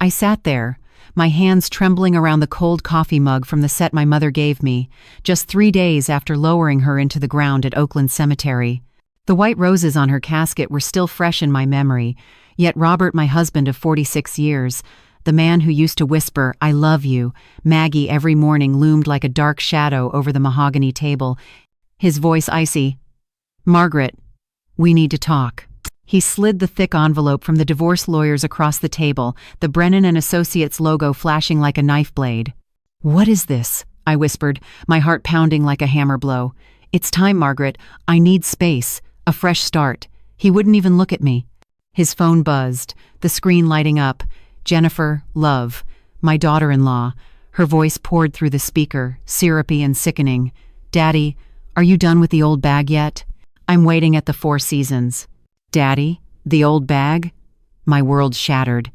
I sat there, my hands trembling around the cold coffee mug from the set my mother gave me, just 3 days after lowering her into the ground at Oakland Cemetery. The white roses on her casket were still fresh in my memory, yet Robert, my husband of 46 years, the man who used to whisper, "I love you," Maggie every morning, loomed like a dark shadow over the mahogany table, his voice icy. "Margaret, we need to talk." He slid the thick envelope from the divorce lawyers across the table, the Brennan Associates logo flashing like a knife blade. "What is this?" I whispered, my heart pounding like a hammer blow. "It's time, Margaret. I need space. A fresh start." He wouldn't even look at me. His phone buzzed, the screen lighting up. Jennifer, love, my daughter-in-law. Her voice poured through the speaker, syrupy and sickening. "Daddy, are you done with the old bag yet? I'm waiting at the Four Seasons." Daddy, the old bag? My world shattered.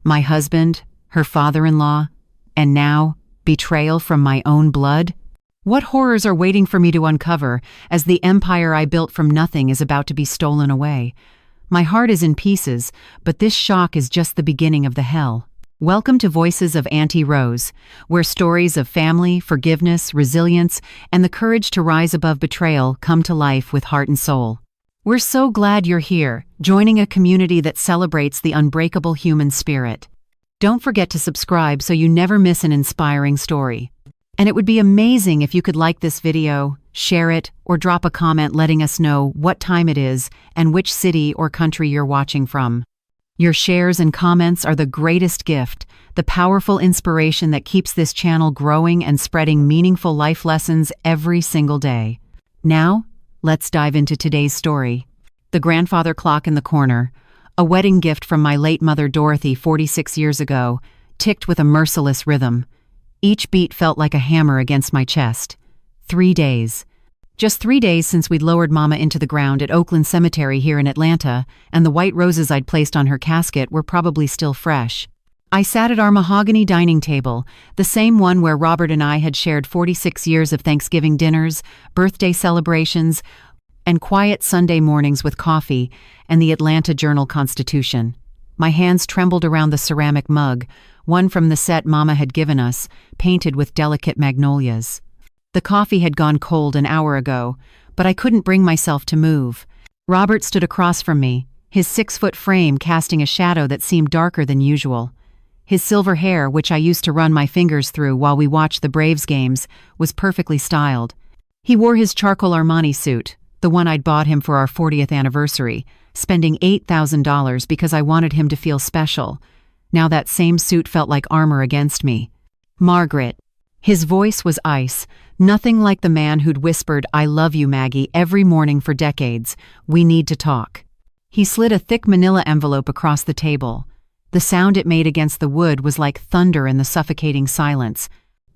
My husband, her father-in-law, and now, betrayal from my own blood? What horrors are waiting for me to uncover as the empire I built from nothing is about to be stolen away? My heart is in pieces, but this shock is just the beginning of the hell. Welcome to Voices of Auntie Rose, where stories of family, forgiveness, resilience, and the courage to rise above betrayal come to life with heart and soul. We're so glad you're here, joining a community that celebrates the unbreakable human spirit. Don't forget to subscribe so you never miss an inspiring story. And it would be amazing if you could like this video, share it, or drop a comment letting us know what time it is and which city or country you're watching from. Your shares and comments are the greatest gift, the powerful inspiration that keeps this channel growing and spreading meaningful life lessons every single day. Now, let's dive into today's story. The grandfather clock in the corner, a wedding gift from my late mother Dorothy 46 years ago, ticked with a merciless rhythm. Each beat felt like a hammer against my chest. 3 days. Just 3 days since we'd lowered Mama into the ground at Oakland Cemetery here in Atlanta, and the white roses I'd placed on her casket were probably still fresh. I sat at our mahogany dining table, the same one where Robert and I had shared 46 years of Thanksgiving dinners, birthday celebrations, and quiet Sunday mornings with coffee and the Atlanta Journal-Constitution. My hands trembled around the ceramic mug, one from the set Mama had given us, painted with delicate magnolias. The coffee had gone cold an hour ago, but I couldn't bring myself to move. Robert stood across from me, his 6-foot frame casting a shadow that seemed darker than usual. His silver hair, which I used to run my fingers through while we watched the Braves games, was perfectly styled. He wore his charcoal Armani suit, the one I'd bought him for our 40th anniversary, spending $8,000 because I wanted him to feel special. Now that same suit felt like armor against me. "Margaret." His voice was ice, nothing like the man who'd whispered, "I love you, Maggie," every morning for decades. "We need to talk." He slid a thick manila envelope across the table. The sound it made against the wood was like thunder in the suffocating silence.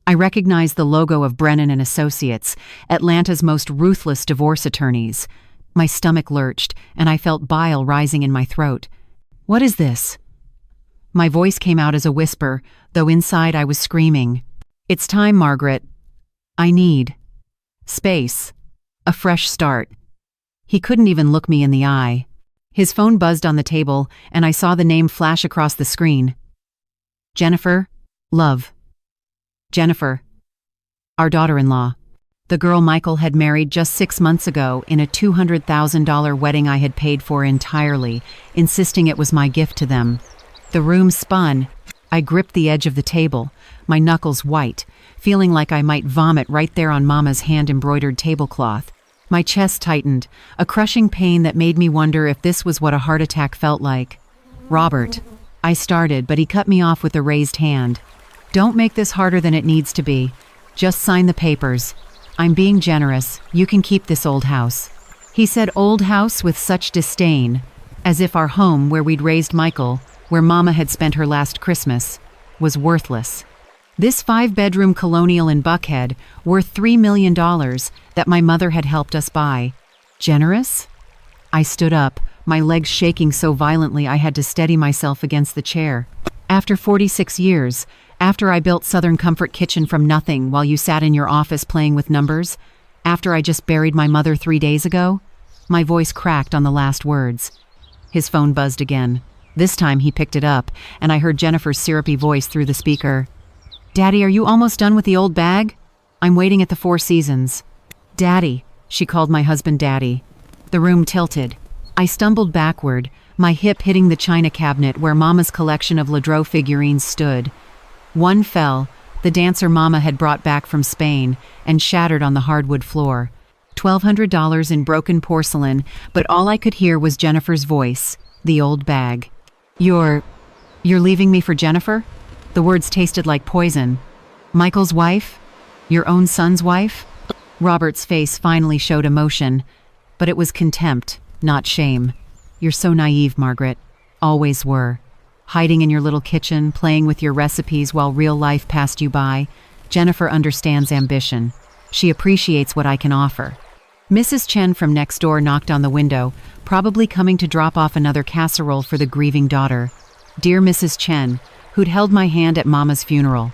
I recognized the logo of Brennan Associates, Atlanta's most ruthless divorce attorneys. My stomach lurched, and I felt bile rising in my throat. "What is this?" My voice came out as a whisper, though inside I was screaming. "It's time, Margaret. I need space. A fresh start." He couldn't even look me in the eye. His phone buzzed on the table, and I saw the name flash across the screen. "Jennifer, love." Jennifer. Our daughter-in-law. The girl Michael had married just 6 months ago in a $200,000 wedding I had paid for entirely, insisting it was my gift to them. The room spun. I gripped the edge of the table, my knuckles white, feeling like I might vomit right there on Mama's hand-embroidered tablecloth. My chest tightened, a crushing pain that made me wonder if this was what a heart attack felt like. "Robert," I started, but he cut me off with a raised hand. "Don't make this harder than it needs to be. Just sign the papers. I'm being generous. You can keep this old house." He said old house with such disdain, as if our home where we'd raised Michael, where Mama had spent her last Christmas, was worthless. This 5-bedroom colonial in Buckhead, worth $3 million, that my mother had helped us buy. Generous? I stood up, my legs shaking so violently I had to steady myself against the chair. "After 46 years, after I built Southern Comfort Kitchen from nothing while you sat in your office playing with numbers, after I just buried my mother 3 days ago?" My voice cracked on the last words. His phone buzzed again. This time he picked it up, and I heard Jennifer's syrupy voice through the speaker. "Daddy, are you almost done with the old bag? I'm waiting at the Four Seasons." "Daddy," she called my husband Daddy. The room tilted. I stumbled backward, my hip hitting the china cabinet where Mama's collection of Ladreau figurines stood. One fell, the dancer Mama had brought back from Spain, and shattered on the hardwood floor. $1,200 in broken porcelain, but all I could hear was Jennifer's voice, the old bag. You're leaving me for Jennifer?" The words tasted like poison. "Michael's wife? Your own son's wife?" Robert's face finally showed emotion, but it was contempt, not shame. "You're so naive, Margaret. Always were. Hiding in your little kitchen, playing with your recipes while real life passed you by. Jennifer understands ambition. She appreciates what I can offer." Mrs. Chen from next door knocked on the window, probably coming to drop off another casserole for the grieving daughter. Dear Mrs. Chen, who'd held my hand at Mama's funeral.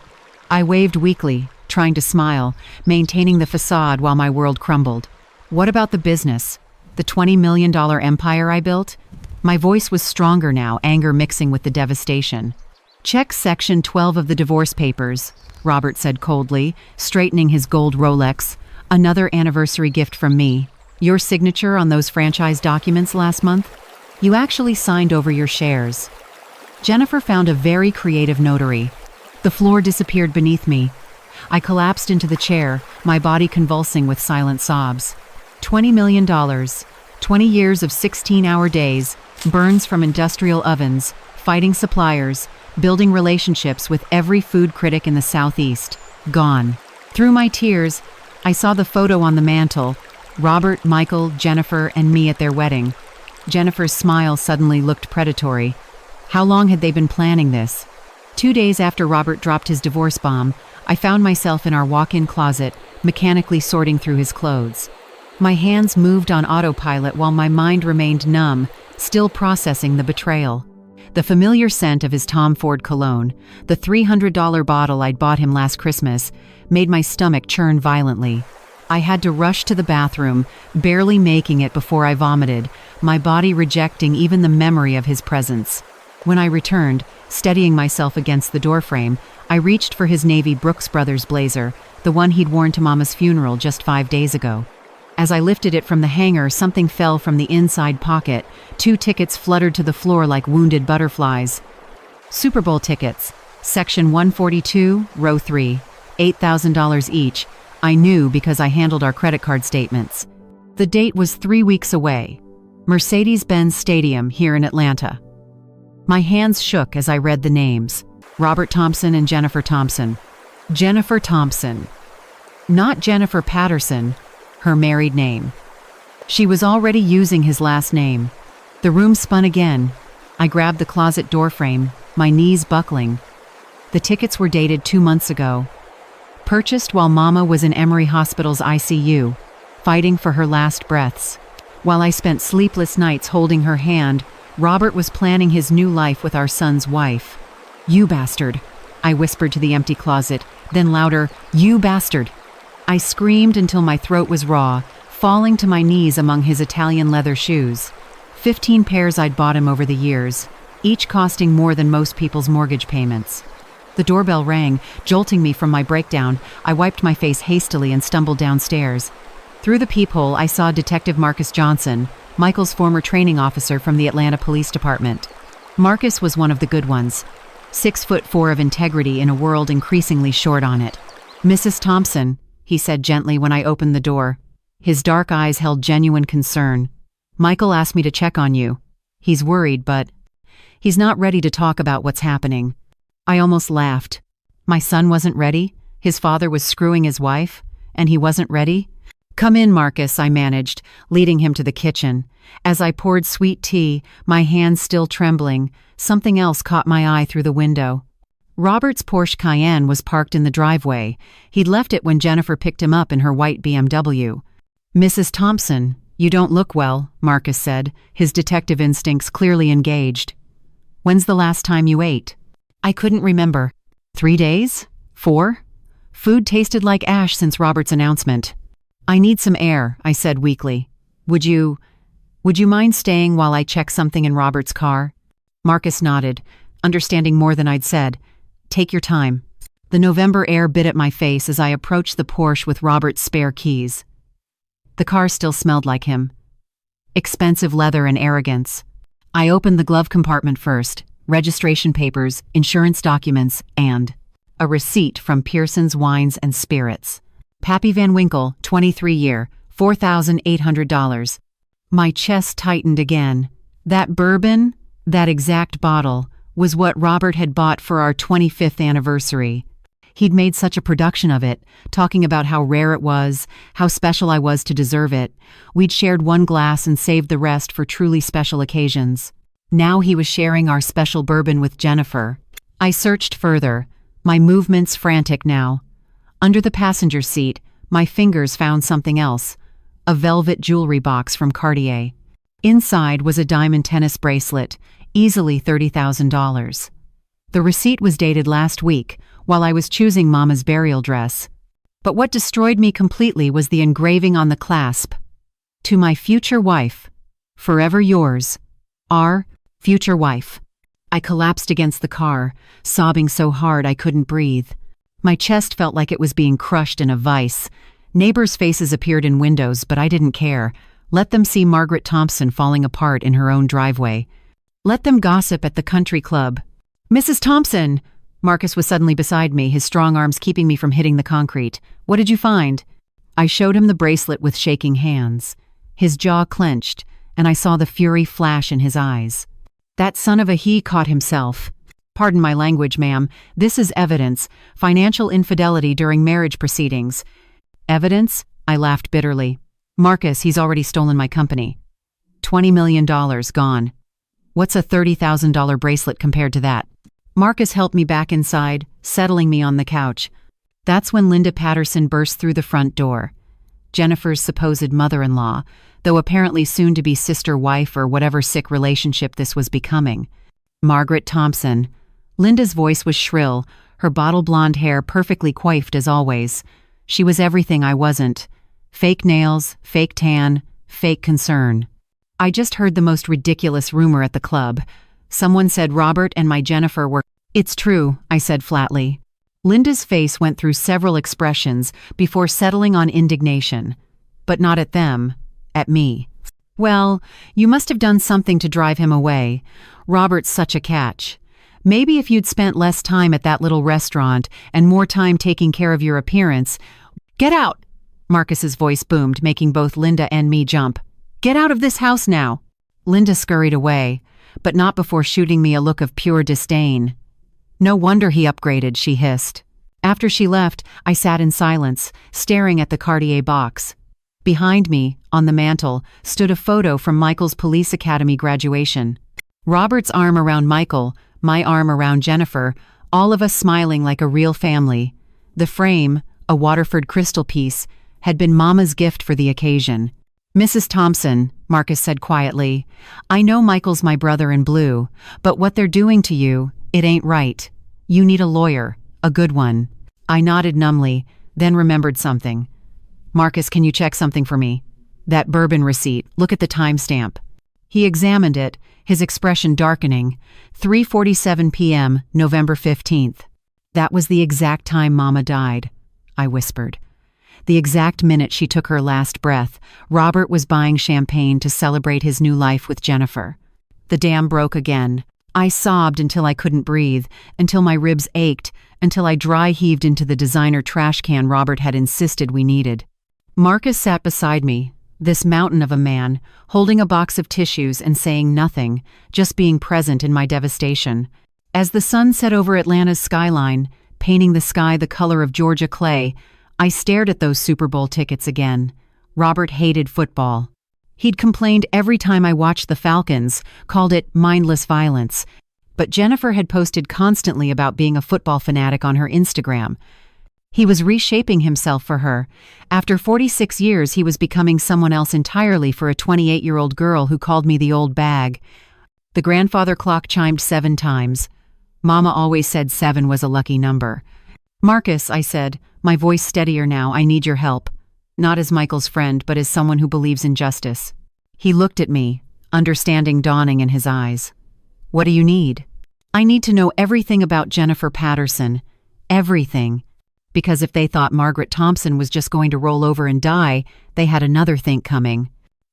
I waved weakly, trying to smile, maintaining the facade while my world crumbled. "What about the business? The $20 million empire I built?" My voice was stronger now, anger mixing with the devastation. "Check Section 12 of the divorce papers," Robert said coldly, straightening his gold Rolex. "Another anniversary gift from me. Your signature on those franchise documents last month? You actually signed over your shares." Jennifer found a very creative notary. The floor disappeared beneath me. I collapsed into the chair, my body convulsing with silent sobs. $20 million, 20 years of 16-hour days, burns from industrial ovens, fighting suppliers, building relationships with every food critic in the Southeast. Gone. Through my tears, I saw the photo on the mantle, Robert, Michael, Jennifer, and me at their wedding. Jennifer's smile suddenly looked predatory. How long had they been planning this? 2 days after Robert dropped his divorce bomb, I found myself in our walk-in closet, mechanically sorting through his clothes. My hands moved on autopilot while my mind remained numb, still processing the betrayal. The familiar scent of his Tom Ford cologne, the $300 bottle I'd bought him last Christmas, made my stomach churn violently. I had to rush to the bathroom, barely making it before I vomited, my body rejecting even the memory of his presence. When I returned, steadying myself against the doorframe, I reached for his navy Brooks Brothers blazer, the one he'd worn to Mama's funeral just 5 days ago. As I lifted it from the hanger, something fell from the inside pocket. 2 tickets fluttered to the floor like wounded butterflies. Super Bowl tickets, Section 142, Row 3, $8,000 each. I knew because I handled our credit card statements. The date was 3 weeks away. Mercedes-Benz Stadium here in Atlanta. My hands shook as I read the names. Robert Thompson and Jennifer Thompson. Jennifer Thompson. Not Jennifer Patterson, her married name. She was already using his last name. The room spun again. I grabbed the closet doorframe, my knees buckling. The tickets were dated 2 months ago. Purchased while Mama was in Emory Hospital's ICU, fighting for her last breaths. While I spent sleepless nights holding her hand, Robert was planning his new life with our son's wife. "You bastard," I whispered to the empty closet, then louder, "You bastard." I screamed until my throat was raw, falling to my knees among his Italian leather shoes. 15 pairs I'd bought him over the years, each costing more than most people's mortgage payments. The doorbell rang, jolting me from my breakdown. I wiped my face hastily and stumbled downstairs. Through the peephole, I saw Detective Marcus Johnson, Michael's former training officer from the Atlanta Police Department. Marcus was one of the good ones. 6'4" of integrity in a world increasingly short on it. "Mrs. Thompson," he said gently when I opened the door. His dark eyes held genuine concern. "Michael asked me to check on you. He's worried, but he's not ready to talk about what's happening." I almost laughed. My son wasn't ready? His father was screwing his wife? And he wasn't ready? "Come in, Marcus," I managed, leading him to the kitchen. As I poured sweet tea, my hands still trembling, something else caught my eye through the window. Robert's Porsche Cayenne was parked in the driveway. He'd left it when Jennifer picked him up in her white BMW. "Mrs. Thompson, you don't look well," Marcus said, his detective instincts clearly engaged. "When's the last time you ate?" I couldn't remember. 3 days? 4? Food tasted like ash since Robert's announcement. "I need some air," I said weakly. Would you mind staying while I check something in Robert's car?" Marcus nodded, understanding more than I'd said. Take your time. The November air bit at my face as I approached the Porsche with Robert's spare keys. The car still smelled like him. Expensive leather and arrogance. I opened the glove compartment first, registration papers, insurance documents, and a receipt from Pearson's Wines and Spirits. Pappy Van Winkle, 23 year, $4,800. My chest tightened again. That bourbon, that exact bottle, was what Robert had bought for our 25th anniversary. He'd made such a production of it, talking about how rare it was, how special I was to deserve it. We'd shared one glass and saved the rest for truly special occasions. Now he was sharing our special bourbon with Jennifer. I searched further, my movements frantic now. Under the passenger seat, my fingers found something else, a velvet jewelry box from Cartier. Inside was a diamond tennis bracelet, easily $30,000. The receipt was dated last week, while I was choosing Mama's burial dress. But what destroyed me completely was the engraving on the clasp. To my future wife, forever yours, R. Future wife. I collapsed against the car, sobbing so hard I couldn't breathe. My chest felt like it was being crushed in a vice. Neighbors' faces appeared in windows, but I didn't care. Let them see Margaret Thompson falling apart in her own driveway. Let them gossip at the country club. Mrs. Thompson! Marcus was suddenly beside me, his strong arms keeping me from hitting the concrete. What did you find? I showed him the bracelet with shaking hands. His jaw clenched, and I saw the fury flash in his eyes. That son of a he caught himself. Pardon my language, ma'am. This is evidence. Financial infidelity during marriage proceedings. Evidence? I laughed bitterly. Marcus, he's already stolen my company. $20 million gone. What's a $30,000 bracelet compared to that? Marcus helped me back inside, settling me on the couch. That's when Linda Patterson burst through the front door. Jennifer's supposed mother-in-law, though apparently soon to be sister-wife or whatever sick relationship this was becoming. Margaret Thompson. Linda's voice was shrill, her bottle blonde hair perfectly coiffed as always. She was everything I wasn't. Fake nails, fake tan, fake concern. I just heard the most ridiculous rumor at the club. Someone said Robert and my Jennifer were— It's true, I said flatly. Linda's face went through several expressions before settling on indignation. But not at them, at me. Well, you must have done something to drive him away. Robert's such a catch. Maybe if you'd spent less time at that little restaurant and more time taking care of your appearance— Get out! Marcus's voice boomed, making both Linda and me jump. Get out of this house now! Linda scurried away, but not before shooting me a look of pure disdain. No wonder he upgraded, she hissed. After she left, I sat in silence, staring at the Cartier box. Behind me, on the mantel, stood a photo from Michael's police academy graduation. Robert's arm around Michael, my arm around Jennifer, all of us smiling like a real family. The frame, a Waterford crystal piece, had been Mama's gift for the occasion. Mrs. Thompson, Marcus said quietly, I know Michael's my brother in blue, but what they're doing to you, it ain't right. You need a lawyer, a good one. I nodded numbly, then remembered something. Marcus, can you check something for me? That bourbon receipt, look at the timestamp. He examined it, his expression darkening. 3:47 p.m., November 15th. That was the exact time Mama died, I whispered. The exact minute she took her last breath, Robert was buying champagne to celebrate his new life with Jennifer. The dam broke again. I sobbed until I couldn't breathe, until my ribs ached, until I dry heaved into the designer trash can Robert had insisted we needed. Marcus sat beside me, this mountain of a man, holding a box of tissues and saying nothing, just being present in my devastation. As the sun set over Atlanta's skyline, painting the sky the color of Georgia clay, I stared at those Super Bowl tickets again. Robert hated football. He'd complained every time I watched the Falcons, called it mindless violence. But Jennifer had posted constantly about being a football fanatic on her Instagram. He was reshaping himself for her. After 46 years, he was becoming someone else entirely for a 28-year-old girl who called me the old bag. The grandfather clock chimed 7 times. Mama always said 7 was a lucky number. Marcus, I said, my voice steadier now, I need your help. Not as Michael's friend, but as someone who believes in justice. He looked at me, understanding dawning in his eyes. What do you need? I need to know everything about Jennifer Patterson. Everything. Because if they thought Margaret Thompson was just going to roll over and die, they had another think coming.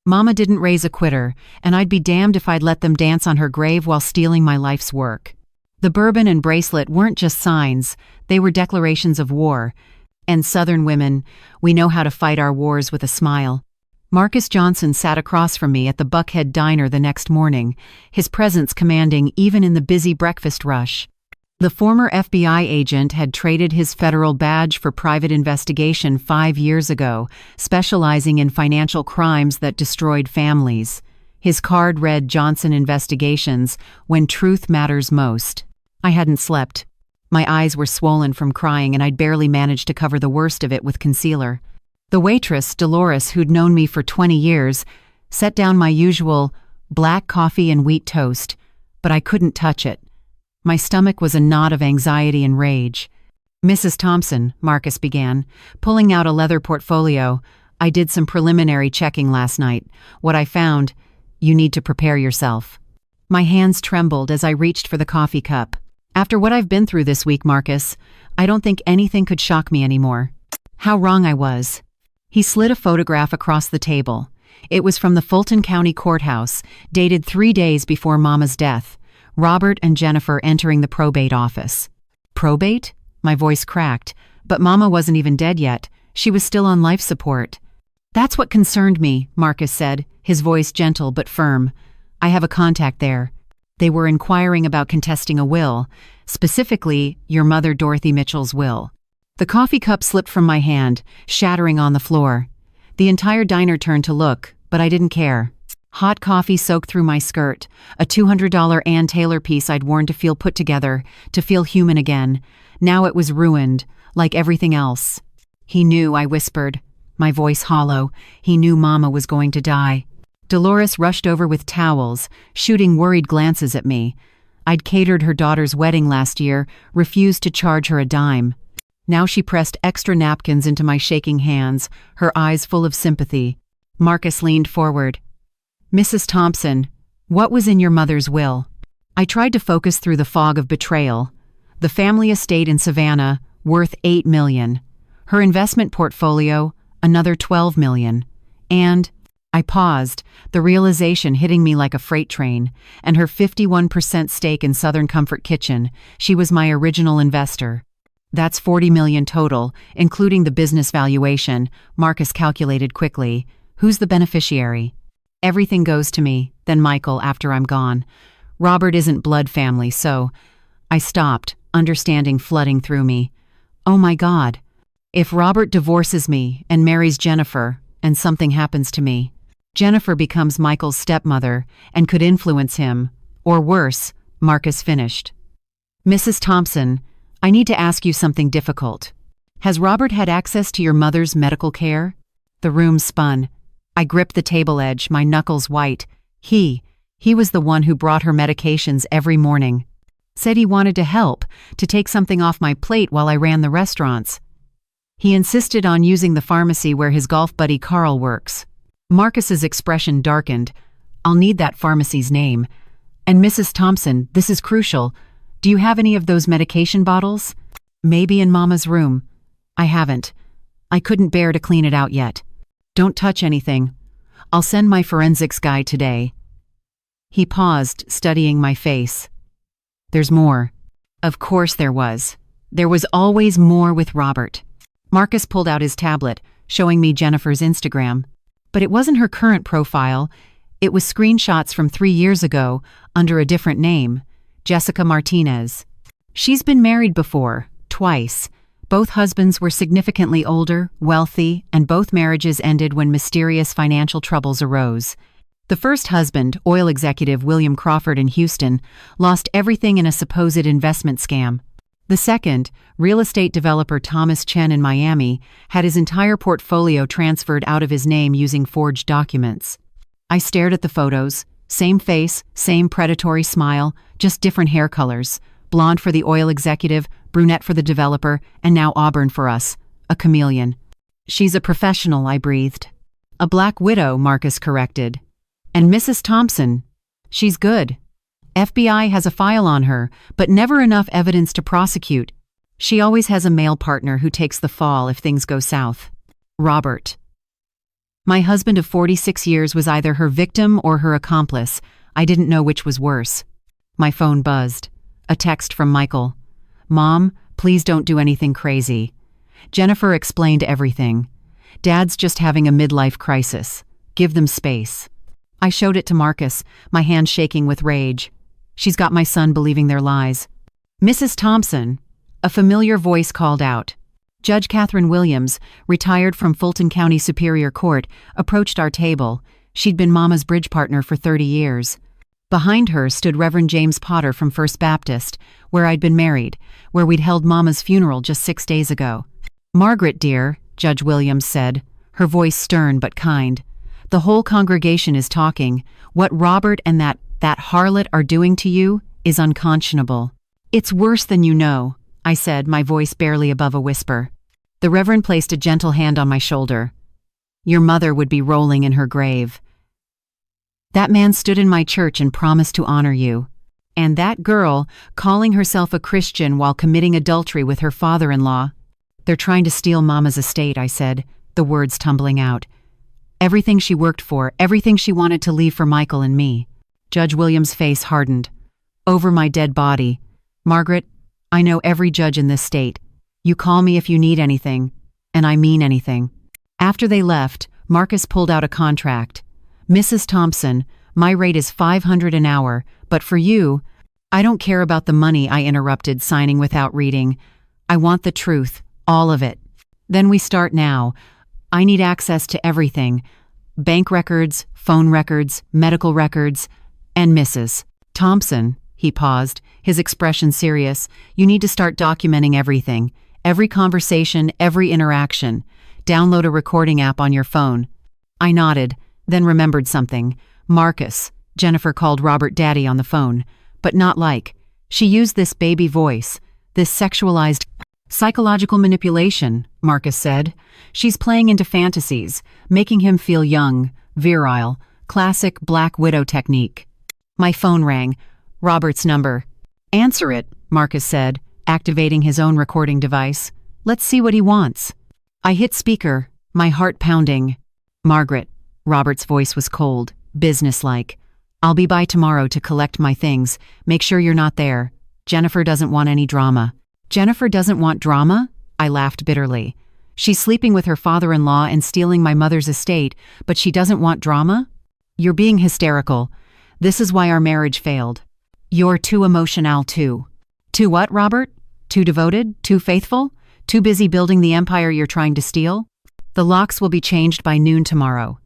Mama didn't raise a quitter, and I'd be damned if I'd let them dance on her grave while stealing my life's work. The bourbon and bracelet weren't just signs, they were declarations of war. And Southern women, we know how to fight our wars with a smile. Marcus Johnson sat across from me at the Buckhead Diner the next morning, his presence commanding even in the busy breakfast rush. The former FBI agent had traded his federal badge for private investigation 5 years ago, specializing in financial crimes that destroyed families. His card read Johnson Investigations, when truth matters most. I hadn't slept. My eyes were swollen from crying and I'd barely managed to cover the worst of it with concealer. The waitress, Dolores, who'd known me for 20 years, set down my usual black coffee and wheat toast, but I couldn't touch it. My stomach was a knot of anxiety and rage. "Mrs. Thompson," Marcus began, pulling out a leather portfolio. "I did some preliminary checking last night. What I found, you need to prepare yourself." My hands trembled as I reached for the coffee cup. "After what I've been through this week, Marcus, I don't think anything could shock me anymore." How wrong I was. He slid a photograph across the table. It was from the Fulton County Courthouse, dated 3 days before Mama's death. Robert and Jennifer entering the probate office. Probate? My voice cracked, but Mama wasn't even dead yet. She was still on life support. "That's what concerned me," Marcus said, his voice gentle but firm. "I have a contact there. They were inquiring about contesting a will, specifically your mother Dorothy Mitchell's will." The coffee cup slipped from my hand, shattering on the floor. The entire diner turned to look, but I didn't care. Hot coffee soaked through my skirt, a $200 Ann Taylor piece I'd worn to feel put together, to feel human again. Now it was ruined, like everything else. "He knew," I whispered, my voice hollow. "He knew Mama was going to die." Dolores rushed over with towels, shooting worried glances at me. I'd catered her daughter's wedding last year, refused to charge her a dime. Now she pressed extra napkins into my shaking hands, her eyes full of sympathy. Marcus leaned forward. "Mrs. Thompson, what was in your mother's will?" I tried to focus through the fog of betrayal. The family estate in Savannah, worth $8 million. Her investment portfolio, another $12 million. And I paused, the realization hitting me like a freight train, and her 51% stake in Southern Comfort Kitchen. She was my original investor. That's $40 million total, including the business valuation, Marcus calculated quickly. Who's the beneficiary? Everything goes to me, then Michael after I'm gone. Robert isn't blood family, so... I stopped, understanding flooding through me. Oh my God. If Robert divorces me and marries Jennifer, and something happens to me, Jennifer becomes Michael's stepmother and could influence him, or worse, Marcus finished. "Mrs. Thompson, I need to ask you something difficult. Has Robert had access to your mother's medical care?" The room spun. I gripped the table edge, my knuckles white. He was the one who brought her medications every morning. Said he wanted to help, to take something off my plate while I ran the restaurants. He insisted on using the pharmacy where his golf buddy Carl works. Marcus's expression darkened. "I'll need that pharmacy's name. And Mrs. Thompson, this is crucial. Do you have any of those medication bottles?" "Maybe in Mama's room." "I haven't. I couldn't bear to clean it out yet." "Don't touch anything. I'll send my forensics guy today." He paused, studying my face. "There's more." Of course there was. There was always more with Robert. Marcus pulled out his tablet, showing me Jennifer's Instagram. But it wasn't her current profile. It was screenshots from 3 years ago, under a different name, Jessica Martinez. She's been married before, twice. Both husbands were significantly older, wealthy, and both marriages ended when mysterious financial troubles arose. The first husband, oil executive William Crawford in Houston, lost everything in a supposed investment scam. The second, real estate developer Thomas Chen in Miami, had his entire portfolio transferred out of his name using forged documents. I stared at the photos. Same face, same predatory smile, just different hair colors. Blonde for the oil executive, brunette for the developer, and now auburn for us. A chameleon. "She's a professional," I breathed. "A black widow," Marcus corrected. "And Mrs. Thompson, she's good." FBI has a file on her, but never enough evidence to prosecute. She always has a male partner who takes the fall if things go south. Robert. My husband of 46 years was either her victim or her accomplice. I didn't know which was worse. My phone buzzed. A text from Michael. Mom, please don't do anything crazy. Jennifer explained everything. Dad's just having a midlife crisis. Give them space. I showed it to Marcus, my hand shaking with rage. She's got my son believing their lies. Mrs. Thompson, a familiar voice called out. Judge Catherine Williams, retired from Fulton County Superior Court, approached our table. She'd been Mama's bridge partner for 30 years. Behind her stood Reverend James Potter from First Baptist, where I'd been married, where we'd held Mama's funeral just 6 days ago. Margaret, dear, Judge Williams said, her voice stern but kind. The whole congregation is talking. What Robert and that harlot are doing to you is unconscionable. It's worse than you know, I said, my voice barely above a whisper. The Reverend placed a gentle hand on my shoulder. Your mother would be rolling in her grave. That man stood in my church and promised to honor you. And that girl, calling herself a Christian while committing adultery with her father-in-law. They're trying to steal Mama's estate, I said, the words tumbling out. Everything she worked for, everything she wanted to leave for Michael and me. Judge Williams' face hardened. Over my dead body. Margaret, I know every judge in this state. You call me if you need anything, and I mean anything. After they left, Marcus pulled out a contract. Mrs. Thompson, my rate is $500 an hour, but for you, I don't care about the money, I interrupted, signing without reading. I want the truth, all of it. Then we start now. I need access to everything. Bank records, phone records, medical records, and Mrs. Thompson, he paused, his expression serious. You need to start documenting everything. Every conversation, every interaction. Download a recording app on your phone. I nodded, then remembered something. Marcus. Jennifer called Robert Daddy on the phone. But not like. She used this baby voice. This sexualized psychological manipulation, Marcus said. She's playing into fantasies, making him feel young, virile, classic Black Widow technique. My phone rang. Robert's number. Answer it, Marcus said, activating his own recording device. Let's see what he wants. I hit speaker, my heart pounding. Margaret. Robert's voice was cold, businesslike. I'll be by tomorrow to collect my things. Make sure you're not there. Jennifer doesn't want any drama. Jennifer doesn't want drama? I laughed bitterly. She's sleeping with her father-in-law and stealing my mother's estate, but she doesn't want drama? You're being hysterical. This is why our marriage failed. You're too emotional too. Too what, Robert? Too devoted? Too faithful? Too busy building the empire you're trying to steal? The locks will be changed by noon tomorrow.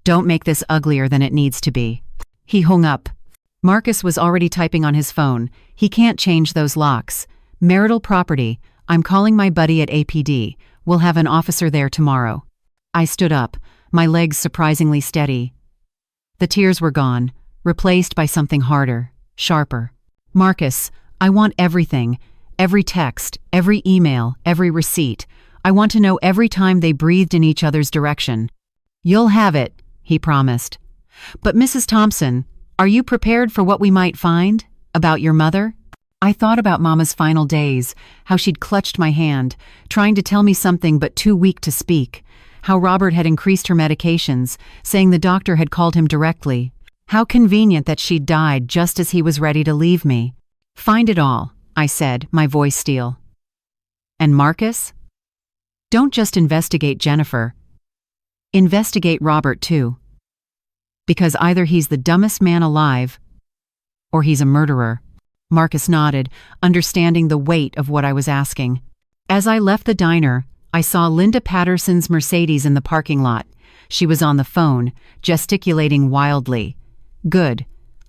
Don't make this uglier than it needs to be. He hung up. Marcus was already typing on his phone. He can't change those locks. Marital property. I'm calling my buddy at APD. We'll have an officer there tomorrow. I stood up, my legs surprisingly steady. The tears were gone, replaced by something harder, sharper. Marcus, I want everything. Every text, every email, every receipt. I want to know every time they breathed in each other's direction. You'll have it, he promised. But Mrs. Thompson, are you prepared for what we might find? About your mother? I thought about Mama's final days, how she'd clutched my hand, trying to tell me something but too weak to speak, how Robert had increased her medications, saying the doctor had called him directly. How convenient that she'd died just as he was ready to leave me. Find it all, I said, my voice steel. And Marcus? Don't just investigate Jennifer. Investigate Robert too. Because either he's the dumbest man alive, or he's a murderer. Marcus nodded, understanding the weight of what I was asking. As I left the diner, I saw Linda Patterson's Mercedes in the parking lot. She was on the phone, gesticulating wildly. Good.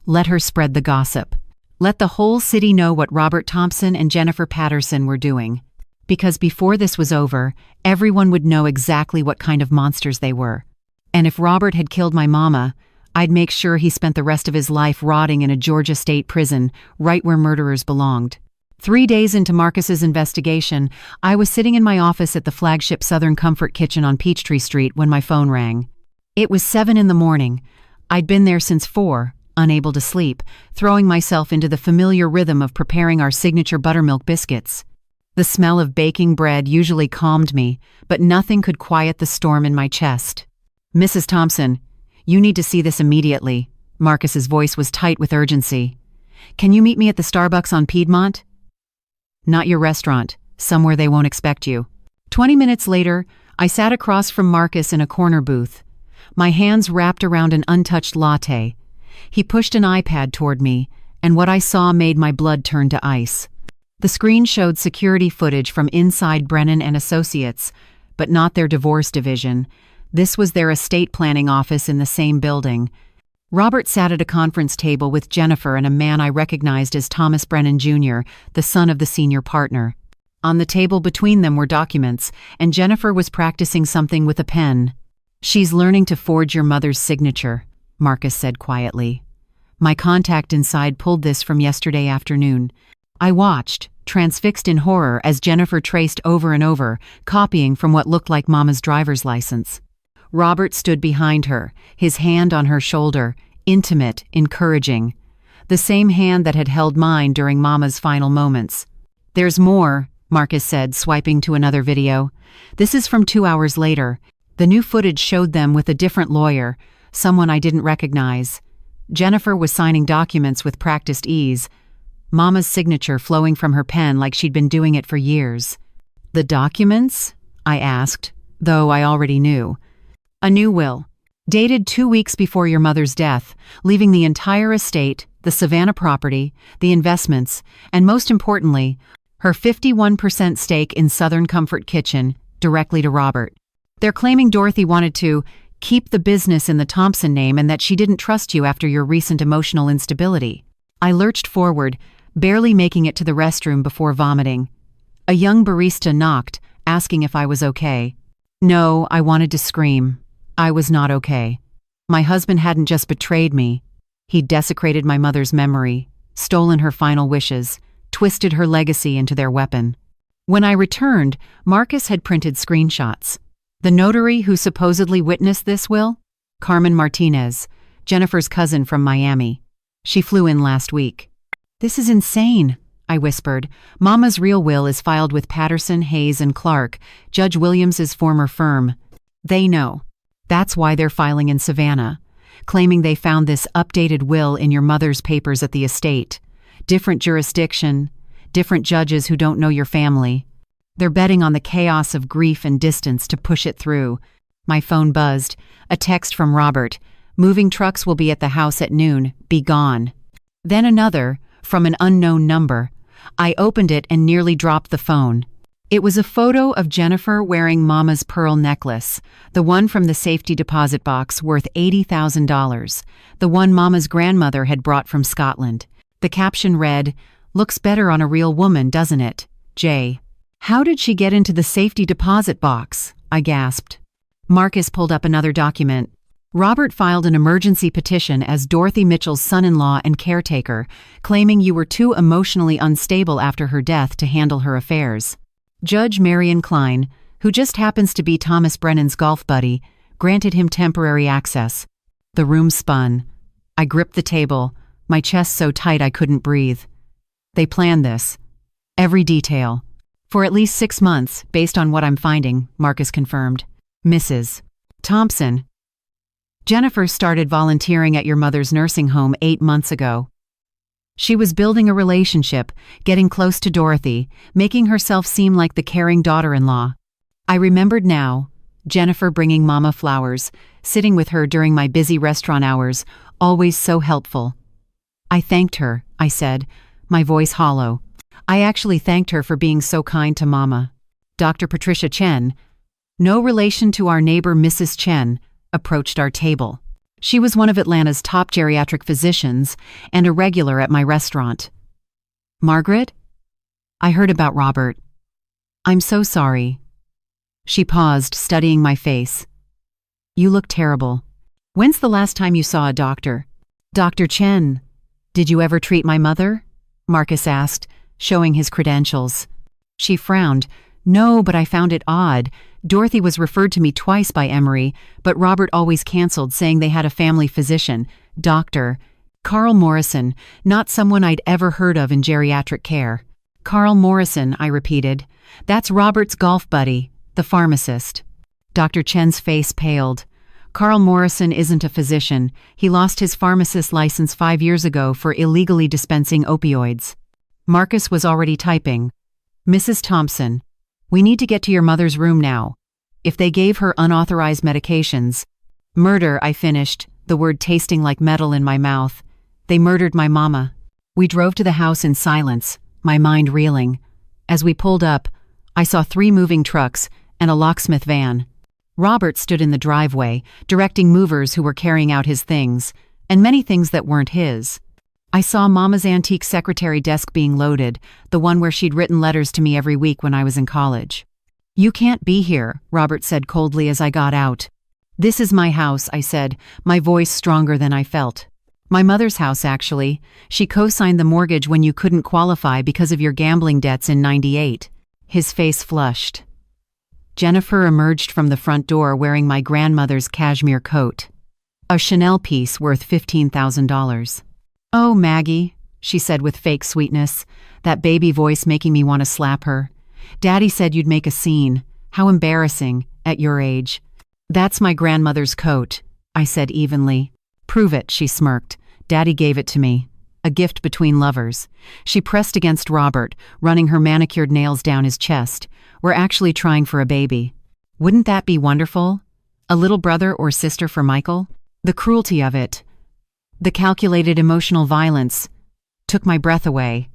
Let her spread the gossip. Let the whole city know what Robert Thompson and Jennifer Patterson were doing. Because before this was over, everyone would know exactly what kind of monsters they were. And if Robert had killed my mama, I'd make sure he spent the rest of his life rotting in a Georgia state prison, right where murderers belonged. 3 days into Marcus's investigation, I was sitting in my office at the flagship Southern Comfort Kitchen on Peachtree Street when my phone rang. It was 7 in the morning. I'd been there since 4, unable to sleep, throwing myself into the familiar rhythm of preparing our signature buttermilk biscuits. The smell of baking bread usually calmed me, but nothing could quiet the storm in my chest. "Mrs. Thompson, you need to see this immediately." Marcus's voice was tight with urgency. "Can you meet me at the Starbucks on Piedmont?" "Not your restaurant, somewhere they won't expect you." 20 minutes later, I sat across from Marcus in a corner booth, my hands wrapped around an untouched latte. He pushed an iPad toward me, and what I saw made my blood turn to ice. The screen showed security footage from inside Brennan Associates, but not their divorce division. This was their estate planning office in the same building. Robert sat at a conference table with Jennifer and a man I recognized as Thomas Brennan Jr., the son of the senior partner. On the table between them were documents, and Jennifer was practicing something with a pen. "She's learning to forge your mother's signature," Marcus said quietly. "My contact inside pulled this from yesterday afternoon." I watched, transfixed in horror, as Jennifer traced over and over, copying from what looked like Mama's driver's license. Robert stood behind her, his hand on her shoulder, intimate, encouraging. The same hand that had held mine during Mama's final moments. "There's more," Marcus said, swiping to another video. "This is from 2 hours later. The new footage showed them with a different lawyer, someone I didn't recognize. Jennifer was signing documents with practiced ease, Mama's signature flowing from her pen like she'd been doing it for years." "The documents?" I asked, though I already knew. "A new will, dated 2 weeks before your mother's death, leaving the entire estate, the Savannah property, the investments, and most importantly, her 51% stake in Southern Comfort Kitchen, directly to Robert. They're claiming Dorothy wanted to keep the business in the Thompson name and that she didn't trust you after your recent emotional instability." I lurched forward, barely making it to the restroom before vomiting. A young barista knocked, asking if I was okay. No, I wanted to scream. I was not okay. My husband hadn't just betrayed me. He'd desecrated my mother's memory, stolen her final wishes, twisted her legacy into their weapon. When I returned, Marcus had printed screenshots. The notary who supposedly witnessed this will? Carmen Martinez, Jennifer's cousin from Miami. She flew in last week. "This is insane," I whispered. "Mama's real will is filed with Patterson, Hayes, and Clark, Judge Williams's former firm. They know. That's why they're filing in Savannah, claiming they found this updated will in your mother's papers at the estate. Different jurisdiction, different judges who don't know your family. They're betting on the chaos of grief and distance to push it through." My phone buzzed. A text from Robert. "Moving trucks will be at the house at noon. Be gone." Then another, from an unknown number. I opened it and nearly dropped the phone. It was a photo of Jennifer wearing Mama's pearl necklace, the one from the safety deposit box worth $80,000, the one Mama's grandmother had brought from Scotland. The caption read, "Looks better on a real woman, doesn't it? J." "How did she get into the safety deposit box?" I gasped. Marcus pulled up another document. "Robert filed an emergency petition as Dorothy Mitchell's son-in-law and caretaker, claiming you were too emotionally unstable after her death to handle her affairs. Judge Marion Klein, who just happens to be Thomas Brennan's golf buddy, granted him temporary access." The room spun. I gripped the table, my chest so tight I couldn't breathe. "They planned this. Every detail. For at least 6 months, based on what I'm finding," Marcus confirmed. "Mrs. Thompson, Jennifer started volunteering at your mother's nursing home 8 months ago. She was building a relationship, getting close to Dorothy, making herself seem like the caring daughter-in-law. I remembered now, Jennifer bringing Mama flowers, sitting with her during my busy restaurant hours, always so helpful. I thanked her," I said, my voice hollow. "I actually thanked her for being so kind to Mama." Dr. Patricia Chen, no relation to our neighbor Mrs. Chen, approached our table. She was one of Atlanta's top geriatric physicians and a regular at my restaurant. "Margaret? I heard about Robert. I'm so sorry." She paused, studying my face. "You look terrible. When's the last time you saw a doctor?" "Dr. Chen, did you ever treat my mother?" Marcus asked, showing his credentials. She frowned. "No, but I found it odd. Dorothy was referred to me twice by Emery, but Robert always canceled, saying they had a family physician, doctor, Carl Morrison, not someone I'd ever heard of in geriatric care. Carl Morrison, I repeated. That's Robert's golf buddy, the pharmacist. Dr. Chen's face paled. Carl Morrison isn't a physician. He lost his pharmacist license 5 years ago for illegally dispensing opioids. Marcus was already typing. Mrs. Thompson, we need to get to your mother's room now. If they gave her unauthorized medications. Murder, I finished, the word tasting like metal in my mouth. They murdered my mama. We drove to the house in silence, my mind reeling. As we pulled up, I saw 3 moving trucks and a locksmith van. Robert stood in the driveway, directing movers who were carrying out his things, and many things that weren't his. I saw Mama's antique secretary desk being loaded, the one where she'd written letters to me every week when I was in college. You can't be here, Robert said coldly as I got out. This is my house, I said, my voice stronger than I felt. My mother's house, actually. She co-signed the mortgage when you couldn't qualify because of your gambling debts in '98. His face flushed. Jennifer emerged from the front door wearing my grandmother's cashmere coat. A Chanel piece worth $15,000. Oh, Maggie, she said with fake sweetness, that baby voice making me want to slap her. Daddy said you'd make a scene. How embarrassing, at your age. That's my grandmother's coat, I said evenly. Prove it, she smirked. Daddy gave it to me. A gift between lovers. She pressed against Robert, running her manicured nails down his chest. We're actually trying for a baby. Wouldn't that be wonderful? A little brother or sister for Michael? The cruelty of it. The calculated emotional violence took my breath away.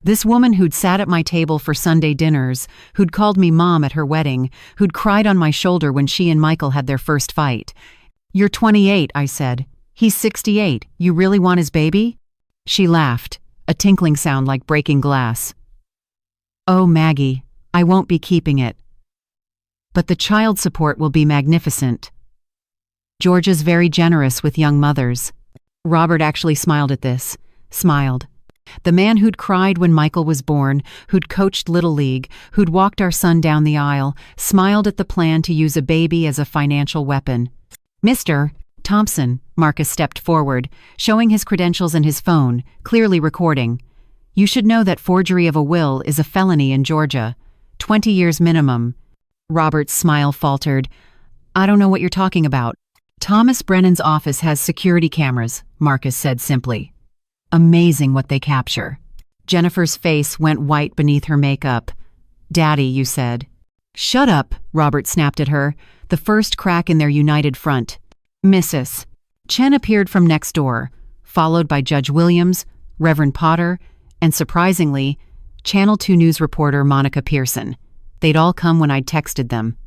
This woman who'd sat at my table for Sunday dinners, who'd called me mom at her wedding, who'd cried on my shoulder when she and Michael had their first fight. You're 28, I said. He's 68. You really want his baby? She laughed, a tinkling sound like breaking glass. Oh, Maggie, I won't be keeping it. But the child support will be magnificent. Georgia's very generous with young mothers. Robert actually smiled at this. Smiled. The man who'd cried when Michael was born, who'd coached Little League, who'd walked our son down the aisle, smiled at the plan to use a baby as a financial weapon. Mr. Thompson, Marcus stepped forward, showing his credentials and his phone, clearly recording. You should know that forgery of a will is a felony in Georgia. 20 years minimum. Robert's smile faltered. I don't know what you're talking about. Thomas Brennan's office has security cameras, Marcus said simply. Amazing what they capture. Jennifer's face went white beneath her makeup. Daddy, you said. Shut up, Robert snapped at her, the first crack in their united front. Mrs. Chen appeared from next door, followed by Judge Williams, Reverend Potter, and surprisingly, Channel 2 News reporter Monica Pearson. They'd all come when I'd texted them.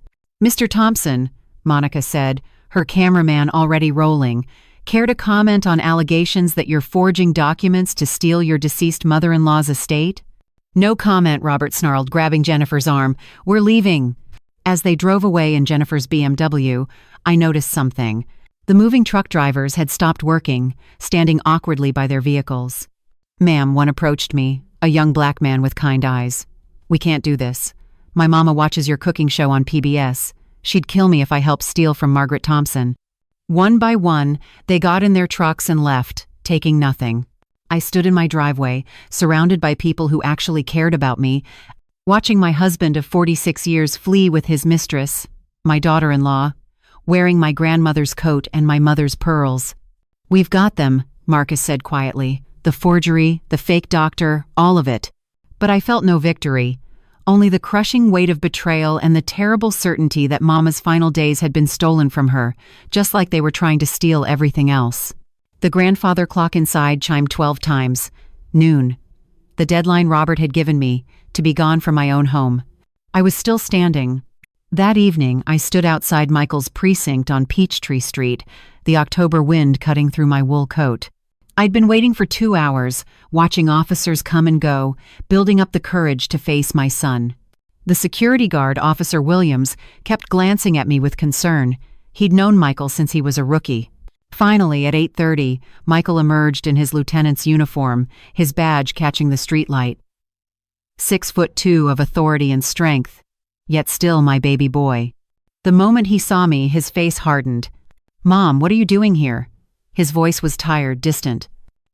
Mr. Thompson, Monica said, her cameraman already rolling, care to comment on allegations that you're forging documents to steal your deceased mother-in-law's estate? No comment, Robert snarled, grabbing Jennifer's arm. We're leaving. As they drove away in Jennifer's BMW, I noticed something. The moving truck drivers had stopped working, standing awkwardly by their vehicles. Ma'am, one approached me, a young black man with kind eyes. We can't do this. My mama watches your cooking show on PBS. She'd kill me if I helped steal from Margaret Thompson. One by one, they got in their trucks and left, taking nothing. I stood in my driveway, surrounded by people who actually cared about me, watching my husband of 46 years flee with his mistress, my daughter-in-law, wearing my grandmother's coat and my mother's pearls. We've got them, Marcus said quietly. The forgery, the fake doctor, all of it. But I felt no victory. Only the crushing weight of betrayal and the terrible certainty that Mama's final days had been stolen from her, just like they were trying to steal everything else. The grandfather clock inside chimed 12 times. Noon. The deadline Robert had given me, to be gone from my own home. I was still standing. That evening, I stood outside Michael's precinct on Peachtree Street, the October wind cutting through my wool coat. I'd been waiting for 2 hours, watching officers come and go, building up the courage to face my son. The security guard, Officer Williams, kept glancing at me with concern. He'd known Michael since he was a rookie. Finally, at 8:30, Michael emerged in his lieutenant's uniform, his badge catching the streetlight. 6'2" of authority and strength, yet still my baby boy. The moment he saw me, his face hardened. Mom, what are you doing here? His voice was tired, distant.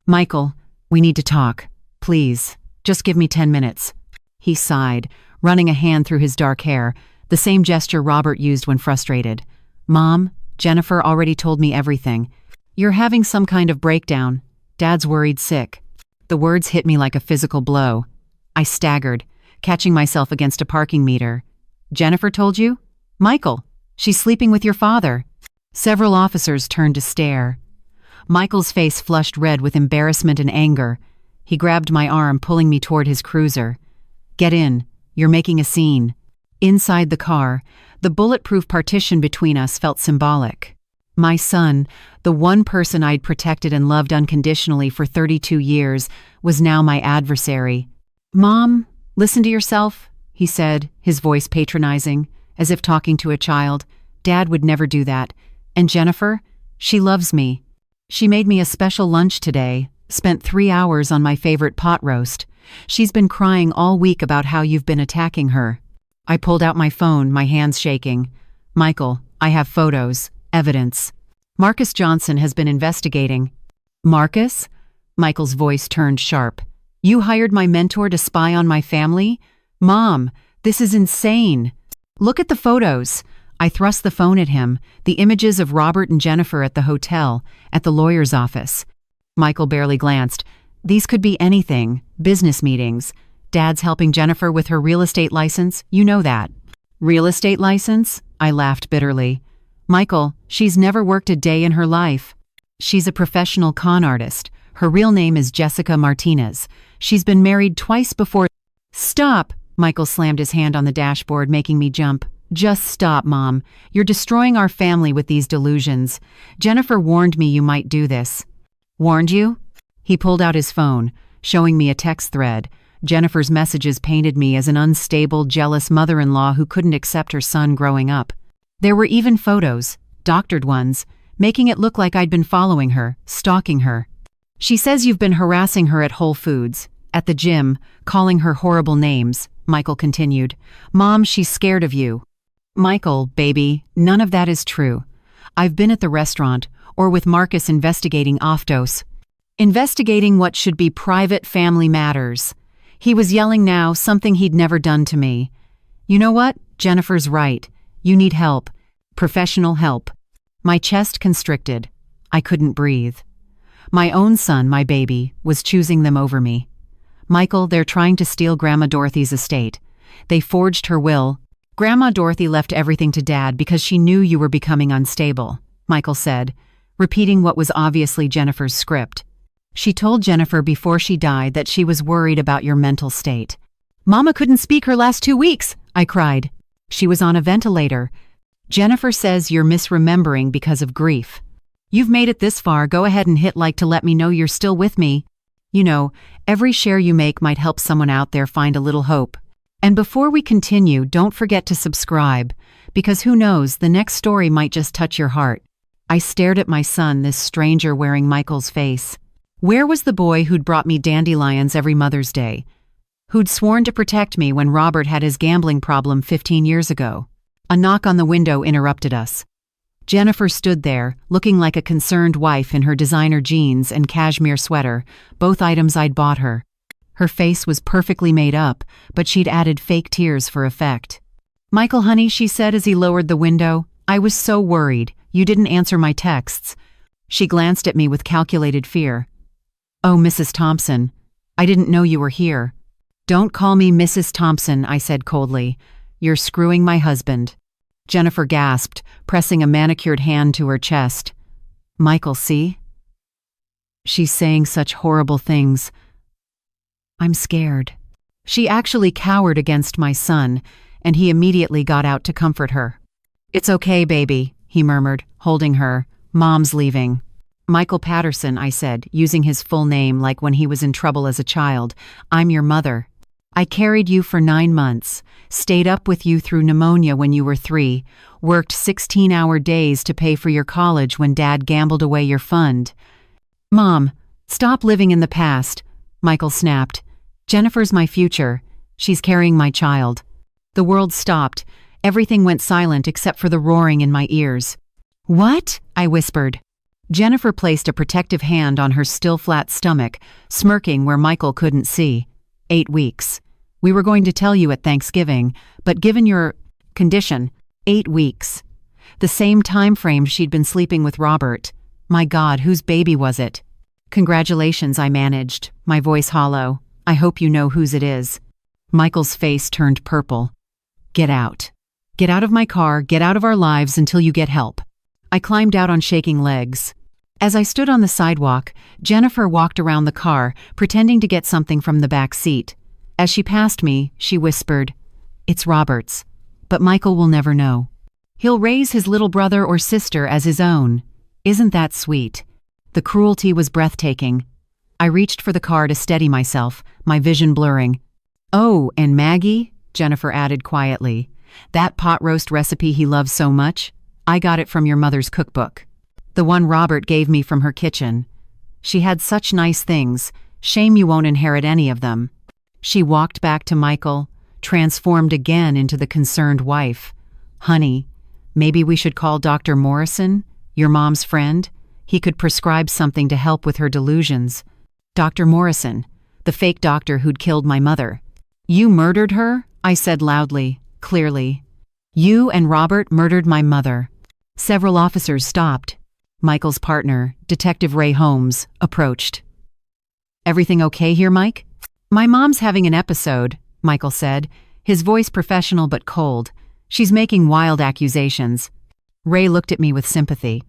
Michael, we need to talk. Please, just give me 10 minutes. He sighed, running a hand through his dark hair, the same gesture Robert used when frustrated. Mom, Jennifer already told me everything. You're having some kind of breakdown. Dad's worried sick. The words hit me like a physical blow. I staggered, catching myself against a parking meter. Jennifer told you? Michael, she's sleeping with your father. Several officers turned to stare. Michael's face flushed red with embarrassment and anger. He grabbed my arm, pulling me toward his cruiser. Get in. You're making a scene. Inside the car, the bulletproof partition between us felt symbolic. My son, the one person I'd protected and loved unconditionally for 32 years, was now my adversary. Mom, listen to yourself, he said, his voice patronizing, as if talking to a child. Dad would never do that. And Jennifer, she loves me. She made me a special lunch today, spent 3 hours on my favorite pot roast. She's been crying all week about how you've been attacking her. I pulled out my phone, my hands shaking. Michael, I have photos, evidence. Marcus Johnson has been investigating. Marcus? Michael's voice turned sharp. You hired my mentor to spy on my family? Mom, this is insane. Look at the photos. I thrust the phone at him, the images of Robert and Jennifer at the hotel, at the lawyer's office. Michael barely glanced. These could be anything, business meetings. Dad's helping Jennifer with her real estate license, you know that. Real estate license? I laughed bitterly. Michael, she's never worked a day in her life. She's a professional con artist. Her real name is Jessica Martinez. She's been married twice before. Stop! Michael slammed his hand on the dashboard, making me jump. Just stop, Mom. You're destroying our family with these delusions. Jennifer warned me you might do this. Warned you? He pulled out his phone, showing me a text thread. Jennifer's messages painted me as an unstable, jealous mother-in-law who couldn't accept her son growing up. There were even photos, doctored ones, making it look like I'd been following her, stalking her. She says you've been harassing her at Whole Foods, at the gym, calling her horrible names, Michael continued. Mom, she's scared of you. Michael, baby, none of that is true. I've been at the restaurant, or with Marcus investigating Oftos. Investigating what should be private family matters. He was yelling now, something he'd never done to me. You know what? Jennifer's right. You need help. Professional help. My chest constricted. I couldn't breathe. My own son, my baby, was choosing them over me. Michael, they're trying to steal Grandma Dorothy's estate. They forged her will. Grandma Dorothy left everything to Dad because she knew you were becoming unstable, Michael said, repeating what was obviously Jennifer's script. She told Jennifer before she died that she was worried about your mental state. Mama couldn't speak her last 2 weeks, I cried. She was on a ventilator. Jennifer says you're misremembering because of grief. You've made it this far, go ahead and hit like to let me know you're still with me. You know, every share you make might help someone out there find a little hope. And before we continue, don't forget to subscribe, because who knows, the next story might just touch your heart. I stared at my son, this stranger wearing Michael's face. Where was the boy who'd brought me dandelions every Mother's Day? Who'd sworn to protect me when Robert had his gambling problem 15 years ago? A knock on the window interrupted us. Jennifer stood there, looking like a concerned wife in her designer jeans and cashmere sweater, both items I'd bought her. Her face was perfectly made up, but she'd added fake tears for effect. Michael, honey, she said as he lowered the window, I was so worried. You didn't answer my texts. She glanced at me with calculated fear. Oh, Mrs. Thompson, I didn't know you were here. Don't call me Mrs. Thompson, I said coldly. You're screwing my husband. Jennifer gasped, pressing a manicured hand to her chest. Michael, see? She's saying such horrible things. I'm scared. She actually cowered against my son, and he immediately got out to comfort her. It's okay, baby, he murmured, holding her. Mom's leaving. Michael Patterson, I said, using his full name like when he was in trouble as a child. I'm your mother. I carried you for 9 months, stayed up with you through pneumonia when you were 3, worked 16-hour days to pay for your college when Dad gambled away your fund. Mom, stop living in the past, Michael snapped. Jennifer's my future. She's carrying my child. The world stopped. Everything went silent except for the roaring in my ears. What? I whispered. Jennifer placed a protective hand on her still flat stomach, smirking where Michael couldn't see. 8 weeks. We were going to tell you at Thanksgiving, but given your condition, 8 weeks. The same time frame she'd been sleeping with Robert. My God, whose baby was it? Congratulations, I managed, my voice hollow. I hope you know whose it is. Michael's face turned purple. Get out. Get out of my car, get out of our lives until you get help. I climbed out on shaking legs. As I stood on the sidewalk, Jennifer walked around the car, pretending to get something from the back seat. As she passed me, she whispered, "It's Robert's, but Michael will never know. He'll raise his little brother or sister as his own. Isn't that sweet?" The cruelty was breathtaking. I reached for the car to steady myself, my vision blurring. "Oh, and Maggie," Jennifer added quietly. "That pot roast recipe he loves so much, I got it from your mother's cookbook. The one Robert gave me from her kitchen. She had such nice things. Shame you won't inherit any of them." She walked back to Michael, transformed again into the concerned wife. "Honey, maybe we should call Dr. Morrison, your mom's friend. He could prescribe something to help with her delusions." Dr. Morrison, the fake doctor who'd killed my mother. "You murdered her?" I said loudly, clearly. "You and Robert murdered my mother." Several officers stopped. Michael's partner, Detective Ray Holmes, approached. "Everything okay here, Mike?" "My mom's having an episode," Michael said, his voice professional but cold. "She's making wild accusations." Ray looked at me with sympathy.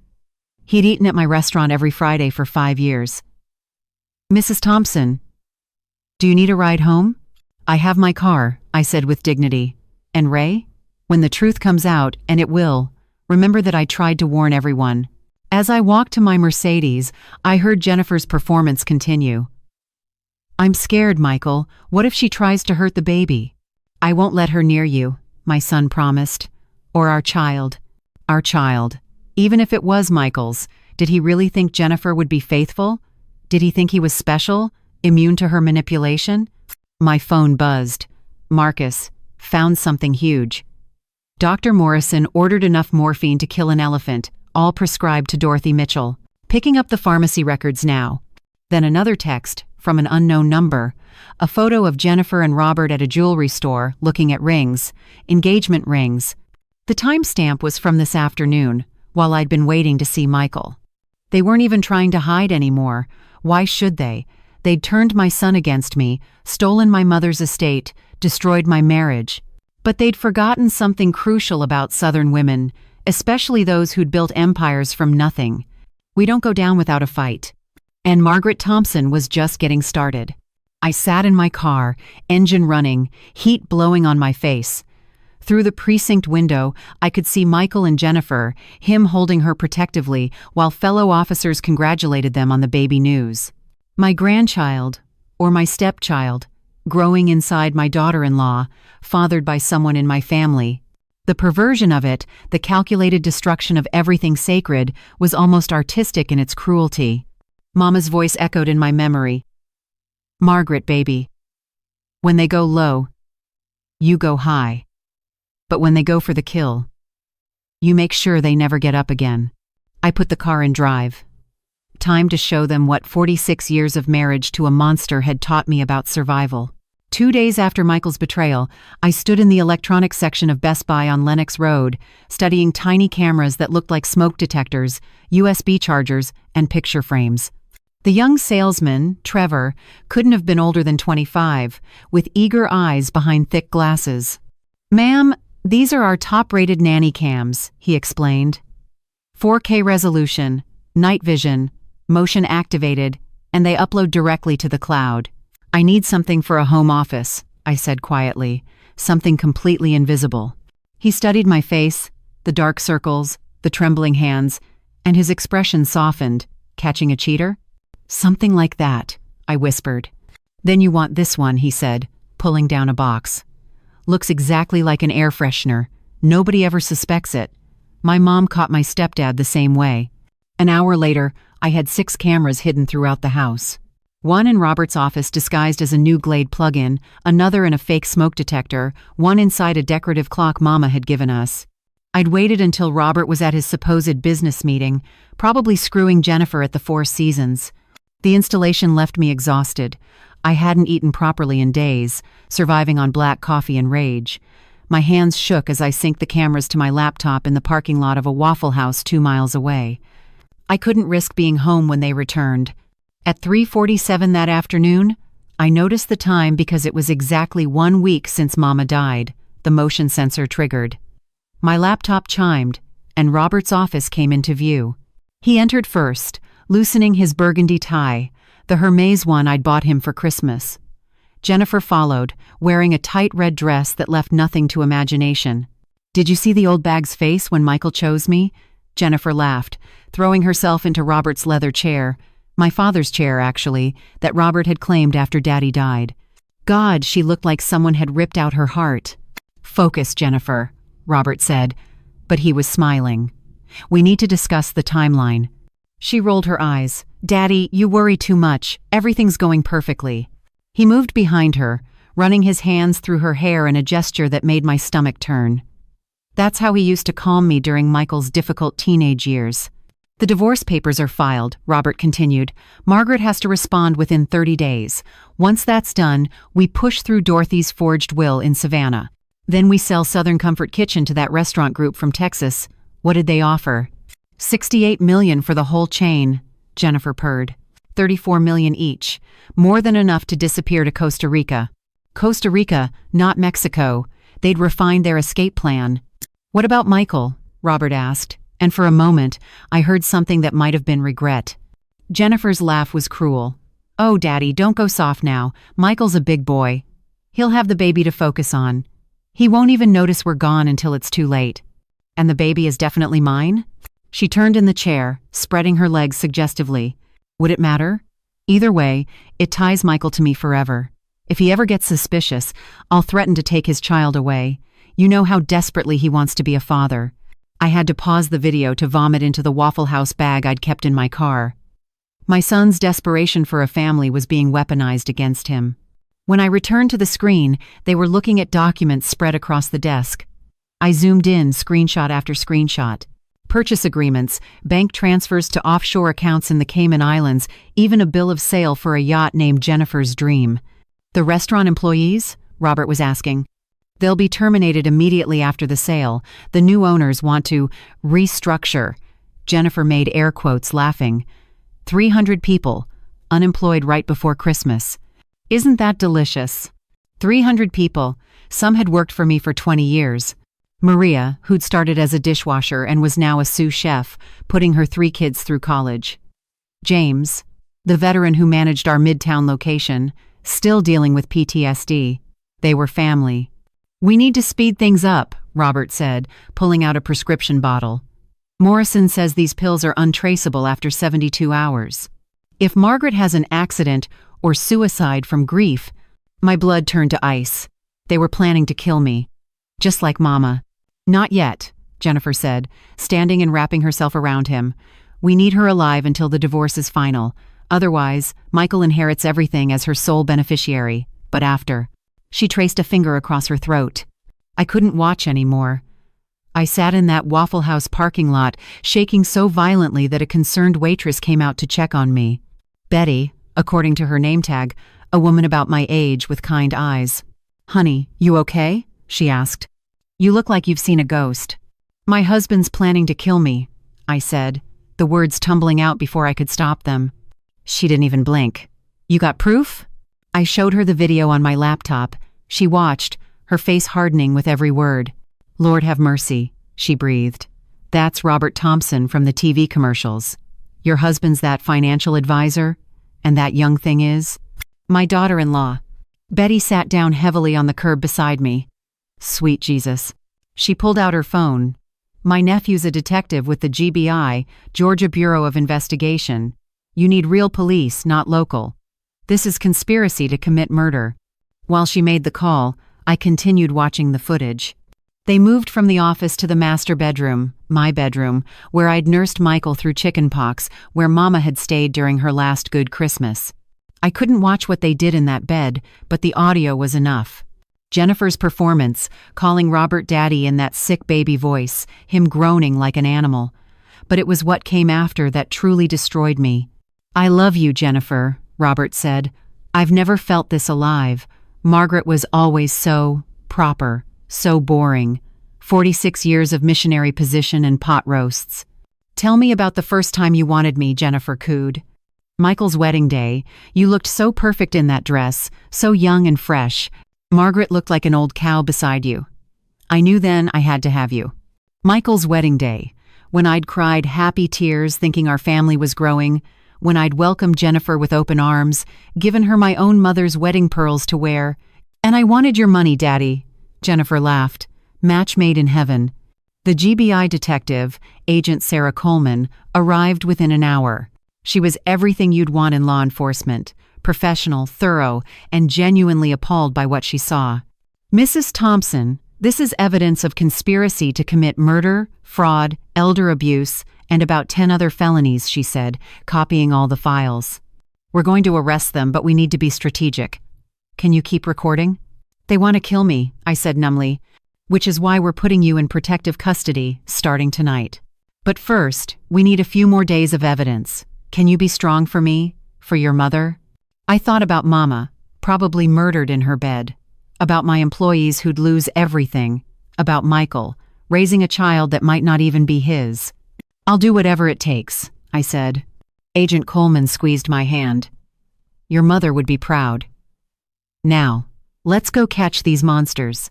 He'd eaten at my restaurant every Friday for 5 years. "Mrs. Thompson, do you need a ride home?" "I have my car," I said with dignity. "And Ray, when the truth comes out, and it will, remember that I tried to warn everyone." As I walked to my Mercedes, I heard Jennifer's performance continue. "I'm scared, Michael. What if she tries to hurt the baby?" "I won't let her near you," my son promised. "Or our child." Our child. Even if it was Michael's, did he really think Jennifer would be faithful? Did he think he was special, immune to her manipulation? My phone buzzed. Marcus, found something huge. Dr. Morrison ordered enough morphine to kill an elephant, all prescribed to Dorothy Mitchell. Picking up the pharmacy records now. Then another text, from an unknown number. A photo of Jennifer and Robert at a jewelry store, looking at rings. Engagement rings. The timestamp was from this afternoon, while I'd been waiting to see Michael. They weren't even trying to hide anymore. Why should they? They'd turned my son against me, stolen my mother's estate, destroyed my marriage. But they'd forgotten something crucial about Southern women, especially those who'd built empires from nothing. We don't go down without a fight. And Margaret Thompson was just getting started. I sat in my car, engine running, heat blowing on my face. Through the precinct window, I could see Michael and Jennifer, him holding her protectively, while fellow officers congratulated them on the baby news. My grandchild, or my stepchild, growing inside my daughter-in-law, fathered by someone in my family. The perversion of it, the calculated destruction of everything sacred, was almost artistic in its cruelty. Mama's voice echoed in my memory. "Margaret, baby. When they go low, you go high. But when they go for the kill, you make sure they never get up again." I put the car in drive. Time to show them what 46 years of marriage to a monster had taught me about survival. 2 days after Michael's betrayal, I stood in the electronics section of Best Buy on Lenox Road, studying tiny cameras that looked like smoke detectors, USB chargers, and picture frames. The young salesman, Trevor, couldn't have been older than 25, with eager eyes behind thick glasses. "Ma'am, these are our top-rated nanny cams," he explained. 4K resolution, night vision, motion activated, and they upload directly to the cloud. "I need something for a home office," I said quietly, "something completely invisible." He studied my face, the dark circles, the trembling hands, and his expression softened. "Catching a cheater?" "Something like that," I whispered. "Then you want this one," he said, pulling down a box. "Looks exactly like an air freshener. Nobody ever suspects it. My mom caught my stepdad the same way." An hour later, I had 6 cameras hidden throughout the house. One in Robert's office disguised as a new Glade plug-in, another in a fake smoke detector, one inside a decorative clock Mama had given us. I'd waited until Robert was at his supposed business meeting, probably screwing Jennifer at the Four Seasons. The installation left me exhausted. I hadn't eaten properly in days, surviving on black coffee and rage. My hands shook as I synced the cameras to my laptop in the parking lot of a Waffle House 2 miles away. I couldn't risk being home when they returned. At 3:47 that afternoon, I noticed the time because it was exactly 1 week since Mama died. The motion sensor triggered. My laptop chimed, and Robert's office came into view. He entered first, loosening his burgundy tie, the Hermes one I'd bought him for Christmas. Jennifer followed, wearing a tight red dress that left nothing to imagination. "Did you see the old bag's face when Michael chose me?" Jennifer laughed, throwing herself into Robert's leather chair, my father's chair, actually, that Robert had claimed after Daddy died. God, she looked like someone had ripped out her heart. "Focus, Jennifer," Robert said, but he was smiling. "We need to discuss the timeline." She rolled her eyes. "Daddy, you worry too much. Everything's going perfectly." He moved behind her, running his hands through her hair in a gesture that made my stomach turn. That's how he used to calm me during Michael's difficult teenage years. "The divorce papers are filed," Robert continued. "Margaret has to respond within 30 days. Once that's done, we push through Dorothy's forged will in Savannah. Then we sell Southern Comfort Kitchen to that restaurant group from Texas. What did they offer?" $68 million for the whole chain, Jennifer purred. $34 million each. More than enough to disappear to Costa Rica. Costa Rica, not Mexico. They'd refined their escape plan. "What about Michael?" Robert asked, and for a moment, I heard something that might have been regret. Jennifer's laugh was cruel. "Oh, Daddy, don't go soft now. Michael's a big boy. He'll have the baby to focus on. He won't even notice we're gone until it's too late." "And the baby is definitely mine?" She turned in the chair, spreading her legs suggestively. "Would it matter? Either way, it ties Michael to me forever. If he ever gets suspicious, I'll threaten to take his child away. You know how desperately he wants to be a father." I had to pause the video to vomit into the Waffle House bag I'd kept in my car. My son's desperation for a family was being weaponized against him. When I returned to the screen, they were looking at documents spread across the desk. I zoomed in, screenshot after screenshot. Purchase agreements, bank transfers to offshore accounts in the Cayman Islands, even a bill of sale for a yacht named Jennifer's Dream. "The restaurant employees?" Robert was asking. "They'll be terminated immediately after the sale. The new owners want to restructure." Jennifer made air quotes, laughing. 300 people, unemployed right before Christmas. Isn't that delicious? 300 people. Some had worked for me for 20 years. Maria, who'd started as a dishwasher and was now a sous chef, putting her 3 kids through college. James, the veteran who managed our Midtown location, still dealing with PTSD. They were family. "We need to speed things up," Robert said, pulling out a prescription bottle. "Morrison says these pills are untraceable after 72 hours. If Margaret has an accident or suicide from grief..." My blood turned to ice. They were planning to kill me. Just like Mama. "Not yet," Jennifer said, standing and wrapping herself around him. "We need her alive until the divorce is final. Otherwise, Michael inherits everything as her sole beneficiary. But after..." She traced a finger across her throat. I couldn't watch anymore. I sat in that Waffle House parking lot, shaking so violently that a concerned waitress came out to check on me. Betty, according to her name tag, a woman about my age with kind eyes. "Honey, you okay?" she asked. "You look like you've seen a ghost." "My husband's planning to kill me," I said, the words tumbling out before I could stop them. She didn't even blink. "You got proof?" I showed her the video on my laptop. She watched, her face hardening with every word. "Lord have mercy," she breathed. "That's Robert Thompson from the TV commercials. Your husband's that financial advisor? And that young thing is?" "My daughter-in-law." Betty sat down heavily on the curb beside me. Sweet Jesus. She pulled out her phone. "My nephew's a detective with the GBI, Georgia Bureau of Investigation. You need real police, not local. This is conspiracy to commit murder." While she made the call, I continued watching the footage. They moved from the office to the master bedroom, my bedroom, where I'd nursed Michael through chickenpox, where Mama had stayed during her last good Christmas. I couldn't watch what they did in that bed, but the audio was enough. Jennifer's performance, calling Robert daddy in that sick baby voice, him groaning like an animal. But it was what came after that truly destroyed me. "I love you, Jennifer," Robert said. "I've never felt this alive. Margaret was always so proper, so boring. 46 years of missionary position and pot roasts." "Tell me about the first time you wanted me," Jennifer cooed. "Michael's wedding day. You looked so perfect in that dress, so young and fresh. Margaret looked like an old cow beside you. I knew then I had to have you." Michael's wedding day, when I'd cried happy tears thinking our family was growing, when I'd welcomed Jennifer with open arms, given her my own mother's wedding pearls to wear. "And I wanted your money, Daddy," Jennifer laughed. Match made in heaven. The GBI detective, Agent Sarah Coleman, arrived within an hour. She was everything you'd want in law enforcement, professional, thorough, and genuinely appalled by what she saw. "Mrs. Thompson, this is evidence of conspiracy to commit murder, fraud, elder abuse, and about 10 other felonies," she said, copying all the files. "We're going to arrest them, but we need to be strategic. Can you keep recording?" "They want to kill me," I said numbly, "which is why we're putting you in protective custody starting tonight. But first, we need a few more days of evidence. Can you be strong for me? For your mother?" I thought about Mama, probably murdered in her bed. About my employees who'd lose everything. About Michael, raising a child that might not even be his. "I'll do whatever it takes," I said. Agent Coleman squeezed my hand. "Your mother would be proud. Now, let's go catch these monsters."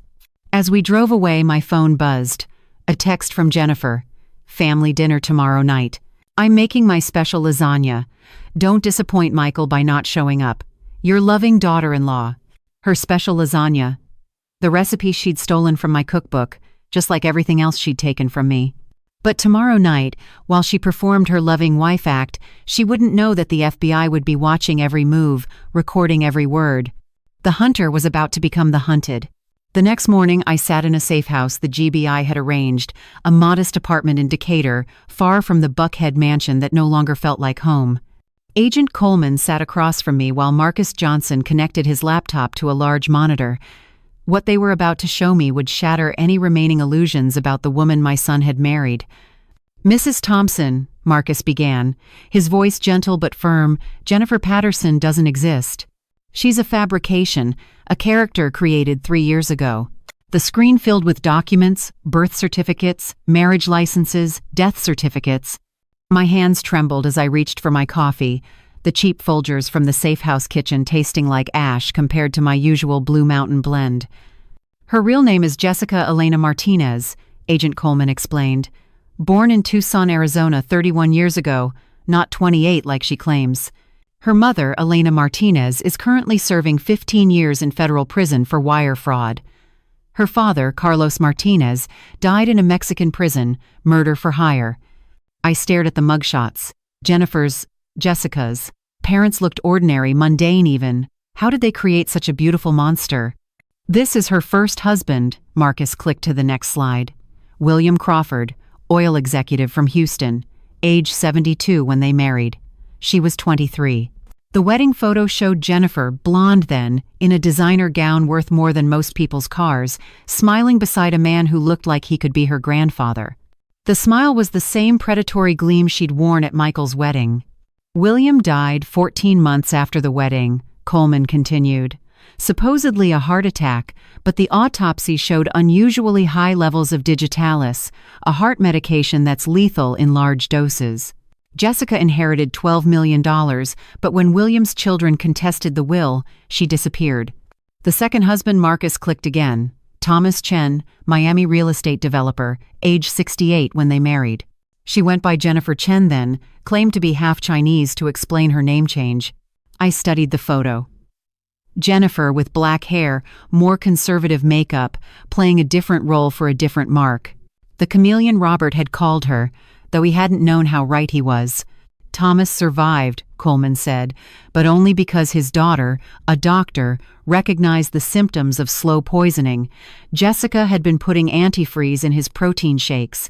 As we drove away, my phone buzzed. A text from Jennifer. "Family dinner tomorrow night. I'm making my special lasagna. Don't disappoint Michael by not showing up. Your loving daughter-in-law." Her special lasagna. The recipe she'd stolen from my cookbook, just like everything else she'd taken from me. But tomorrow night, while she performed her loving wife act, she wouldn't know that the FBI would be watching every move, recording every word. The hunter was about to become the hunted. The next morning, I sat in a safe house the GBI had arranged, a modest apartment in Decatur, far from the Buckhead mansion that no longer felt like home. Agent Coleman sat across from me while Marcus Johnson connected his laptop to a large monitor. What they were about to show me would shatter any remaining illusions about the woman my son had married. "Mrs. Thompson," Marcus began, his voice gentle but firm, "Jennifer Patterson doesn't exist. She's a fabrication, a character created 3 years ago. The screen filled with documents, birth certificates, marriage licenses, death certificates." My hands trembled as I reached for my coffee, the cheap Folgers from the safe house kitchen tasting like ash compared to my usual Blue Mountain blend. "Her real name is Jessica Elena Martinez," Agent Coleman explained. "Born in Tucson, Arizona 31 years ago, not 28 like she claims. Her mother, Elena Martinez, is currently serving 15 years in federal prison for wire fraud. Her father, Carlos Martinez, died in a Mexican prison, murder for hire." I stared at the mugshots. Jennifer's, Jessica's. Parents looked ordinary, mundane even. How did they create such a beautiful monster? "This is her first husband," Marcus clicked to the next slide. "William Crawford, oil executive from Houston, age 72 when they married. She was 23. The wedding photo showed Jennifer, blonde then, in a designer gown worth more than most people's cars, smiling beside a man who looked like he could be her grandfather. The smile was the same predatory gleam she'd worn at Michael's wedding. "William died 14 months after the wedding," Coleman continued. "Supposedly a heart attack, but the autopsy showed unusually high levels of digitalis, a heart medication that's lethal in large doses. Jessica inherited $12 million, but when William's children contested the will, she disappeared." The second husband, Marcus, clicked again. Thomas Chen, Miami real estate developer, age 68 when they married. She went by Jennifer Chen then, claimed to be half Chinese to explain her name change. I studied the photo. Jennifer with black hair, more conservative makeup, playing a different role for a different mark. The chameleon Robert had called her, though he hadn't known how right he was. Thomas survived, Coleman said, but only because his daughter, a doctor, recognized the symptoms of slow poisoning. Jessica had been putting antifreeze in his protein shakes.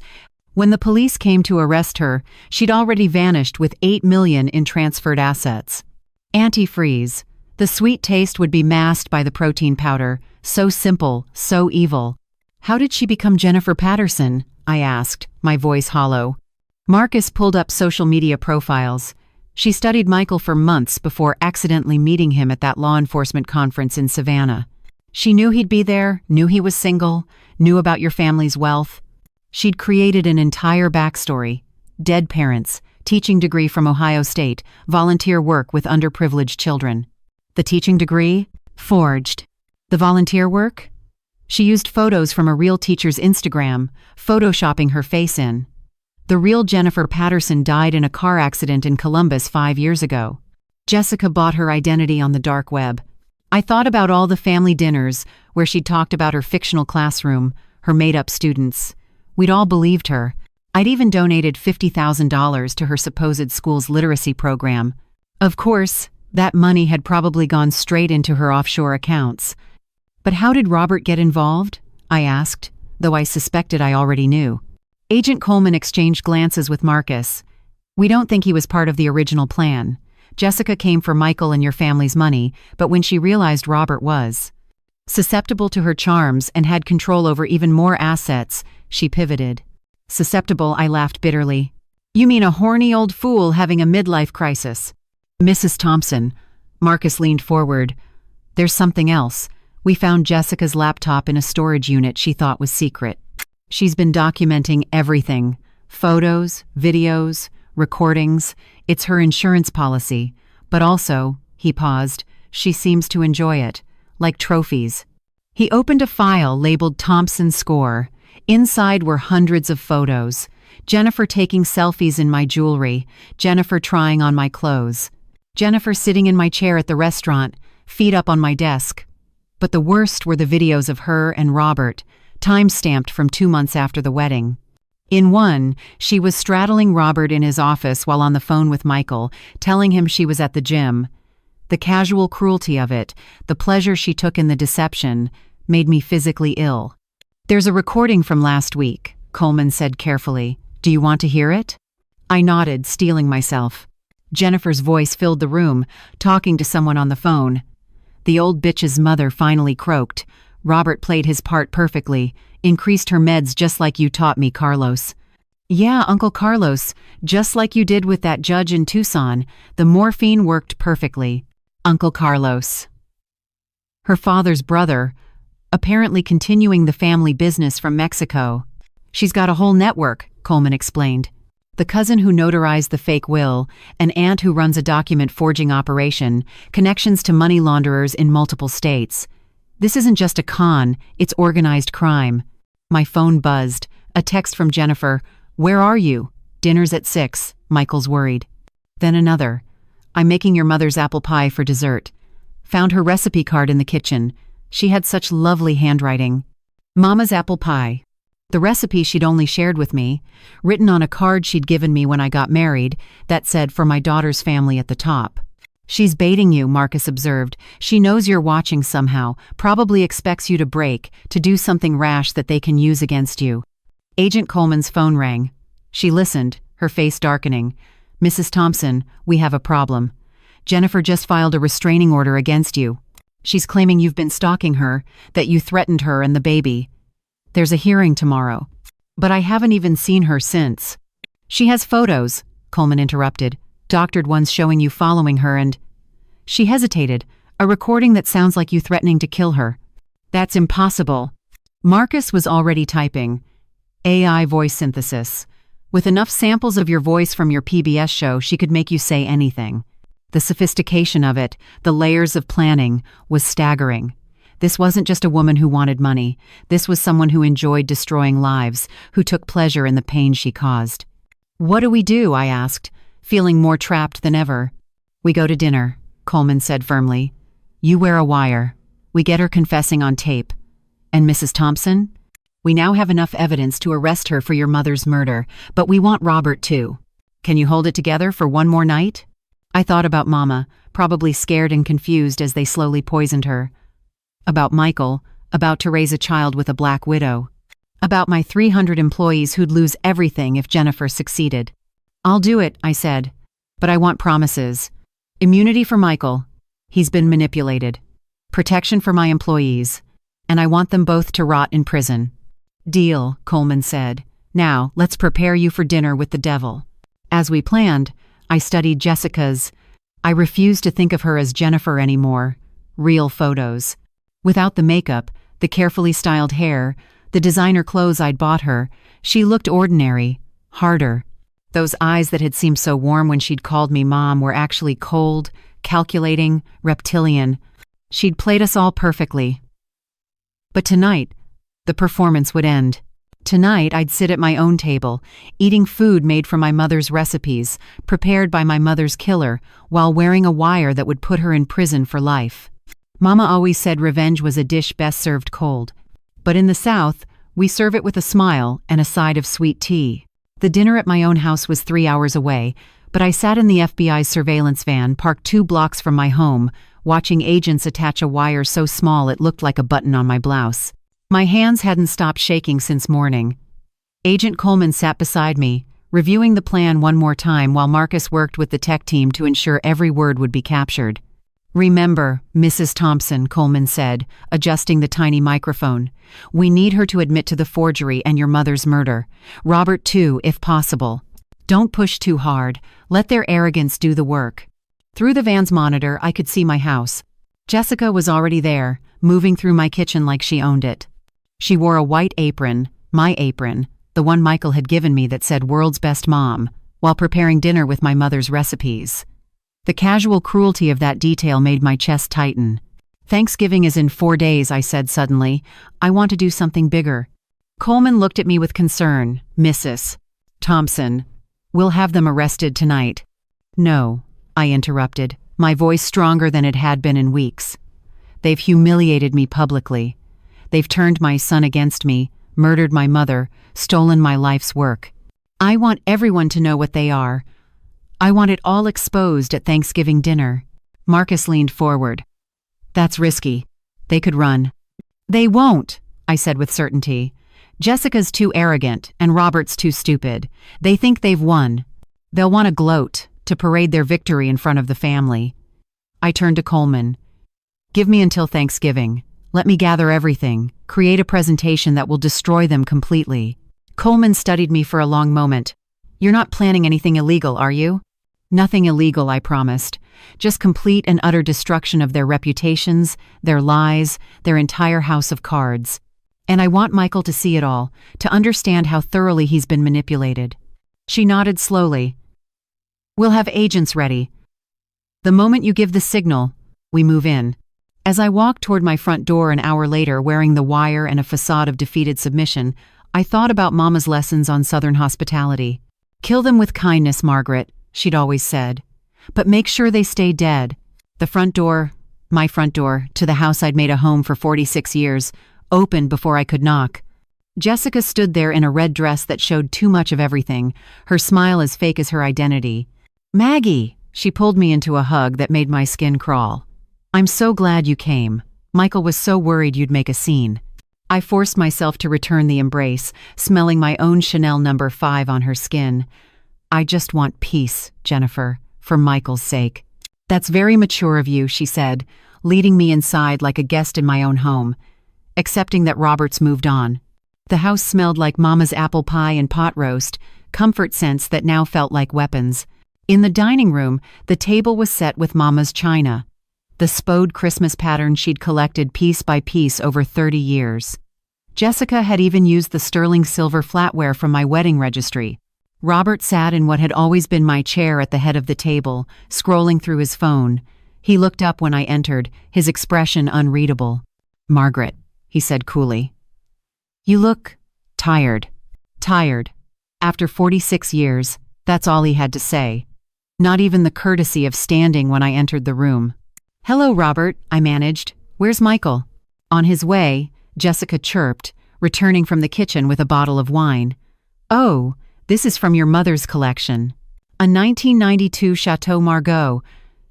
When the police came to arrest her, she'd already vanished with $8 million in transferred assets. Antifreeze. The sweet taste would be masked by the protein powder, So simple, so evil. How did she become Jennifer Patterson? I asked, my voice hollow. Marcus pulled up social media profiles. She studied Michael for months before accidentally meeting him at that law enforcement conference in Savannah. She knew he'd be there, knew he was single, knew about your family's wealth. She'd created an entire backstory. Dead parents, teaching degree from Ohio State, volunteer work with underprivileged children. The teaching degree? Forged. The volunteer work? She used photos from a real teacher's Instagram, photoshopping her face in. The real Jennifer Patterson died in a car accident in Columbus 5 years ago. Jessica bought her identity on the dark web. I thought about all the family dinners where she'd talked about her fictional classroom, her made-up students. We'd all believed her. I'd even donated $50,000 to her supposed school's literacy program. Of course, that money had probably gone straight into her offshore accounts. But how did Robert get involved? I asked, though I suspected I already knew. Agent Coleman exchanged glances with Marcus. We don't think he was part of the original plan. Jessica came for Michael and your family's money, but when she realized Robert was susceptible to her charms and had control over even more assets, she pivoted. Susceptible, I laughed bitterly. You mean a horny old fool having a midlife crisis? Mrs. Thompson. Marcus leaned forward. There's something else. We found Jessica's laptop in a storage unit she thought was secret. She's been documenting everything. Photos, videos, recordings. It's her insurance policy. But also, he paused, she seems to enjoy it. Like trophies. He opened a file labeled Thompson Score. Inside were hundreds of photos. Jennifer taking selfies in my jewelry. Jennifer trying on my clothes. Jennifer sitting in my chair at the restaurant, feet up on my desk. But the worst were the videos of her and Robert, time-stamped from 2 months after the wedding. In one, she was straddling Robert in his office while on the phone with Michael, telling him she was at the gym. The casual cruelty of it, the pleasure she took in the deception, made me physically ill. There's a recording from last week, Coleman said carefully. Do you want to hear it? I nodded, steeling myself. Jennifer's voice filled the room, talking to someone on the phone. The old bitch's mother finally croaked. Robert played his part perfectly, increased her meds just like you taught me, Carlos. Yeah, Uncle Carlos, just like you did with that judge in Tucson. The morphine worked perfectly. Uncle Carlos. Her father's brother, apparently continuing the family business from Mexico. She's got a whole network, Coleman explained. The cousin who notarized the fake will, an aunt who runs a document forging operation, connections to money launderers in multiple states. This isn't just a con, it's organized crime. My phone buzzed. A text from Jennifer. Where are you? Dinner's at 6. Michael's worried. Then another. I'm making your mother's apple pie for dessert. Found her recipe card in the kitchen. She had such lovely handwriting. Mama's apple pie. The recipe she'd only shared with me, written on a card she'd given me when I got married, that said for my daughter's family at the top. She's baiting you, Marcus observed. She knows you're watching somehow, probably expects you to break, to do something rash that they can use against you. Agent Coleman's phone rang. She listened, her face darkening. Mrs. Thompson, we have a problem. Jennifer just filed a restraining order against you. She's claiming you've been stalking her, that you threatened her and the baby. There's a hearing tomorrow. But I haven't even seen her since. She has photos, Coleman interrupted. Doctored ones showing you following her and… She hesitated. A recording that sounds like you threatening to kill her. That's impossible. Marcus was already typing. AI voice synthesis. With enough samples of your voice from your PBS show, she could make you say anything. The sophistication of it, the layers of planning, was staggering. This wasn't just a woman who wanted money. This was someone who enjoyed destroying lives, who took pleasure in the pain she caused. What do we do? I asked, feeling more trapped than ever. We go to dinner, Coleman said firmly. You wear a wire. We get her confessing on tape. And Mrs. Thompson? We now have enough evidence to arrest her for your mother's murder, but we want Robert too. Can you hold it together for one more night? I thought about Mama, probably scared and confused as they slowly poisoned her. About Michael, about to raise a child with a black widow. About my 300 employees who'd lose everything if Jennifer succeeded. I'll do it, I said. But I want promises. Immunity for Michael. He's been manipulated. Protection for my employees. and I want them both to rot in prison." "Deal," Coleman said. "Now, let's prepare you for dinner with the devil." As we planned, I studied Jessica's. I refused to think of her as Jennifer anymore. Real photos. Without the makeup, the carefully styled hair, the designer clothes I'd bought her, she looked ordinary, harder. Those eyes that had seemed so warm when she'd called me Mom were actually cold, calculating, reptilian. She'd played us all perfectly. But tonight, the performance would end. Tonight, I'd sit at my own table, eating food made from my mother's recipes, prepared by my mother's killer, while wearing a wire that would put her in prison for life. Mama always said revenge was a dish best served cold. But in the South, we serve it with a smile and a side of sweet tea. The dinner at my own house was 3 hours away, but I sat in the FBI's surveillance van parked 2 blocks from my home, watching agents attach a wire so small it looked like a button on my blouse. My hands hadn't stopped shaking since morning. Agent Coleman sat beside me, reviewing the plan one more time while Marcus worked with the tech team to ensure every word would be captured. "Remember, Mrs. Thompson," Coleman said, adjusting the tiny microphone. "We need her to admit to the forgery and your mother's murder. Robert too, if possible. Don't push too hard. Let their arrogance do the work." Through the van's monitor, I could see my house. Jessica was already there, moving through my kitchen like she owned it. She wore a white apron, my apron, the one Michael had given me that said "World's Best Mom," while preparing dinner with my mother's recipes. The casual cruelty of that detail made my chest tighten. "Thanksgiving is in 4 days," I said suddenly. "I want to do something bigger." Coleman looked at me with concern. "Mrs. Thompson, we'll have them arrested tonight." "No," I interrupted, my voice stronger than it had been in weeks. "They've humiliated me publicly. They've turned my son against me, murdered my mother, stolen my life's work. I want everyone to know what they are. I want it all exposed at Thanksgiving dinner." Marcus leaned forward. "That's risky. They could run." "They won't," I said with certainty. "Jessica's too arrogant, and Robert's too stupid. They think they've won. They'll want to gloat, to parade their victory in front of the family." I turned to Coleman. "Give me until Thanksgiving. Let me gather everything, create a presentation that will destroy them completely." Coleman studied me for a long moment. "You're not planning anything illegal, are you?" "Nothing illegal," I promised. "Just complete and utter destruction of their reputations, their lies, their entire house of cards. And I want Michael to see it all, to understand how thoroughly he's been manipulated." She nodded slowly. "We'll have agents ready. The moment you give the signal, we move in." As I walked toward my front door an hour later wearing the wire and a facade of defeated submission, I thought about Mama's lessons on Southern hospitality. "Kill them with kindness, Margaret," she'd always said. "But make sure they stay dead." The front door, my front door, to the house I'd made a home for 46 years, opened before I could knock. Jessica stood there in a red dress that showed too much of everything, her smile as fake as her identity. "Maggie!" She pulled me into a hug that made my skin crawl. "I'm so glad you came. Michael was so worried you'd make a scene." I forced myself to return the embrace, smelling my own Chanel No. 5 on her skin. "I just want peace, Jennifer, for Michael's sake." "That's very mature of you," she said, leading me inside like a guest in my own home, accepting that Robert's moved on. The house smelled like Mama's apple pie and pot roast, comfort scents that now felt like weapons. In the dining room, the table was set with Mama's china, the spode Christmas pattern she'd collected piece by piece over 30 years. Jessica had even used the sterling silver flatware from my wedding registry. Robert sat in what had always been my chair at the head of the table, scrolling through his phone. He looked up when I entered, his expression unreadable. "Margaret," he said coolly. "You look tired." Tired. After 46 years, that's all he had to say. Not even the courtesy of standing when I entered the room. "Hello, Robert," I managed. "Where's Michael?" "On his way," Jessica chirped, returning from the kitchen with a bottle of wine. "Oh, this is from your mother's collection. A 1992 Chateau Margaux.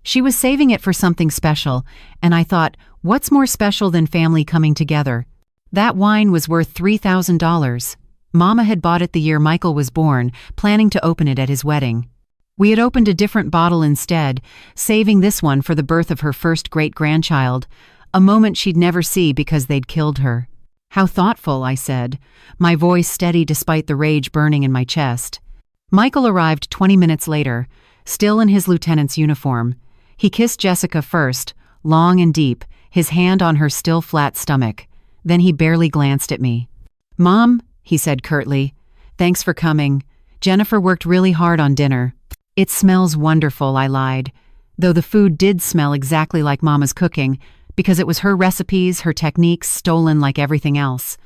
She was saving it for something special, and I thought, what's more special than family coming together? That wine was worth $3,000. Mama had bought it the year Michael was born, planning to open it at his wedding. We had opened a different bottle instead, saving this one for the birth of her first great-grandchild, A moment she'd never see because they'd killed her. How thoughtful, I said, my voice steady despite the rage burning in my chest. Michael arrived 20 minutes later, still in his lieutenant's uniform. He kissed Jessica first, long and deep, his hand on her still flat stomach. Then he barely glanced at me. "Mom," he said curtly, "thanks for coming. Jennifer worked really hard on dinner." "It smells wonderful," I lied, though the food did smell exactly like Mama's cooking, because it was her recipes, her techniques, stolen like everything else.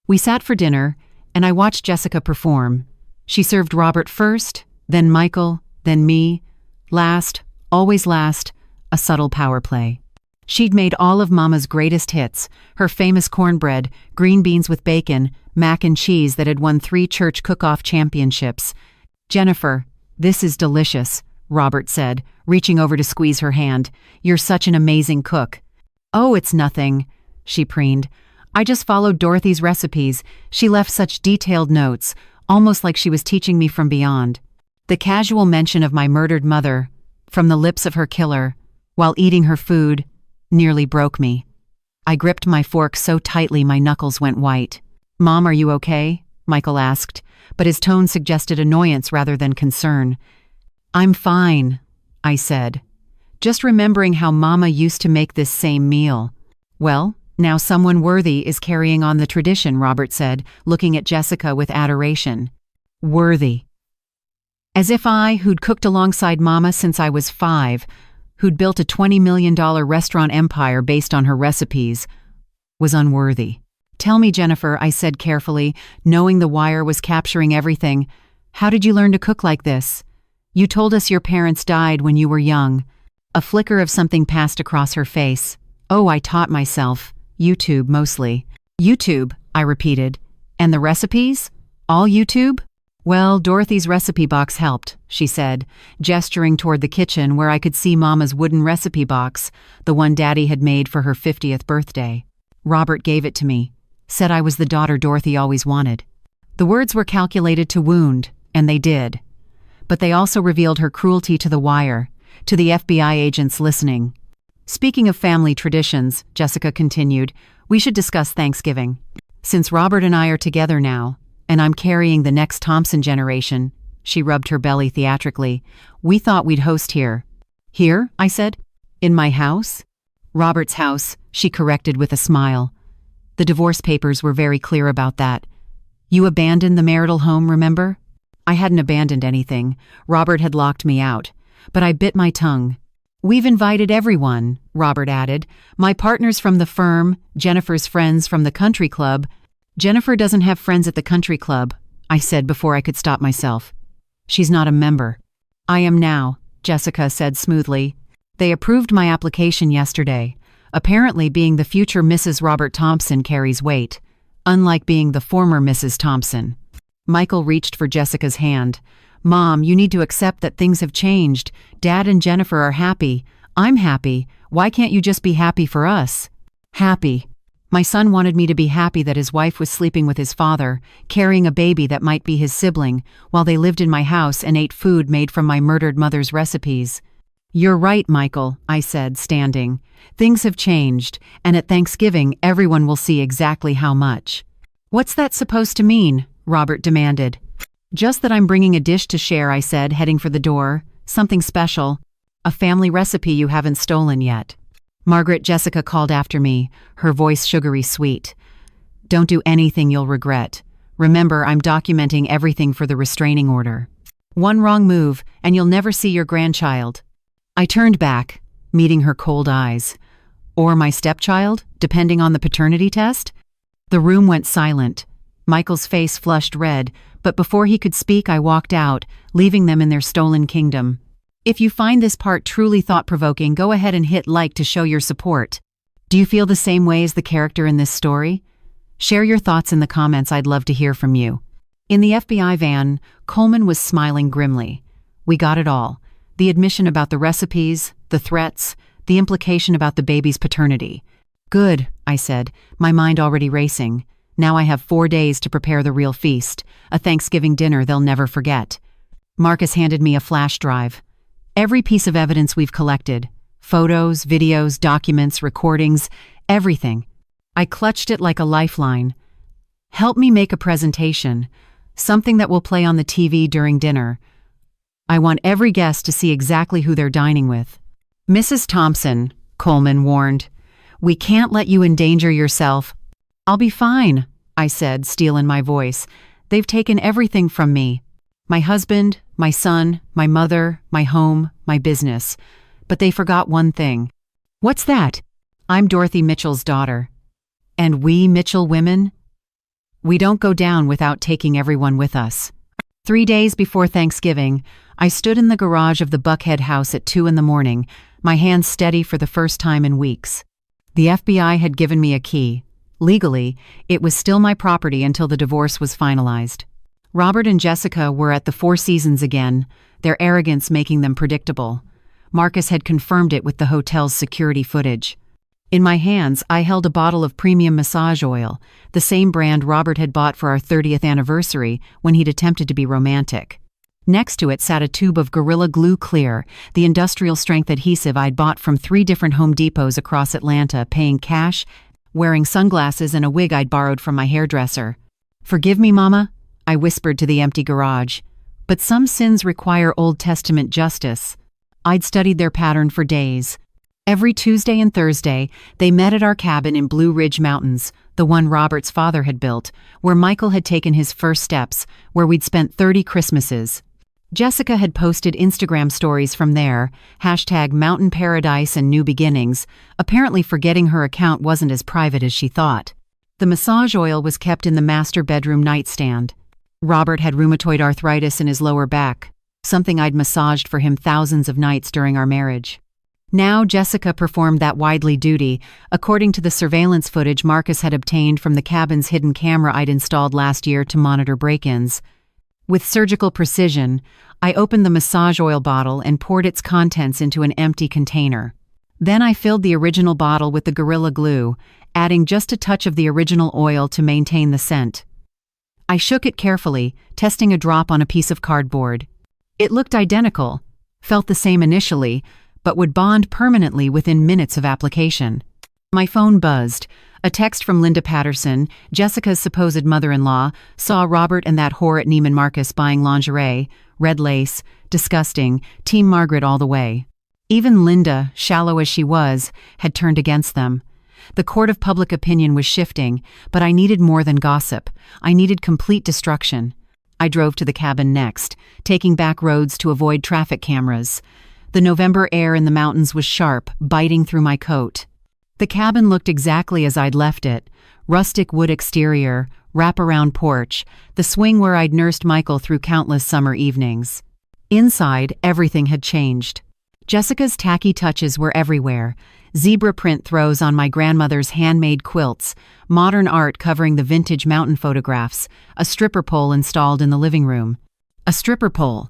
We sat for dinner, and I watched Jessica perform. She served Robert first, then Michael, then me. Last, always last, a subtle power play. She'd made all of Mama's greatest hits, her famous cornbread, green beans with bacon, mac and cheese that had won 3 church cook-off championships. "Jennifer, this is delicious," Robert said, reaching over to squeeze her hand. "You're such an amazing cook." "Oh, it's nothing," she preened. "I just followed Dorothy's recipes. She left such detailed notes, almost like she was teaching me from beyond." The casual mention of my murdered mother, from the lips of her killer, while eating her food, nearly broke me. I gripped my fork so tightly my knuckles went white. "Mom, are you okay?" Michael asked, but his tone suggested annoyance rather than concern. "I'm fine," I said, just remembering how Mama used to make this same meal. "Well, now someone worthy is carrying on the tradition," Robert said, looking at Jessica with adoration. Worthy. As if I, who'd cooked alongside Mama since I was 5, who'd built a $20 million restaurant empire based on her recipes, was unworthy. "Tell me, Jennifer," I said carefully, knowing the wire was capturing everything. "How did you learn to cook like this? You told us your parents died when you were young." A flicker of something passed across her face. "Oh, I taught myself. YouTube, mostly." "YouTube," I repeated. "And the recipes? All YouTube?" "Well, Dorothy's recipe box helped," she said, gesturing toward the kitchen where I could see Mama's wooden recipe box, the one Daddy had made for her 50th birthday. "Robert gave it to me. Said I was the daughter Dorothy always wanted." The words were calculated to wound, and they did. But they also revealed her cruelty to the wire, to the FBI agents listening. "Speaking of family traditions," Jessica continued, "we should discuss Thanksgiving. Since Robert and I are together now, and I'm carrying the next Thompson generation," she rubbed her belly theatrically, "we thought we'd host here." "Here?" I said. "In my house?" "Robert's house," she corrected with a smile. The divorce papers were very clear about that. "You abandoned the marital home, remember?" I hadn't abandoned anything. Robert had locked me out. But I bit my tongue. "We've invited everyone," Robert added. "My partners from the firm, Jennifer's friends from the country club." "Jennifer doesn't have friends at the country club," I said before I could stop myself. "She's not a member." "I am now," Jessica said smoothly. "They approved my application yesterday. Apparently being the future Mrs. Robert Thompson carries weight, unlike being the former Mrs. Thompson." Michael reached for Jessica's hand. "Mom, you need to accept that things have changed. Dad and Jennifer are happy. I'm happy. Why can't you just be happy for us?" "Happy." My son wanted me to be happy that his wife was sleeping with his father, carrying a baby that might be his sibling, while they lived in my house and ate food made from my murdered mother's recipes. "You're right, Michael," I said, standing. "Things have changed, and at Thanksgiving everyone will see exactly how much." "What's that supposed to mean?" Robert demanded. "Just that I'm bringing a dish to share," I said, heading for the door. "Something special. A family recipe you haven't stolen yet." Margaret, Jessica called after me, her voice sugary sweet. "Don't do anything you'll regret. Remember, I'm documenting everything for the restraining order. One wrong move, and you'll never see your grandchild." I turned back, meeting her cold eyes. Or my stepchild, depending on the paternity test? The room went silent. Michael's face flushed red, but before he could speak I walked out, leaving them in their stolen kingdom. If you find this part truly thought-provoking, go ahead and hit like to show your support. Do you feel the same way as the character in this story? Share your thoughts in the comments, I'd love to hear from you. In the FBI van, Coleman was smiling grimly. We got it all. The admission about the recipes, the threats, the implication about the baby's paternity. "Good," I said, my mind already racing. Now I have 4 days to prepare the real feast, a Thanksgiving dinner they'll never forget. Marcus handed me a flash drive. "Every piece of evidence we've collected. Photos, videos, documents, recordings, everything. I clutched it like a lifeline. Help me make a presentation, something that will play on the TV during dinner. I want every guest to see exactly who they're dining with. Mrs. Thompson, Coleman warned, we can't let you endanger yourself. I'll be fine, I said, steel in my voice. They've taken everything from me. My husband, my son, my mother, my home, my business. But they forgot one thing. What's that? I'm Dorothy Mitchell's daughter. And we Mitchell women? We don't go down without taking everyone with us. 3 days before Thanksgiving, I stood in the garage of the Buckhead house at 2 a.m, my hands steady for the first time in weeks. The FBI had given me a key. Legally, it was still my property until the divorce was finalized. Robert and Jessica were at the Four Seasons again, their arrogance making them predictable. Marcus had confirmed it with the hotel's security footage. In my hands, I held a bottle of premium massage oil, the same brand Robert had bought for our 30th anniversary when he'd attempted to be romantic. Next to it sat a tube of Gorilla Glue Clear, the industrial-strength adhesive I'd bought from 3 different Home Depots across Atlanta, paying cash, wearing sunglasses and a wig I'd borrowed from my hairdresser. Forgive me, Mama, I whispered to the empty garage. But some sins require Old Testament justice. I'd studied their pattern for days. Every Tuesday and Thursday, they met at our cabin in Blue Ridge Mountains, the one Robert's father had built, where Michael had taken his first steps, where we'd spent 30 Christmases. Jessica had posted Instagram stories from there, #Mountain Paradise and New Beginnings, apparently forgetting her account wasn't as private as she thought. The massage oil was kept in the master bedroom nightstand. Robert had rheumatoid arthritis in his lower back, something I'd massaged for him thousands of nights during our marriage. Now Jessica performed that widely duty, according to the surveillance footage Marcus had obtained from the cabin's hidden camera I'd installed last year to monitor break-ins. With surgical precision, I opened the massage oil bottle and poured its contents into an empty container. Then I filled the original bottle with the Gorilla Glue, adding just a touch of the original oil to maintain the scent. I shook it carefully, testing a drop on a piece of cardboard. It looked identical, felt the same initially, but would bond permanently within minutes of application. My phone buzzed. A text from Linda Patterson, Jessica's supposed mother-in-law, saw Robert and that whore at Neiman Marcus buying lingerie, red lace, disgusting, Team Margaret all the way. Even Linda, shallow as she was, had turned against them. The court of public opinion was shifting, but I needed more than gossip. I needed complete destruction. I drove to the cabin next, taking back roads to avoid traffic cameras. The November air in the mountains was sharp, biting through my coat. The cabin looked exactly as I'd left it. Rustic wood exterior, wraparound porch, the swing where I'd nursed Michael through countless summer evenings. Inside, everything had changed. Jessica's tacky touches were everywhere. Zebra print throws on my grandmother's handmade quilts, modern art covering the vintage mountain photographs, a stripper pole installed in the living room. A stripper pole.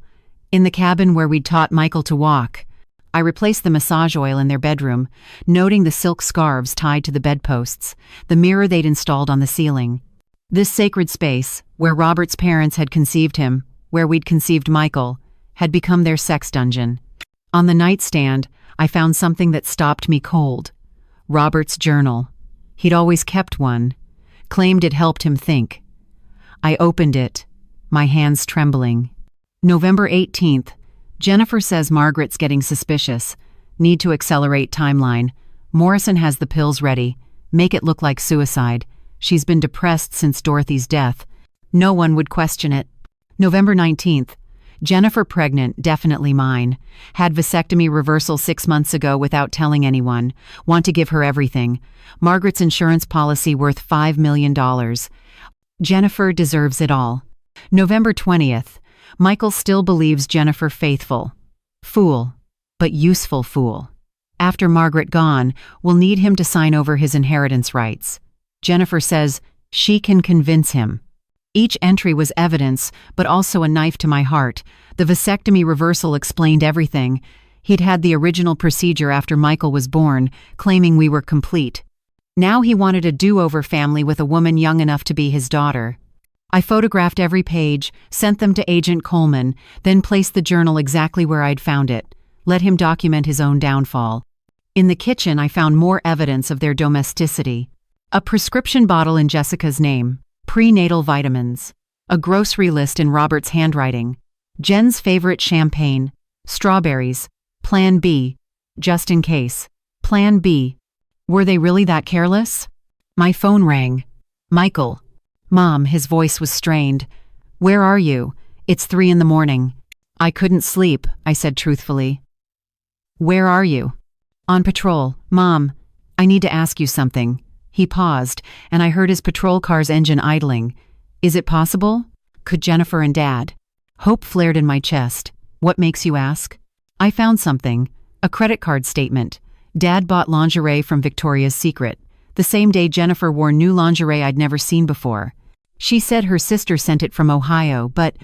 In the cabin where we'd taught Michael to walk. I replaced the massage oil in their bedroom, noting the silk scarves tied to the bedposts, the mirror they'd installed on the ceiling. This sacred space, where Robert's parents had conceived him, where we'd conceived Michael, had become their sex dungeon. On the nightstand, I found something that stopped me cold. Robert's journal. He'd always kept one, claimed it helped him think. I opened it, my hands trembling. November 18th. Jennifer says Margaret's getting suspicious. Need to accelerate timeline. Morrison has the pills ready. Make it look like suicide. She's been depressed since Dorothy's death. No one would question it. November 19th. Jennifer pregnant, definitely mine. Had vasectomy reversal 6 months ago without telling anyone. Want to give her everything. Margaret's insurance policy worth $5 million. Jennifer deserves it all. November 20th. Michael still believes Jennifer faithful. Fool, but useful fool. After Margaret gone, we'll need him to sign over his inheritance rights. Jennifer says she can convince him. Each entry was evidence, but also a knife to my heart. The vasectomy reversal explained everything. He'd had the original procedure after Michael was born, claiming we were complete. Now he wanted a do-over family with a woman young enough to be his daughter. I photographed every page, sent them to Agent Coleman, then placed the journal exactly where I'd found it. Let him document his own downfall. In the kitchen, I found more evidence of their domesticity. A prescription bottle in Jessica's name, prenatal vitamins, a grocery list in Robert's handwriting, Jen's favorite champagne, strawberries, Plan B, just in case. Plan B. Were they really that careless? My phone rang. Michael. Mom, his voice was strained. Where are you? It's 3 a.m. I couldn't sleep, I said truthfully. Where are you? On patrol. Mom, I need to ask you something. He paused, and I heard his patrol car's engine idling. Is it possible? Could Jennifer and Dad? Hope flared in my chest. What makes you ask? I found something. A credit card statement. Dad bought lingerie from Victoria's Secret. The same day Jennifer wore new lingerie I'd never seen before. She said her sister sent it from Ohio, but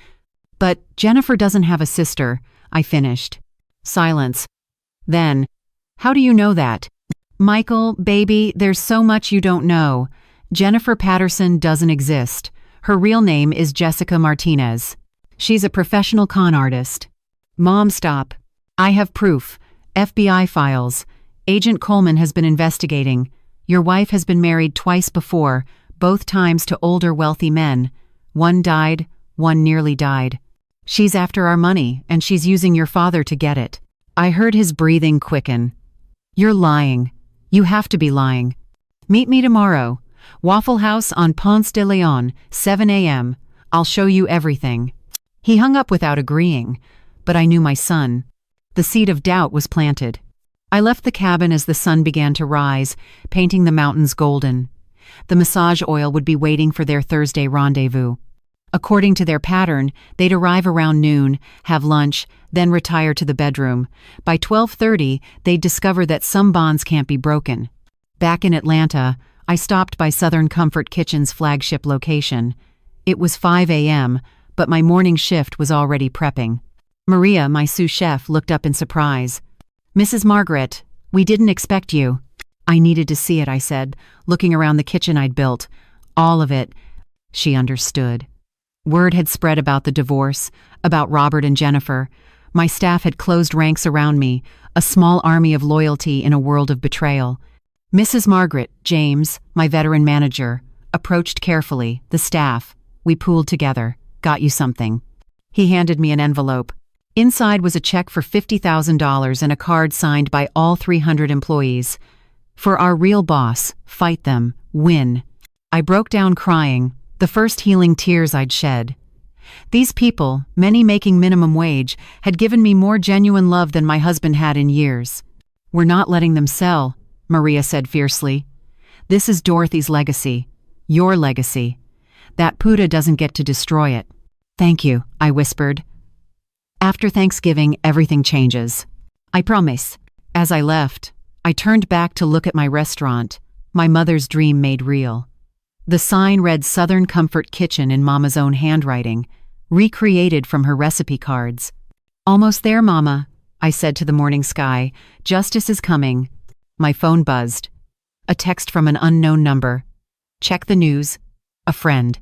Jennifer doesn't have a sister, I finished. Silence. Then, how do you know that? Michael, baby, there's so much you don't know. Jennifer Patterson doesn't exist. Her real name is Jessica Martinez. She's a professional con artist. Mom, stop. I have proof. FBI files. Agent Coleman has been investigating. Your wife has been married twice before, both times to older wealthy men. One died, one nearly died. She's after our money, and she's using your father to get it. I heard his breathing quicken. You're lying. You have to be lying. Meet me tomorrow. Waffle House on Ponce de Leon, 7 a.m. I'll show you everything. He hung up without agreeing, but I knew my son. The seed of doubt was planted. I left the cabin as the sun began to rise, painting the mountains golden. The massage oil would be waiting for their Thursday rendezvous. According to their pattern, they'd arrive around noon, have lunch, then retire to the bedroom. By 12:30, they'd discover that some bonds can't be broken. Back in Atlanta, I stopped by Southern Comfort Kitchen's flagship location. It was 5 a.m., but my morning shift was already prepping. Maria, my sous chef, looked up in surprise. Mrs. Margaret, we didn't expect you. I needed to see it, I said, looking around the kitchen I'd built. All of it. She understood. Word had spread about the divorce, about Robert and Jennifer. My staff had closed ranks around me, a small army of loyalty in a world of betrayal. Mrs. Margaret, James, my veteran manager, approached carefully, the staff. We pooled together. Got you something. He handed me an envelope. Inside was a check for $50,000 and a card signed by all 300 employees. For our real boss, fight them, win. I broke down crying, the first healing tears I'd shed. These people, many making minimum wage, had given me more genuine love than my husband had in years. We're not letting them sell, Maria said fiercely. This is Dorothy's legacy. Your legacy. That Puda doesn't get to destroy it. Thank you, I whispered. After Thanksgiving, everything changes. I promise. As I left, I turned back to look at my restaurant, my mother's dream made real. The sign read Southern Comfort Kitchen in Mama's own handwriting, recreated from her recipe cards. Almost there, Mama, I said to the morning sky. Justice is coming. My phone buzzed. A text from an unknown number. Check the news. A friend.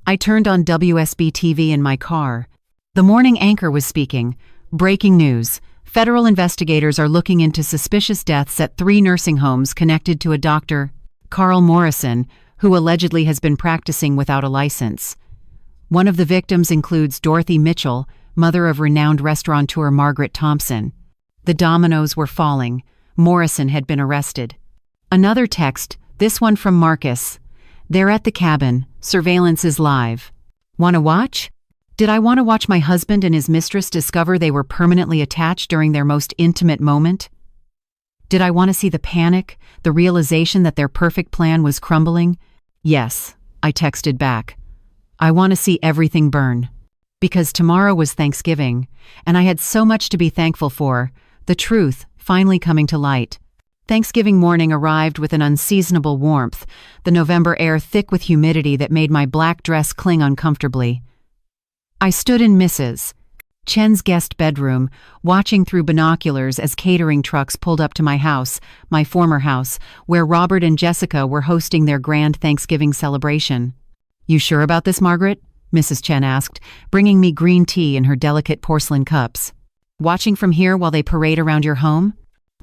I turned on WSB TV in my car. The morning anchor was speaking. Breaking news. Federal investigators are looking into suspicious deaths at 3 nursing homes connected to a Dr. Carl Morrison, who allegedly has been practicing without a license. One of the victims includes Dorothy Mitchell, mother of renowned restaurateur Margaret Thompson. The dominoes were falling. Morrison had been arrested. Another text, this one from Marcus. They're at the cabin. Surveillance is live. Want to watch? Did I want to watch my husband and his mistress discover they were permanently attached during their most intimate moment? Did I want to see the panic, the realization that their perfect plan was crumbling? Yes, I texted back. I want to see everything burn. Because tomorrow was Thanksgiving, and I had so much to be thankful for, the truth finally coming to light. Thanksgiving morning arrived with an unseasonable warmth, the November air thick with humidity that made my black dress cling uncomfortably. I stood in Mrs. Chen's guest bedroom, watching through binoculars as catering trucks pulled up to my house, my former house, where Robert and Jessica were hosting their grand Thanksgiving celebration. You sure about this, Margaret? Mrs. Chen asked, bringing me green tea in her delicate porcelain cups. Watching from here while they parade around your home?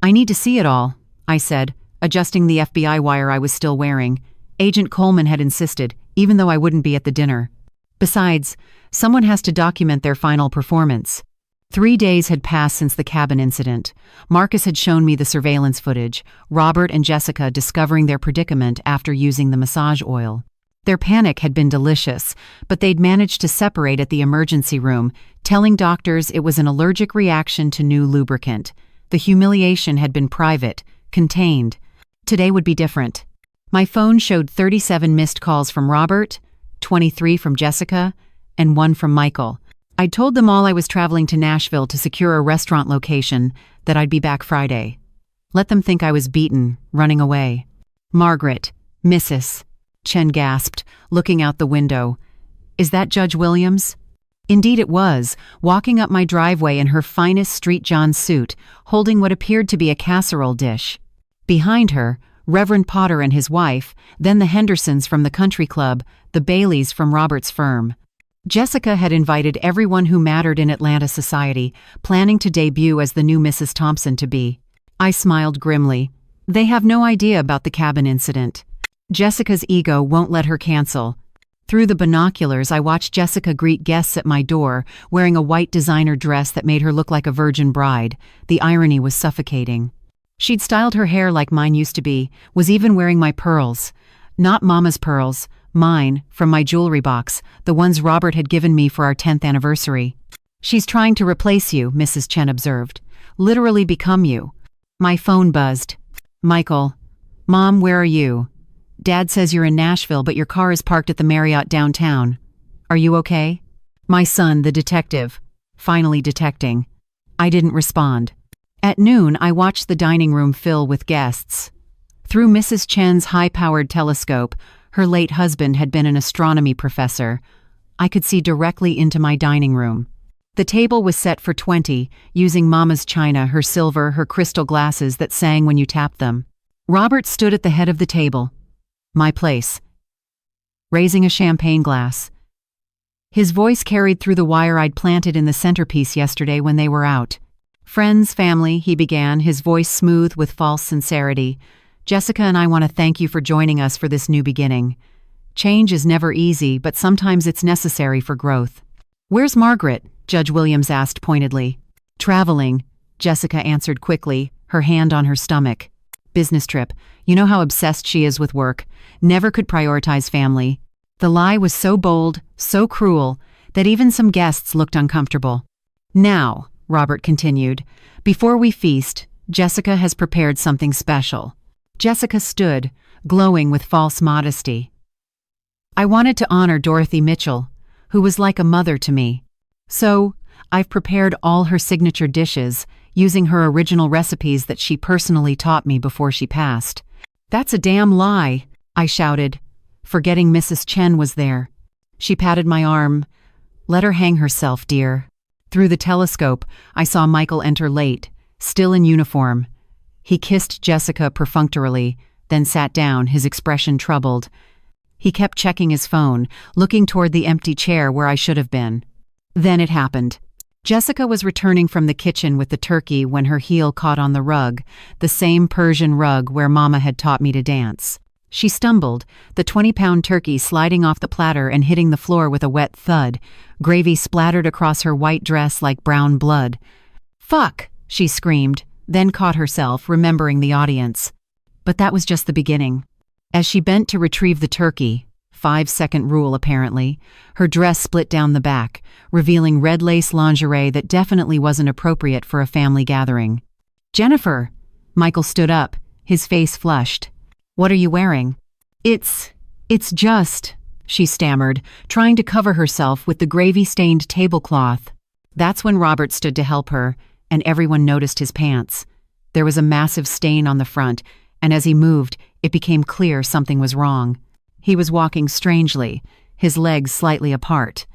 I need to see it all. I said, adjusting the FBI wire I was still wearing. Agent Coleman had insisted, even though I wouldn't be at the dinner. Besides, someone has to document their final performance. 3 days had passed since the cabin incident. Marcus had shown me the surveillance footage, Robert and Jessica discovering their predicament after using the massage oil. Their panic had been delicious, but they'd managed to separate at the emergency room, telling doctors it was an allergic reaction to new lubricant. The humiliation had been private, contained. Today would be different. My phone showed 37 missed calls from Robert, 23 from Jessica, and 1 from Michael. I'd told them all I was traveling to Nashville to secure a restaurant location, that I'd be back Friday. Let them think I was beaten, running away. Margaret, Mrs. Chen gasped, looking out the window. Is that Judge Williams? Indeed it was, walking up my driveway in her finest Street John suit, holding what appeared to be a casserole dish. Behind her, Reverend Potter and his wife, then the Hendersons from the country club, the Baileys from Robert's firm. Jessica had invited everyone who mattered in Atlanta society, planning to debut as the new Mrs. Thompson-to-be. I smiled grimly. They have no idea about the cabin incident. Jessica's ego won't let her cancel. Through the binoculars, I watched Jessica greet guests at my door, wearing a white designer dress that made her look like a virgin bride. The irony was suffocating. She'd styled her hair like mine used to be, was even wearing my pearls. Not Mama's pearls. Mine, from my jewelry box, the ones Robert had given me for our 10th anniversary. She's trying to replace you, Mrs. Chen observed. Literally become you. My phone buzzed. Michael. Mom, where are you? Dad says you're in Nashville, but your car is parked at the Marriott downtown. Are you okay? My son, the detective. Finally detecting. I didn't respond. At noon, I watched the dining room fill with guests. Through Mrs. Chen's high-powered telescope, her late husband had been an astronomy professor. I could see directly into my dining room. The table was set for 20, using Mama's china, her silver, her crystal glasses that sang when you tapped them. Robert stood at the head of the table. My place. Raising a champagne glass. His voice carried through the wire I'd planted in the centerpiece yesterday when they were out. Friends, family, he began, his voice smooth with false sincerity. Jessica and I want to thank you for joining us for this new beginning. Change is never easy, but sometimes it's necessary for growth. Where's Margaret? Judge Williams asked pointedly. Traveling, Jessica answered quickly, her hand on her stomach. Business trip. You know how obsessed she is with work. Never could prioritize family. The lie was so bold, so cruel, that even some guests looked uncomfortable. Now, Robert continued, before we feast, Jessica has prepared something special. Jessica stood, glowing with false modesty. I wanted to honor Dorothy Mitchell, who was like a mother to me. So, I've prepared all her signature dishes, using her original recipes that she personally taught me before she passed. That's a damn lie, I shouted, forgetting Mrs. Chen was there. She patted my arm. Let her hang herself, dear. Through the telescope, I saw Michael enter late, still in uniform. He kissed Jessica perfunctorily, then sat down, his expression troubled. He kept checking his phone, looking toward the empty chair where I should have been. Then it happened. Jessica was returning from the kitchen with the turkey when her heel caught on the rug, the same Persian rug where Mama had taught me to dance. She stumbled, the 20-pound turkey sliding off the platter and hitting the floor with a wet thud. Gravy splattered across her white dress like brown blood. Fuck, she screamed, then caught herself, remembering the audience. But that was just the beginning. As she bent to retrieve the turkey, 5-second rule apparently, her dress split down the back, revealing red lace lingerie that definitely wasn't appropriate for a family gathering. Jennifer! Michael stood up, his face flushed. What are you wearing? It's just, she stammered, trying to cover herself with the gravy-stained tablecloth. That's when Robert stood to help her, and everyone noticed his pants. There was a massive stain on the front, and as he moved, it became clear something was wrong. He was walking strangely, his legs slightly apart.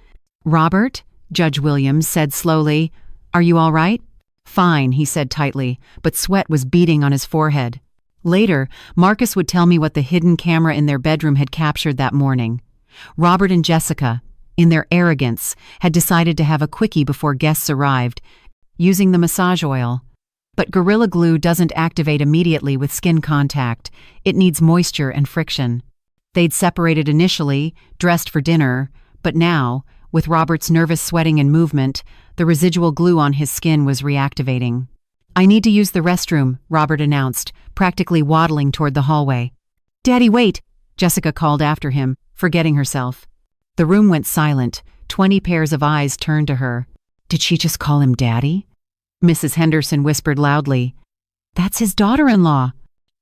Robert, Judge Williams said slowly, "Are you all right?" "Fine," he said tightly, but sweat was beading on his forehead. Later, Marcus would tell me what the hidden camera in their bedroom had captured that morning. Robert and Jessica, in their arrogance, had decided to have a quickie before guests arrived, using the massage oil. But Gorilla Glue doesn't activate immediately with skin contact. It needs moisture and friction. They'd separated initially, dressed for dinner, but now, with Robert's nervous sweating and movement, the residual glue on his skin was reactivating. "I need to use the restroom," Robert announced, practically waddling toward the hallway. "Daddy, wait!" Jessica called after him, forgetting herself. The room went silent. 20 pairs of eyes turned to her. "Did she just call him Daddy?" Mrs. Henderson whispered loudly. "That's his daughter-in-law."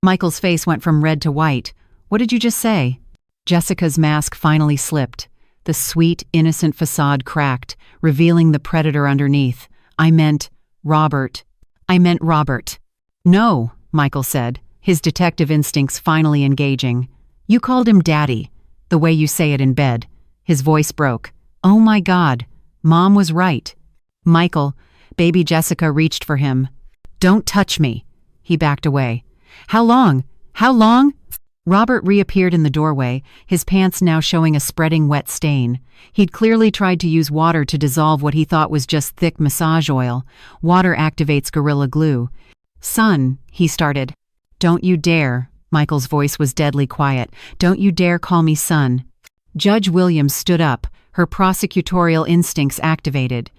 Michael's face went from red to white. "What did you just say?" Jessica's mask finally slipped. The sweet, innocent facade cracked, revealing the predator underneath. I meant Robert. "No," Michael said, his detective instincts finally engaging. "You called him Daddy, the way you say it in bed." His voice broke. "Oh my God, Mom was right." "Michael," baby Jessica reached for him. "Don't touch me." He backed away. How long? Robert reappeared in the doorway, his pants now showing a spreading wet stain. He'd clearly tried to use water to dissolve what he thought was just thick massage oil. Water activates Gorilla Glue. "Son," he started. "Don't you dare." Michael's voice was deadly quiet. "Don't you dare call me son." Judge Williams stood up, her prosecutorial instincts activated.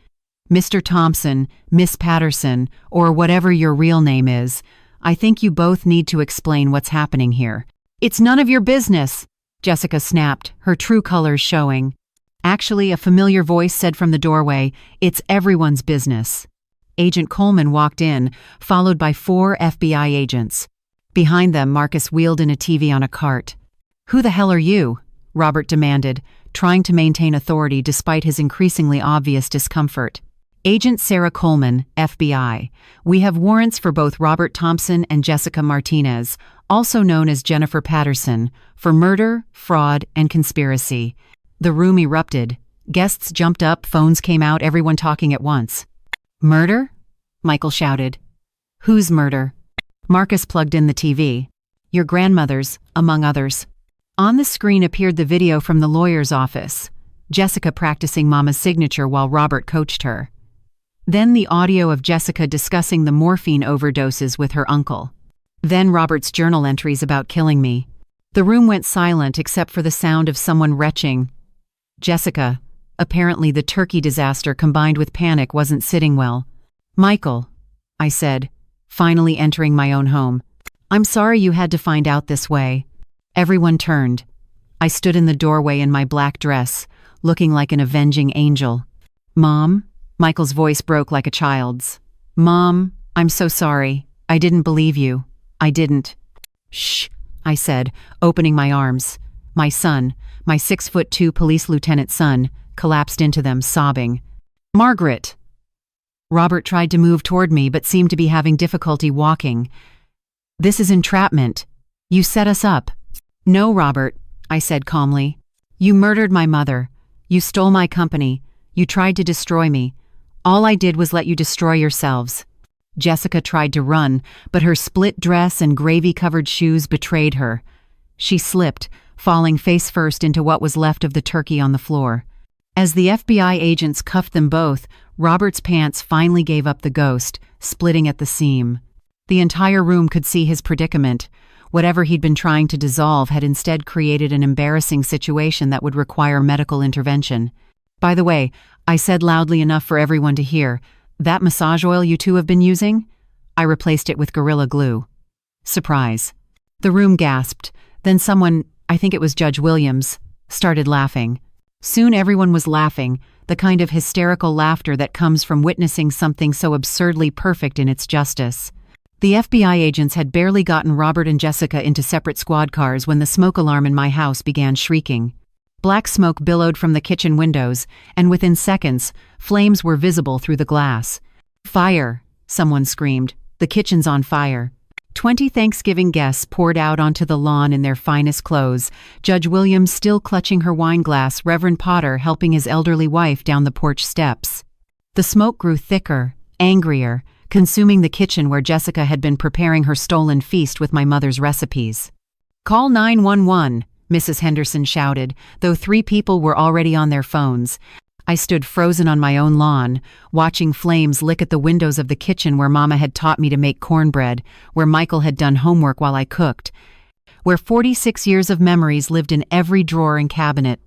"Mr. Thompson, Miss Patterson, or whatever your real name is, I think you both need to explain what's happening here." "It's none of your business," Jessica snapped, her true colors showing. Actually, a familiar voice said from the doorway, "It's everyone's business." Agent Coleman walked in, followed by 4 FBI agents. Behind them, Marcus wheeled in a TV on a cart. "Who the hell are you?" Robert demanded, trying to maintain authority despite his increasingly obvious discomfort. "Agent Sarah Coleman, FBI. We have warrants for both Robert Thompson and Jessica Martinez, also known as Jennifer Patterson, for murder, fraud, and conspiracy." The room erupted. Guests jumped up, phones came out, everyone talking at once. "Murder?" Michael shouted. "Whose murder?" Marcus plugged in the TV. "Your grandmother's, among others." On the screen appeared the video from the lawyer's office, Jessica practicing Mama's signature while Robert coached her. Then the audio of Jessica discussing the morphine overdoses with her uncle. Then Robert's journal entries about killing me. The room went silent except for the sound of someone retching. Jessica. Apparently the turkey disaster combined with panic wasn't sitting well. "Michael," I said, finally entering my own home. "I'm sorry you had to find out this way." Everyone turned. I stood in the doorway in my black dress, looking like an avenging angel. "Mom?" Michael's voice broke like a child's. "Mom, I'm so sorry. I didn't believe you. I didn't." "Shh," I said, opening my arms. My son, my 6'2" police lieutenant son, collapsed into them, sobbing. "Margaret!" Robert tried to move toward me but seemed to be having difficulty walking. "This is entrapment. You set us up." "No, Robert," I said calmly. "You murdered my mother. You stole my company. You tried to destroy me. All I did was let you destroy yourselves." Jessica tried to run, but her split dress and gravy-covered shoes betrayed her. She slipped, falling face first into what was left of the turkey on the floor. As the FBI agents cuffed them both, Robert's pants finally gave up the ghost, splitting at the seam. The entire room could see his predicament. Whatever he'd been trying to dissolve had instead created an embarrassing situation that would require medical intervention. "By the way," I said loudly enough for everyone to hear, "that massage oil you two have been using?" I replaced it with Gorilla Glue. Surprise. The room gasped. Then someone, I think it was Judge Williams, started laughing. Soon everyone was laughing, the kind of hysterical laughter that comes from witnessing something so absurdly perfect in its justice. The FBI agents had barely gotten Robert and Jessica into separate squad cars when the smoke alarm in my house began shrieking. Black smoke billowed from the kitchen windows, and within seconds, flames were visible through the glass. "Fire!" someone screamed. "The kitchen's on fire." 20 Thanksgiving guests poured out onto the lawn in their finest clothes, Judge Williams still clutching her wine glass, Reverend Potter helping his elderly wife down the porch steps. The smoke grew thicker, angrier, consuming the kitchen where Jessica had been preparing her stolen feast with my mother's recipes. "Call 911, Mrs. Henderson shouted, though 3 people were already on their phones. I stood frozen on my own lawn, watching flames lick at the windows of the kitchen where Mama had taught me to make cornbread, where Michael had done homework while I cooked, where 46 years of memories lived in every drawer and cabinet.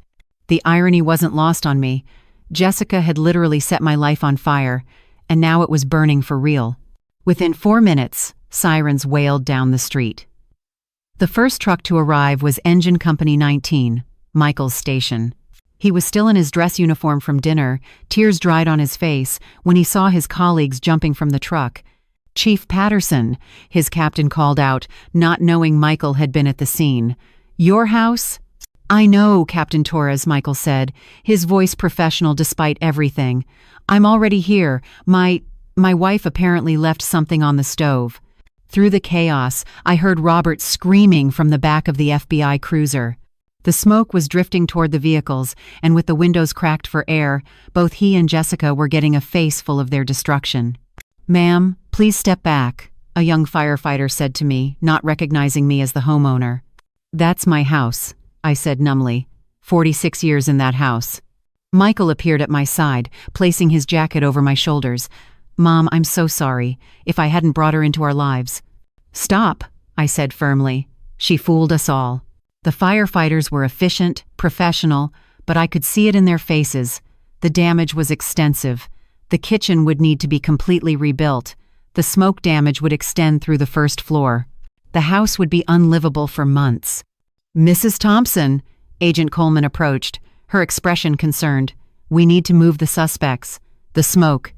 The irony wasn't lost on me. Jessica had literally set my life on fire, and now it was burning for real. Within 4 minutes, sirens wailed down the street. The first truck to arrive was Engine Company 19, Michael's station. He was still in his dress uniform from dinner, tears dried on his face, when he saw his colleagues jumping from the truck. "Chief Patterson," his captain called out, not knowing Michael had been at the scene. "Your house?" "I know, Captain Torres," Michael said, his voice professional despite everything. "I'm already here. My wife apparently left something on the stove." Through the chaos, I heard Robert screaming from the back of the FBI cruiser. The smoke was drifting toward the vehicles, and with the windows cracked for air, both he and Jessica were getting a face full of their destruction. "Ma'am, please step back," a young firefighter said to me, not recognizing me as the homeowner. "That's my house," I said numbly. 46 years in that house. Michael appeared at my side, placing his jacket over my shoulders. "Mom, I'm so sorry. If I hadn't brought her into our lives." "Stop," I said firmly. "She fooled us all." The firefighters were efficient, professional, but I could see it in their faces. The damage was extensive. The kitchen would need to be completely rebuilt. The smoke damage would extend through the first floor. The house would be unlivable for months. "Mrs. Thompson," Agent Coleman approached, her expression concerned. "We need to move the suspects." The smoke.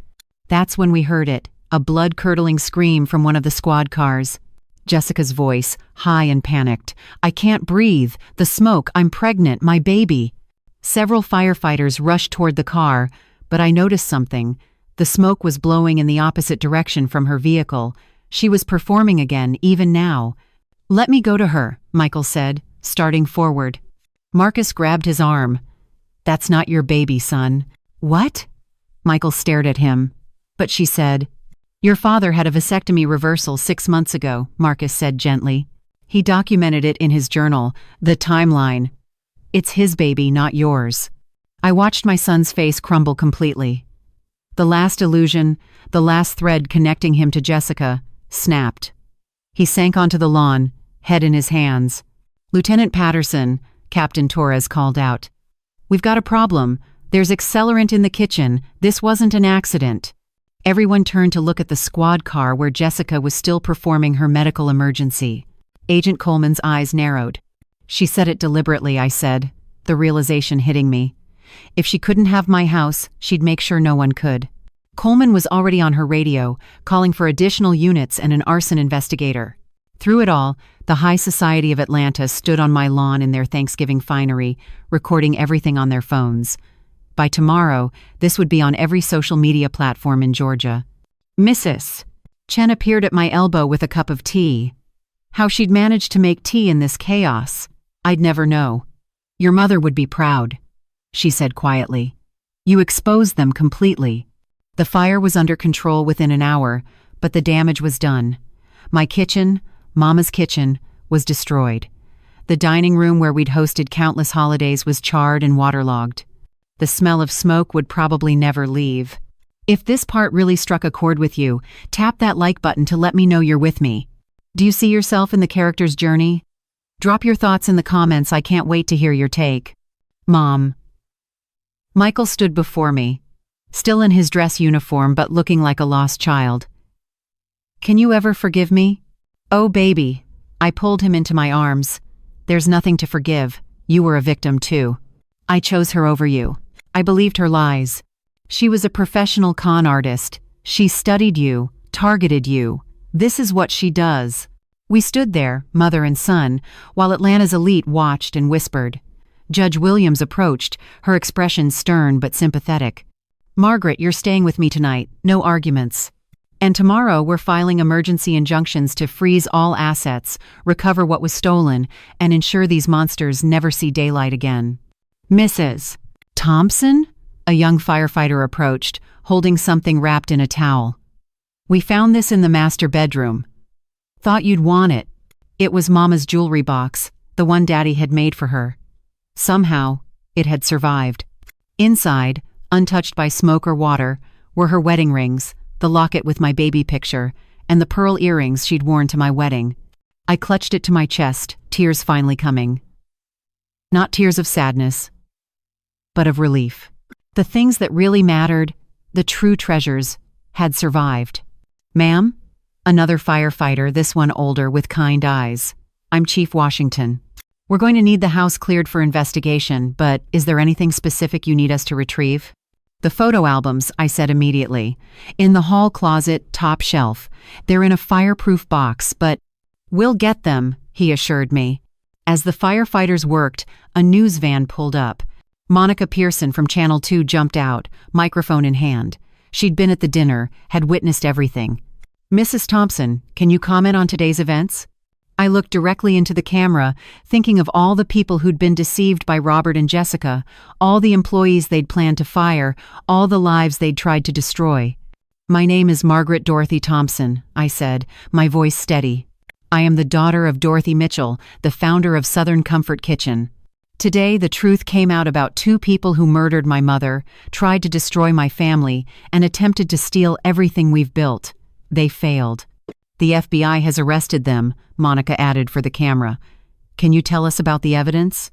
That's when we heard it, a blood-curdling scream from one of the squad cars. Jessica's voice, high and panicked. "I can't breathe. The smoke. I'm pregnant. My baby." Several firefighters rushed toward the car, but I noticed something. The smoke was blowing in the opposite direction from her vehicle. She was performing again, even now. "Let me go to her," Michael said, starting forward. Marcus grabbed his arm. "That's not your baby, son." "What?" Michael stared at him. But she said, "Your father had a vasectomy reversal 6 months ago," Marcus said gently. He documented it in his journal, the timeline. "It's his baby, not yours." I watched my son's face crumble completely. The last illusion, the last thread connecting him to Jessica, snapped. He sank onto the lawn, head in his hands. "Lieutenant Patterson," Captain Torres called out. "We've got a problem. There's accelerant in the kitchen. This wasn't an accident." Everyone turned to look at the squad car where Jessica was still performing her medical emergency. Agent Coleman's eyes narrowed. "She said it deliberately," I said, the realization hitting me. If she couldn't have my house, she'd make sure no one could. Coleman was already on her radio, calling for additional units and an arson investigator. Through it all, the high society of Atlanta stood on my lawn in their Thanksgiving finery, recording everything on their phones. By tomorrow, this would be on every social media platform in Georgia. "Mrs. Chen appeared at my elbow with a cup of tea. How she'd managed to make tea in this chaos, I'd never know. "Your mother would be proud," she said quietly. "You exposed them completely." The fire was under control within an hour, but the damage was done. My kitchen, Mama's kitchen, was destroyed. The dining room where we'd hosted countless holidays was charred and waterlogged. The smell of smoke would probably never leave. If this part really struck a chord with you, tap that like button to let me know you're with me. Do you see yourself in the character's journey? Drop your thoughts in the comments. I can't wait to hear your take. Mom. Michael stood before me, still in his dress uniform but looking like a lost child. "Can you ever forgive me?" "Oh, baby." I pulled him into my arms. "There's nothing to forgive. You were a victim too. I chose her over you. I believed her lies. She was a professional con artist. She studied you, targeted you. This is what she does." We stood there, mother and son, while Atlanta's elite watched and whispered. Judge Williams approached, her expression stern but sympathetic. "Margaret, you're staying with me tonight. No arguments. And tomorrow we're filing emergency injunctions to freeze all assets, recover what was stolen, and ensure these monsters never see daylight again." "Mrs. Thompson?" A young firefighter approached, holding something wrapped in a towel. "We found this in the master bedroom. Thought you'd want it." It was Mama's jewelry box, the one Daddy had made for her. Somehow, it had survived. Inside, Untouched by smoke or water were her wedding rings, the locket with my baby picture, and the pearl earrings she'd worn to my wedding. I clutched it to my chest, tears finally coming. Not tears of sadness, but of relief. The things that really mattered, the true treasures, had survived. "Ma'am?" Another firefighter, this one older with kind eyes. "I'm Chief Washington. We're going to need the house cleared for investigation, but is there anything specific you need us to retrieve?" "The photo albums," I said immediately. "In the hall closet, top shelf. They're in a fireproof box, but—" "We'll get them," he assured me. As the firefighters worked, a news van pulled up. Monica Pearson from Channel 2 jumped out, microphone in hand. She'd been at the dinner, had witnessed everything. "Mrs. Thompson, can you comment on today's events?" I looked directly into the camera, thinking of all the people who'd been deceived by Robert and Jessica, all the employees they'd planned to fire, all the lives they'd tried to destroy. "My name is Margaret Dorothy Thompson," I said, my voice steady. "I am the daughter of Dorothy Mitchell, the founder of Southern Comfort Kitchen. Today, the truth came out about two people who murdered my mother, tried to destroy my family, and attempted to steal everything we've built. They failed. The FBI has arrested them," Monica added for the camera. "Can you tell us about the evidence?"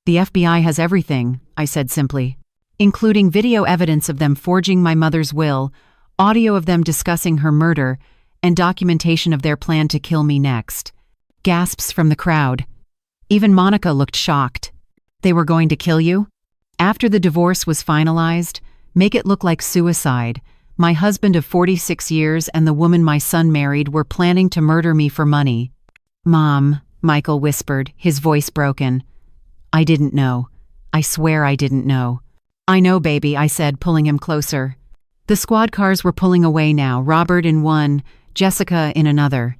"The FBI has everything," I said simply, "including video evidence of them forging my mother's will, audio of them discussing her murder, and documentation of their plan to kill me next." Gasps from the crowd. Even Monica looked shocked. "They were going to kill you?" "After the divorce was finalized, make it look like suicide. My husband of 46 years and the woman my son married were planning to murder me for money." "Mom," Michael whispered, his voice broken. "I didn't know. I swear I didn't know." "I know, baby," I said, pulling him closer. The squad cars were pulling away now, Robert in one, Jessica in another.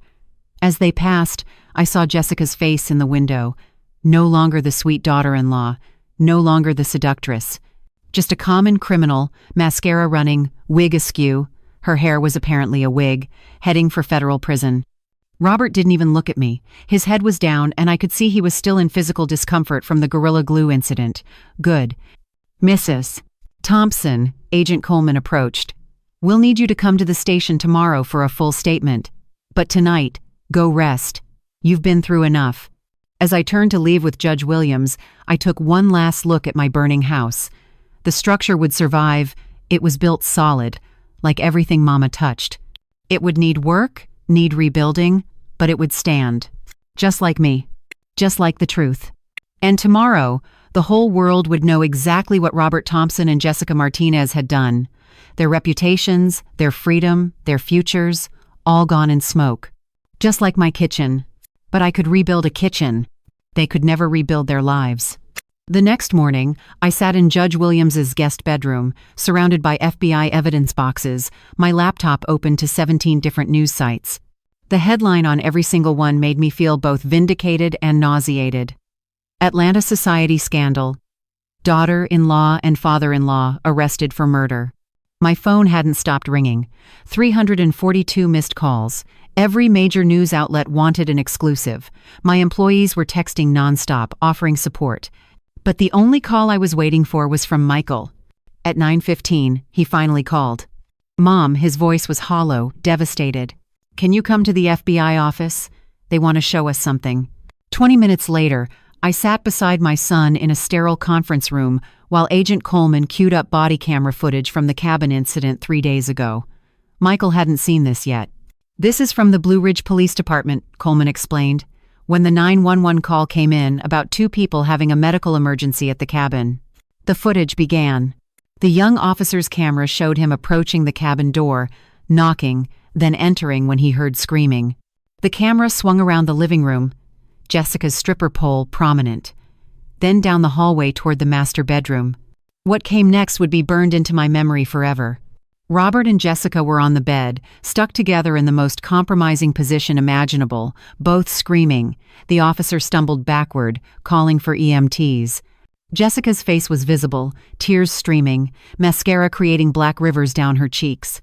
As they passed, I saw Jessica's face in the window. No longer the sweet daughter-in-law, no longer the seductress. Just a common criminal, mascara running, wig askew, her hair was apparently a wig, heading for federal prison. Robert didn't even look at me. His head was down, and I could see he was still in physical discomfort from the Gorilla Glue incident. Good. "Mrs. Thompson," Agent Coleman approached. "We'll need you to come to the station tomorrow for a full statement. But tonight, go rest. You've been through enough." As I turned to leave with Judge Williams, I took one last look at my burning house. The structure would survive. It was built solid, like everything Mama touched. It would need work, need rebuilding, but it would stand. Just like me. Just like the truth. And tomorrow, the whole world would know exactly what Robert Thompson and Jessica Martinez had done. Their reputations, their freedom, their futures, all gone in smoke. Just like my kitchen. But I could rebuild a kitchen. They could never rebuild their lives. The next morning, I sat in Judge Williams's guest bedroom, surrounded by FBI evidence boxes, my laptop open to 17 different news sites. The headline on every single one made me feel both vindicated and nauseated. Atlanta Society Scandal. Daughter-in-law and father-in-law arrested for murder. My phone hadn't stopped ringing. 342 missed calls. Every major news outlet wanted an exclusive. My employees were texting nonstop, offering support. But the only call I was waiting for was from Michael. At 9:15, he finally called. "Mom," his voice was hollow, devastated. "Can you come to the FBI office? They want to show us something." 20 minutes later, I sat beside my son in a sterile conference room while Agent Coleman queued up body camera footage from the cabin incident 3 days ago. Michael hadn't seen this yet. "This is from the Blue Ridge Police Department," Coleman explained, when the 911 call came in about two people having a medical emergency at the cabin. The footage began. The young officer's camera showed him approaching the cabin door, knocking, then entering when he heard screaming. The camera swung around the living room, Jessica's stripper pole prominent, then down the hallway toward the master bedroom. What came next would be burned into my memory forever. Robert and Jessica were on the bed, stuck together in the most compromising position imaginable, both screaming. The officer stumbled backward, calling for EMTs. Jessica's face was visible, tears streaming, mascara creating black rivers down her cheeks.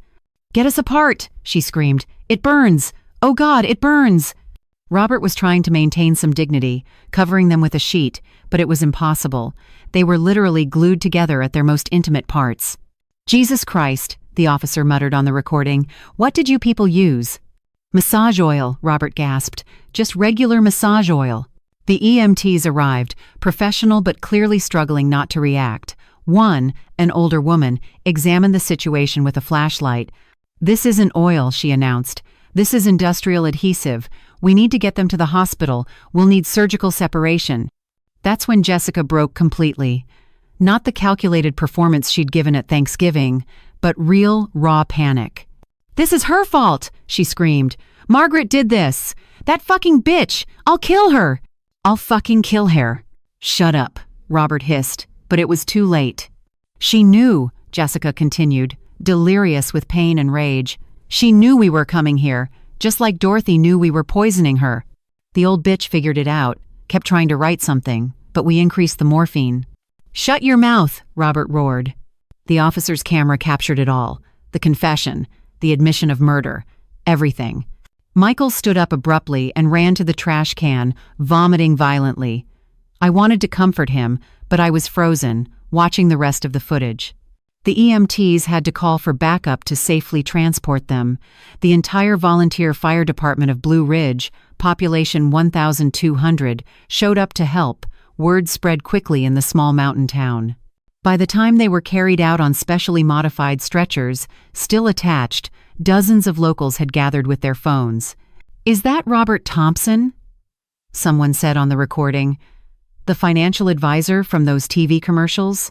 "Get us apart!" she screamed. "It burns! Oh God, it burns!" Robert was trying to maintain some dignity, covering them with a sheet, but it was impossible. They were literally glued together at their most intimate parts. "Jesus Christ," the officer muttered on the recording. "What did you people use?" "Massage oil," Robert gasped. "Just regular massage oil." The EMTs arrived, professional but clearly struggling not to react. One, an older woman, examined the situation with a flashlight. "This isn't oil," she announced. "This is industrial adhesive. We need to get them to the hospital. We'll need surgical separation." That's when Jessica broke completely. Not the calculated performance she'd given at Thanksgiving, but real, raw panic. "This is her fault!" she screamed. "Margaret did this! That fucking bitch! I'll kill her! I'll fucking kill her!" "Shut up," Robert hissed, but it was too late. "She knew," Jessica continued, delirious with pain and rage. "She knew we were coming here, just like Dorothy knew we were poisoning her. The old bitch figured it out, kept trying to write something, but we increased the morphine." "Shut your mouth," Robert roared. The officer's camera captured it all. The confession, the admission of murder, everything. Michael stood up abruptly and ran to the trash can, vomiting violently. I wanted to comfort him, but I was frozen, watching the rest of the footage. The EMTs had to call for backup to safely transport them. The entire volunteer fire department of Blue Ridge, population 1,200, showed up to help. Word spread quickly in the small mountain town. By the time they were carried out on specially modified stretchers, still attached, dozens of locals had gathered with their phones. "Is that Robert Thompson?" someone said on the recording. "The financial advisor from those TV commercials?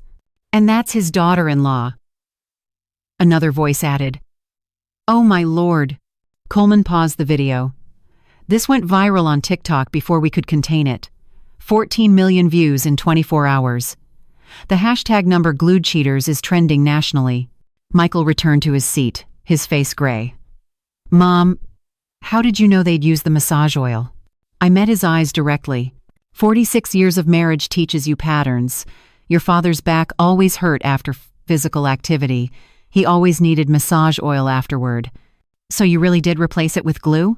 And that's his daughter-in-law." Another voice added, "Oh my Lord." Coleman paused the video. "This went viral on TikTok before we could contain it. 14 million views in 24 hours. The hashtag number glued cheaters is trending nationally." Michael returned to his seat, his face gray. "Mom, how did you know they'd use the massage oil?" I met his eyes directly. 46 years of marriage teaches you patterns. Your father's back always hurt after physical activity. He always needed massage oil afterward. "So you really did replace it with glue?"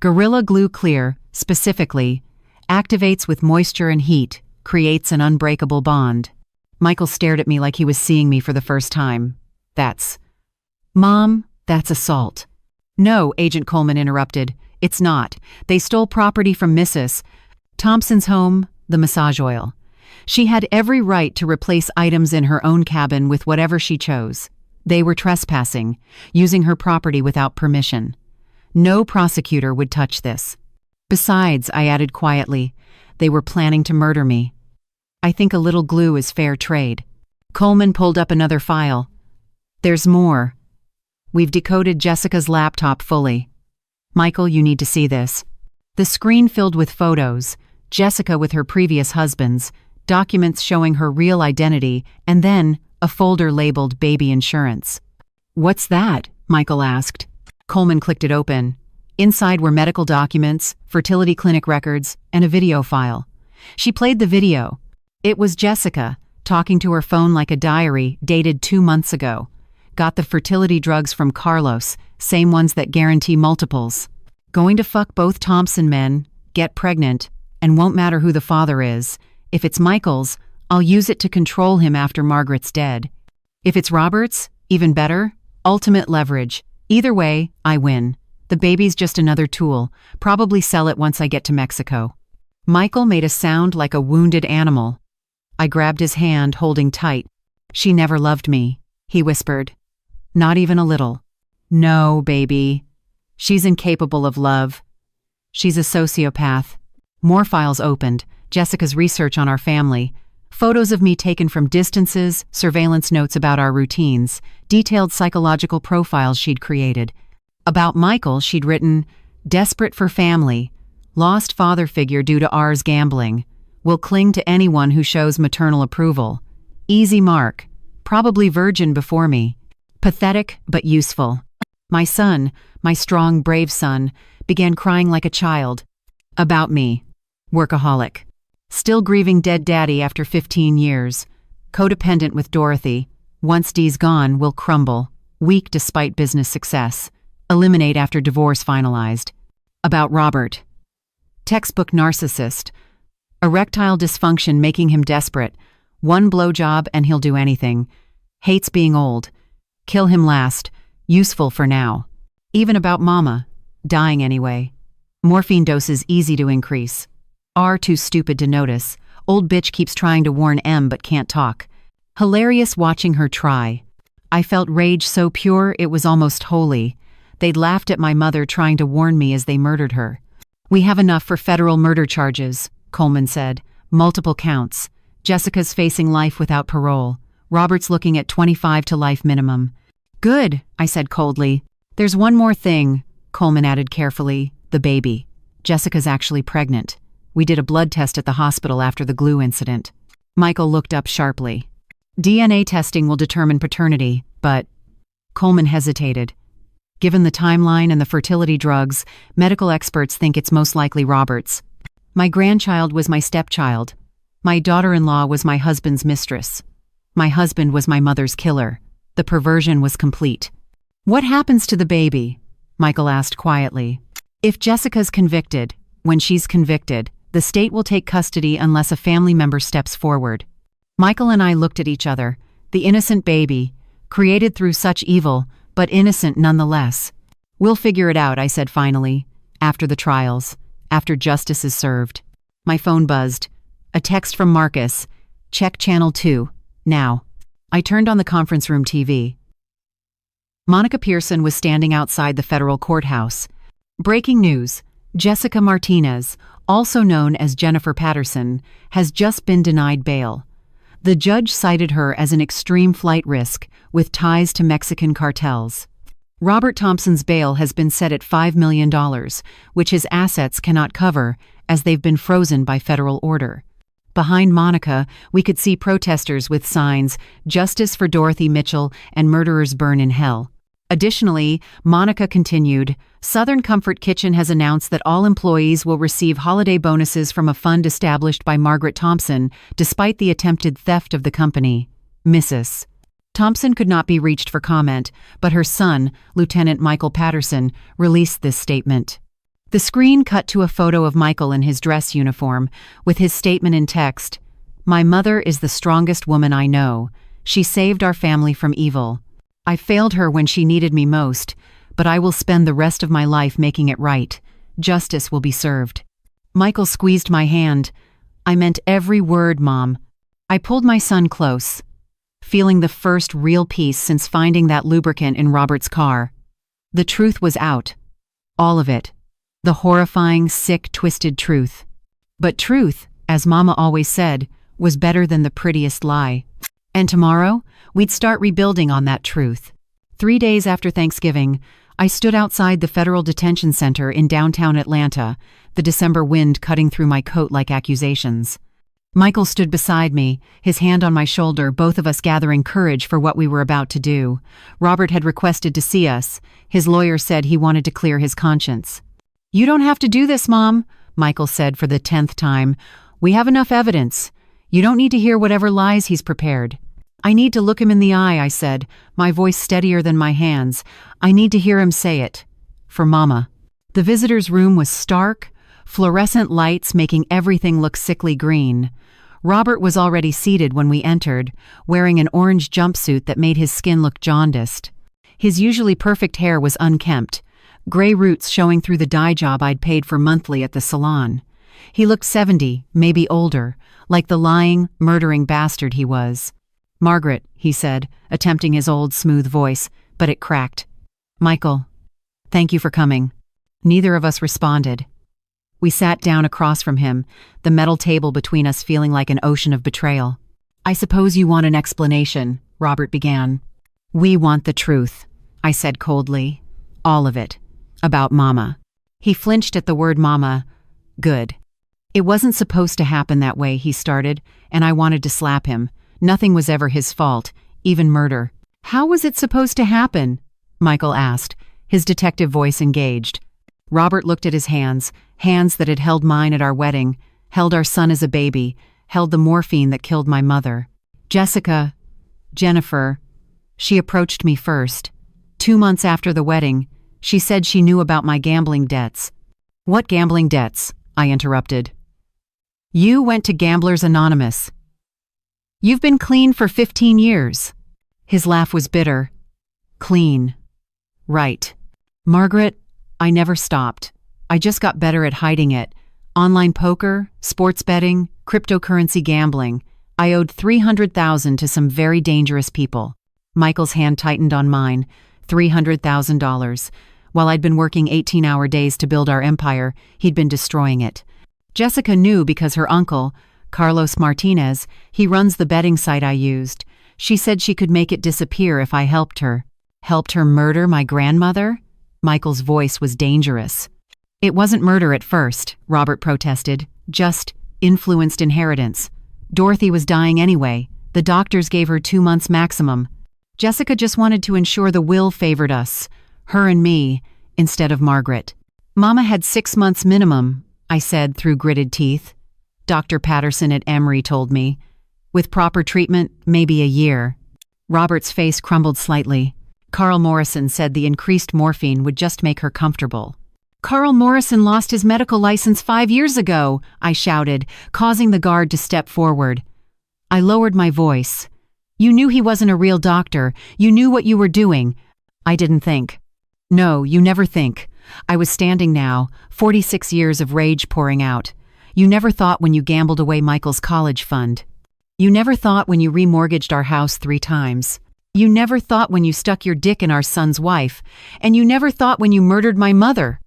"Gorilla Glue Clear, specifically, activates with moisture and heat, creates an unbreakable bond." Michael stared at me like he was seeing me for the first time. "Mom, that's assault." "No," Agent Coleman interrupted. "It's not. They stole property from Mrs. Thompson's home, the massage oil. She had every right to replace items in her own cabin with whatever she chose. They were trespassing, using her property without permission. No prosecutor would touch this. Besides," I added quietly, "they were planning to murder me. I think a little glue is fair trade." Coleman pulled up another file. "There's more. We've decoded Jessica's laptop fully. Michael, you need to see this." The screen filled with photos, Jessica with her previous husbands, documents showing her real identity, and then a folder labeled baby insurance. "What's that?" Michael asked. Coleman clicked it open. Inside were medical documents, fertility clinic records, and a video file. She played the video. It was Jessica, talking to her phone like a diary dated 2 months ago. Got the fertility drugs from Carlos, same ones that guarantee multiples. Going to fuck both Thompson men, get pregnant, and won't matter who the father is. If it's Michael's, I'll use it to control him after Margaret's dead. If it's Robert's, even better, ultimate leverage. Either way, I win. The baby's just another tool, probably sell it once I get to Mexico." Michael made a sound like a wounded animal. I grabbed his hand, holding tight. "She never loved me," he whispered. "Not even a little. No, baby. She's incapable of love. She's a sociopath." More files opened, Jessica's research on our family, photos of me taken from distances, surveillance notes about our routines, detailed psychological profiles she'd created. About Michael, she'd written, "Desperate for family, lost father figure due to ours gambling, will cling to anyone who shows maternal approval. Easy mark, probably virgin before me. Pathetic but useful." My son, my strong, brave son, began crying like a child. About me, workaholic. Still grieving dead daddy after 15 years. Codependent with Dorothy. Once Dee's gone, will crumble. Weak despite business success. Eliminate after divorce finalized. About Robert. Textbook narcissist. Erectile dysfunction making him desperate. One blowjob and he'll do anything. Hates being old. Kill him last. Useful for now. Even about mama. Dying anyway. Morphine doses easy to increase. R too stupid to notice. Old bitch keeps trying to warn M but can't talk. Hilarious watching her try. I felt rage so pure it was almost holy. They'd laughed at my mother trying to warn me as they murdered her. We have enough for federal murder charges, Coleman said. Multiple counts. Jessica's facing life without parole. Robert's looking at 25 to life minimum. Good, I said coldly. There's one more thing, Coleman added carefully. The baby. Jessica's actually pregnant. We did a blood test at the hospital after the glue incident. Michael looked up sharply. DNA testing will determine paternity, but… Coleman hesitated. Given the timeline and the fertility drugs, medical experts think it's most likely Robert's. My grandchild was my stepchild. My daughter-in-law was my husband's mistress. My husband was my mother's killer. The perversion was complete. What happens to the baby? Michael asked quietly. If Jessica's convicted, when she's convicted, the state will take custody unless a family member steps forward. Michael and I looked at each other. The innocent baby, created through such evil, but innocent nonetheless. We'll figure it out, I said finally. After the trials. After justice is served. My phone buzzed. A text from Marcus. Check channel 2. Now. I turned on the conference room TV. Monica Pearson was standing outside the federal courthouse. Breaking news. Jessica Martinez, also known as Jennifer Patterson, has just been denied bail. The judge cited her as an extreme flight risk with ties to Mexican cartels. Robert Thompson's bail has been set at $5 million, which his assets cannot cover, as they've been frozen by federal order. Behind Monica, we could see protesters with signs, "Justice for Dorothy Mitchell" and "Murderers burn in hell." Additionally, Monica continued, Southern Comfort Kitchen has announced that all employees will receive holiday bonuses from a fund established by Margaret Thompson, despite the attempted theft of the company. Mrs. Thompson could not be reached for comment, but her son, Lieutenant Michael Patterson, released this statement. The screen cut to a photo of Michael in his dress uniform, with his statement in text, "My mother is the strongest woman I know. She saved our family from evil. I failed her when she needed me most, but I will spend the rest of my life making it right. Justice will be served." Michael squeezed my hand. "I meant every word, Mom." I pulled my son close, feeling the first real peace since finding that lubricant in Robert's car. The truth was out. All of it. The horrifying, sick, twisted truth. But truth, as Mama always said, was better than the prettiest lie. And tomorrow, we'd start rebuilding on that truth. 3 days after Thanksgiving, I stood outside the Federal Detention Center in downtown Atlanta, the December wind cutting through my coat like accusations. Michael stood beside me, his hand on my shoulder, both of us gathering courage for what we were about to do. Robert had requested to see us. His lawyer said he wanted to clear his conscience. "You don't have to do this, Mom," Michael said for the 10th time. "We have enough evidence. You don't need to hear whatever lies he's prepared." "I need to look him in the eye," I said, my voice steadier than my hands. "I need to hear him say it. For Mama." The visitor's room was stark, fluorescent lights making everything look sickly green. Robert was already seated when we entered, wearing an orange jumpsuit that made his skin look jaundiced. His usually perfect hair was unkempt, gray roots showing through the dye job I'd paid for monthly at the salon. He looked 70, maybe older, like the lying, murdering bastard he was. "Margaret," he said, attempting his old, smooth voice, but it cracked. "Michael, thank you for coming." Neither of us responded. We sat down across from him, the metal table between us feeling like an ocean of betrayal. "I suppose you want an explanation," Robert began. "We want the truth," I said coldly. "All of it. About Mama." He flinched at the word Mama. "Good. It wasn't supposed to happen that way," he started, and I wanted to slap him. Nothing was ever his fault, even murder. "How was it supposed to happen?" Michael asked, his detective voice engaged. Robert looked at his hands, hands that had held mine at our wedding, held our son as a baby, held the morphine that killed my mother. Jennifer, she approached me first. 2 months after the wedding, she said she knew about my gambling debts. "What gambling debts?" I interrupted. You went to Gamblers Anonymous. You've been clean for 15 years. His laugh was bitter. Clean. Right. Margaret, I never stopped. I just got better at hiding it. Online poker, sports betting, cryptocurrency gambling. I owed $300,000 to some very dangerous people. Michael's hand tightened on mine. $300,000. While I'd been working 18-hour days to build our empire, he'd been destroying it. Jessica knew because her uncle, Carlos Martinez, he runs the betting site I used. She said she could make it disappear if I helped her. Helped her murder my grandmother? Michael's voice was dangerous. It wasn't murder at first, Robert protested. Just influenced inheritance. Dorothy was dying anyway. The doctors gave her 2 months maximum. Jessica just wanted to ensure the will favored us, her and me, instead of Margaret. Mama had 6 months minimum, I said through gritted teeth. Dr. Patterson at Emory told me. With proper treatment, maybe a year. Robert's face crumbled slightly. Carl Morrison said the increased morphine would just make her comfortable. Carl Morrison lost his medical license 5 years ago, I shouted, causing the guard to step forward. I lowered my voice. You knew he wasn't a real doctor. You knew what you were doing. I didn't think. No, you never think. I was standing now, 46 years of rage pouring out. You never thought when you gambled away Michael's college fund. You never thought when you remortgaged our house 3 times. You never thought when you stuck your dick in our son's wife. And you never thought when you murdered my mother.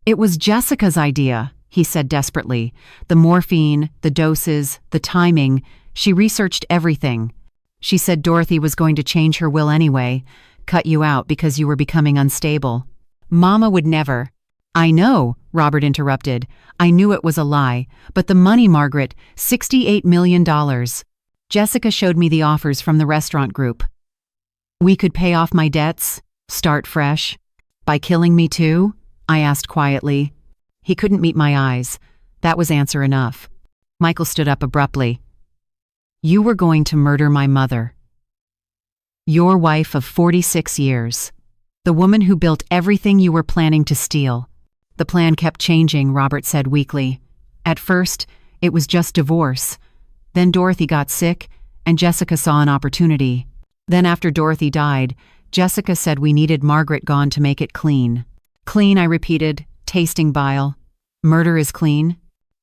It was Jessica's idea, he said desperately. The morphine, the doses, the timing. She researched everything. She said Dorothy was going to change her will anyway, cut you out because you were becoming unstable. Mama would never. I know, Robert interrupted. I knew it was a lie. But the money, Margaret, $68 million. Jessica showed me the offers from the restaurant group. We could pay off my debts, start fresh. By killing me too? I asked quietly. He couldn't meet my eyes. That was answer enough. Michael stood up abruptly. You were going to murder my mother. Your wife of 46 years. The woman who built everything you were planning to steal. The plan kept changing, Robert said weakly. At first, it was just divorce. Then Dorothy got sick, and Jessica saw an opportunity. Then after Dorothy died, Jessica said we needed Margaret gone to make it clean. Clean, I repeated, tasting bile. Murder is clean?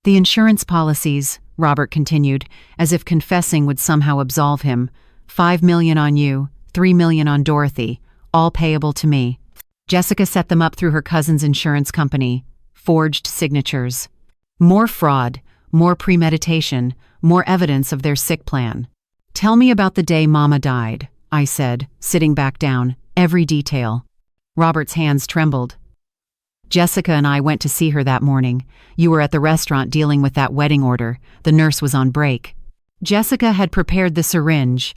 The insurance policies, Robert continued, as if confessing would somehow absolve him. $5 million on you, $3 million on Dorothy, all payable to me. Jessica set them up through her cousin's insurance company. Forged signatures. More fraud, more premeditation, more evidence of their sick plan. Tell me about the day Mama died, I said, sitting back down, every detail. Robert's hands trembled. Jessica and I went to see her that morning. You were at the restaurant dealing with that wedding order. The nurse was on break. Jessica had prepared the syringe,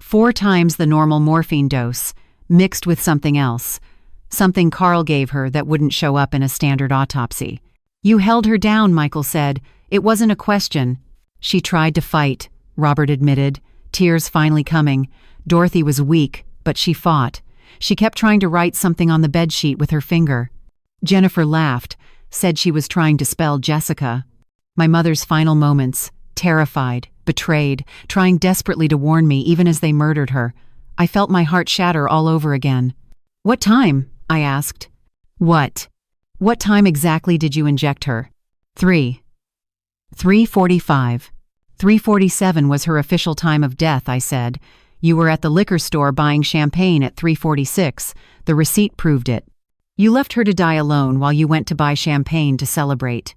4 times the normal morphine dose, mixed with something else. Something Carl gave her that wouldn't show up in a standard autopsy. You held her down, Michael said. It wasn't a question. She tried to fight, Robert admitted, tears finally coming. Dorothy was weak, but she fought. She kept trying to write something on the bedsheet with her finger. Jennifer laughed, said she was trying to spell Jessica. My mother's final moments, terrified, betrayed, trying desperately to warn me even as they murdered her. I felt my heart shatter all over again. What time? I asked. What? What time exactly did you inject her? 3:45. 3:47 was her official time of death, I said. You were at the liquor store buying champagne at 3:46. The receipt proved it. You left her to die alone while you went to buy champagne to celebrate.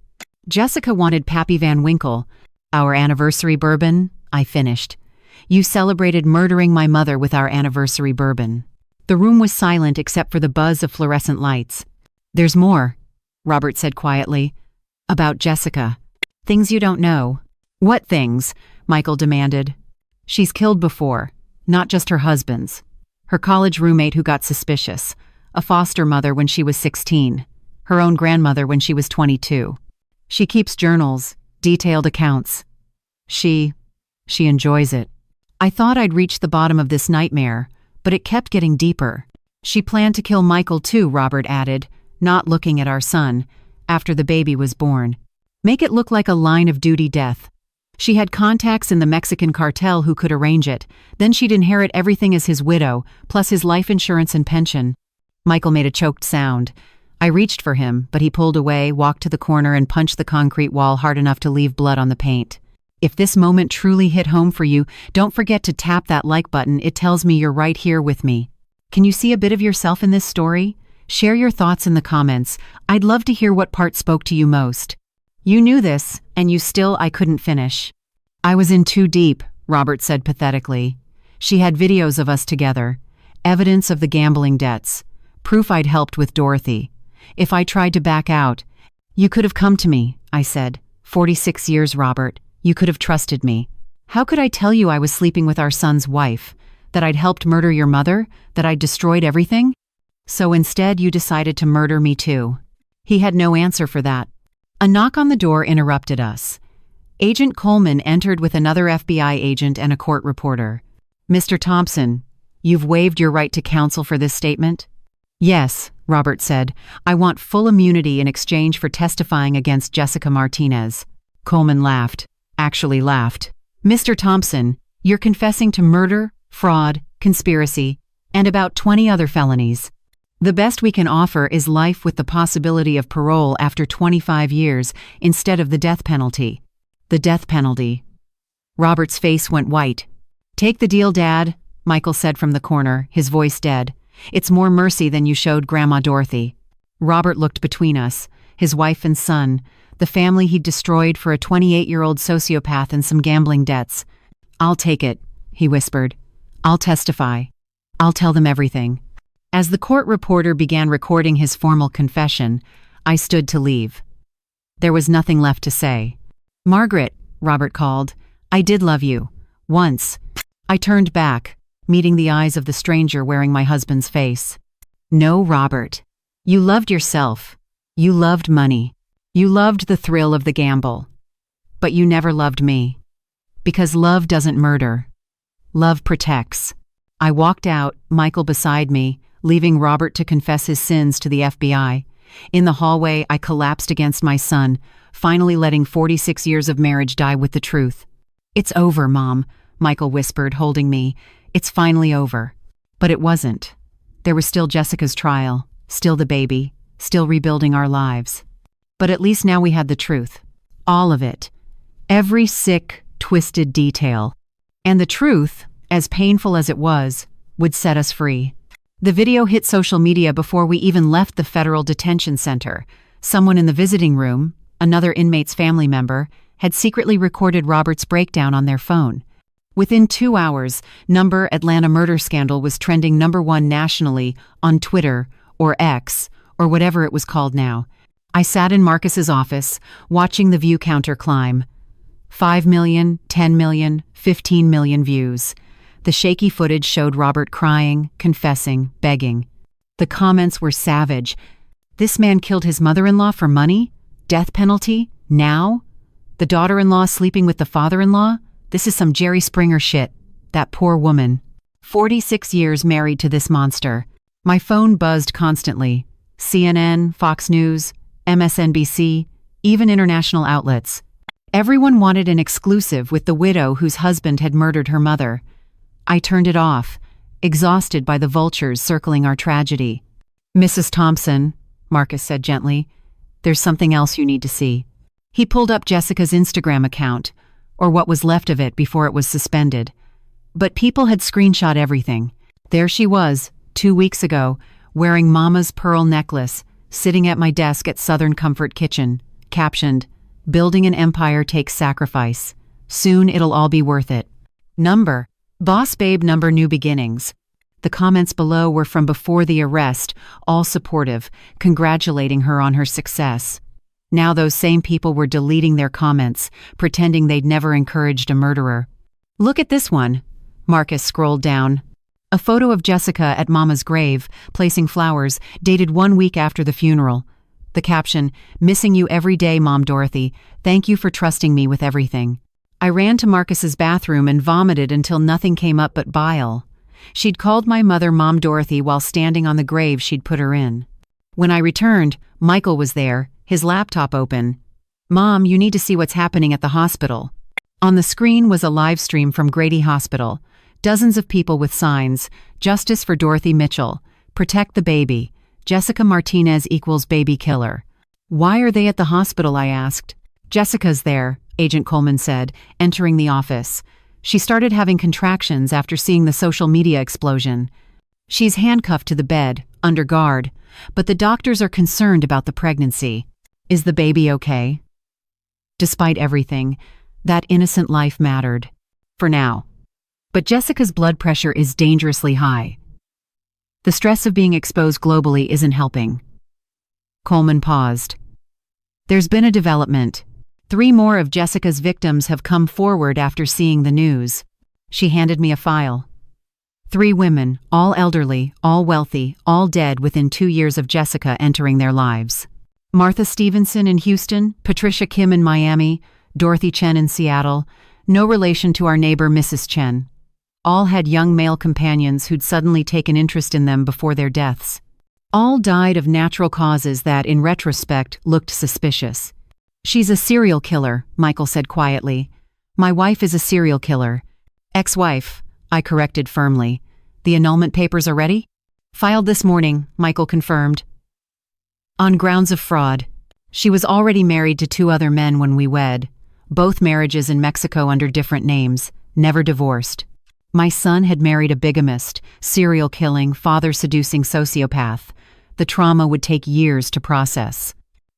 Jessica wanted Pappy Van Winkle. Our anniversary bourbon, I finished. You celebrated murdering my mother with our anniversary bourbon. The room was silent except for the buzz of fluorescent lights. There's more, Robert said quietly. About Jessica. Things you don't know. What things? Michael demanded. She's killed before, not just her husband's. Her college roommate who got suspicious. A foster mother when she was 16. Her own grandmother when she was 22. She keeps journals, detailed accounts. She enjoys it. I thought I'd reached the bottom of this nightmare, but it kept getting deeper. She planned to kill Michael too, Robert added, not looking at our son, after the baby was born. Make it look like a line of duty death. She had contacts in the Mexican cartel who could arrange it. Then she'd inherit everything as his widow, plus his life insurance and pension. Michael made a choked sound. I reached for him, but he pulled away, walked to the corner, and punched the concrete wall hard enough to leave blood on the paint. If this moment truly hit home for you, don't forget to tap that like button. It tells me you're right here with me. Can you see a bit of yourself in this story? Share your thoughts in the comments. I'd love to hear what part spoke to you most. You knew this, and I couldn't finish. I was in too deep, Robert said pathetically. She had videos of us together, evidence of the gambling debts, proof I'd helped with Dorothy. If I tried to back out, you could have come to me, I said. 46 years, Robert. You could have trusted me. How could I tell you I was sleeping with our son's wife? That I'd helped murder your mother? That I'd destroyed everything? So instead you decided to murder me too. He had no answer for that. A knock on the door interrupted us. Agent Coleman entered with another FBI agent and a court reporter. Mr. Thompson, you've waived your right to counsel for this statement? Yes, Robert said. I want full immunity in exchange for testifying against Jessica Martinez. Coleman laughed. Actually laughed. Mr. Thompson, you're confessing to murder, fraud, conspiracy, and about 20 other felonies. The best we can offer is life with the possibility of parole after 25 years instead of the death penalty. The death penalty. Robert's face went white. Take the deal, Dad, Michael said from the corner, his voice dead. It's more mercy than you showed Grandma Dorothy. Robert looked between us, his wife and son, the family he'd destroyed for a 28-year-old sociopath and some gambling debts. I'll take it, he whispered. I'll testify. I'll tell them everything. As the court reporter began recording his formal confession, I stood to leave. There was nothing left to say. Margaret, Robert called. I did love you. Once. I turned back, meeting the eyes of the stranger wearing my husband's face. No, Robert. You loved yourself. You loved money. You loved the thrill of the gamble. But you never loved me. Because love doesn't murder. Love protects. I walked out, Michael beside me, leaving Robert to confess his sins to the FBI. In the hallway, I collapsed against my son, finally letting 46 years of marriage die with the truth. It's over, Mom, Michael whispered, holding me. It's finally over. But it wasn't. There was still Jessica's trial, still the baby, still rebuilding our lives. But at least now we had the truth. All of it. Every sick, twisted detail. And the truth, as painful as it was, would set us free. The video hit social media before we even left the federal detention center. Someone in the visiting room, another inmate's family member, had secretly recorded Robert's breakdown on their phone. Within 2 hours, Atlanta murder scandal was trending #1 nationally on Twitter, or X, or whatever it was called now. I sat in Marcus's office, watching the view counter climb. 5 million, 10 million, 15 million views. The shaky footage showed Robert crying, confessing, begging. The comments were savage. This man killed his mother-in-law for money? Death penalty? Now? The daughter-in-law sleeping with the father-in-law? This is some Jerry Springer shit. That poor woman. 46 years married to this monster. My phone buzzed constantly. CNN, Fox News, MSNBC, even international outlets. Everyone wanted an exclusive with the widow whose husband had murdered her mother. I turned it off, exhausted by the vultures circling our tragedy. Mrs. Thompson, Marcus said gently, there's something else you need to see. He pulled up Jessica's Instagram account, or what was left of it before it was suspended. But people had screenshot everything. There she was, 2 weeks ago, wearing Mama's pearl necklace, sitting at my desk at Southern Comfort Kitchen, captioned, "Building an empire takes sacrifice. Soon it'll all be worth it." Boss babe new beginnings. The comments below were from before the arrest, all supportive, congratulating her on her success. Now those same people were deleting their comments, pretending they'd never encouraged a murderer. Look at this one. Marcus scrolled down. A photo of Jessica at Mama's grave, placing flowers, dated 1 week after the funeral. The caption, "Missing you every day, Mom Dorothy. Thank you for trusting me with everything." I ran to Marcus's bathroom and vomited until nothing came up but bile. She'd called my mother Mom Dorothy while standing on the grave she'd put her in. When I returned, Michael was there, his laptop open. "Mom, you need to see what's happening at the hospital." On the screen was a live stream from Grady Hospital. Dozens of people with signs: "Justice for Dorothy Mitchell," "Protect the baby," "Jessica Martinez equals baby killer." "Why are they at the hospital?" I asked. "Jessica's there," Agent Coleman said, entering the office. "She started having contractions after seeing the social media explosion. She's handcuffed to the bed, under guard, but the doctors are concerned about the pregnancy. Is the baby okay?" Despite everything, that innocent life mattered. For now. But Jessica's blood pressure is dangerously high. The stress of being exposed globally isn't helping. Coleman paused. "There's been a development. 3 more of Jessica's victims have come forward after seeing the news." She handed me a file. 3 women, all elderly, all wealthy, all dead within 2 years of Jessica entering their lives. Martha Stevenson in Houston, Patricia Kim in Miami, Dorothy Chen in Seattle, no relation to our neighbor Mrs. Chen. All had young male companions who'd suddenly taken interest in them before their deaths. All died of natural causes that, in retrospect, looked suspicious. "She's a serial killer," Michael said quietly. "My wife is a serial killer." "Ex-wife," I corrected firmly. "The annulment papers are ready?" "Filed this morning," Michael confirmed. "On grounds of fraud. She was already married to 2 other men when we wed. Both marriages in Mexico under different names, never divorced. My son had married a bigamist, serial killing, father-seducing sociopath. The trauma would take years to process."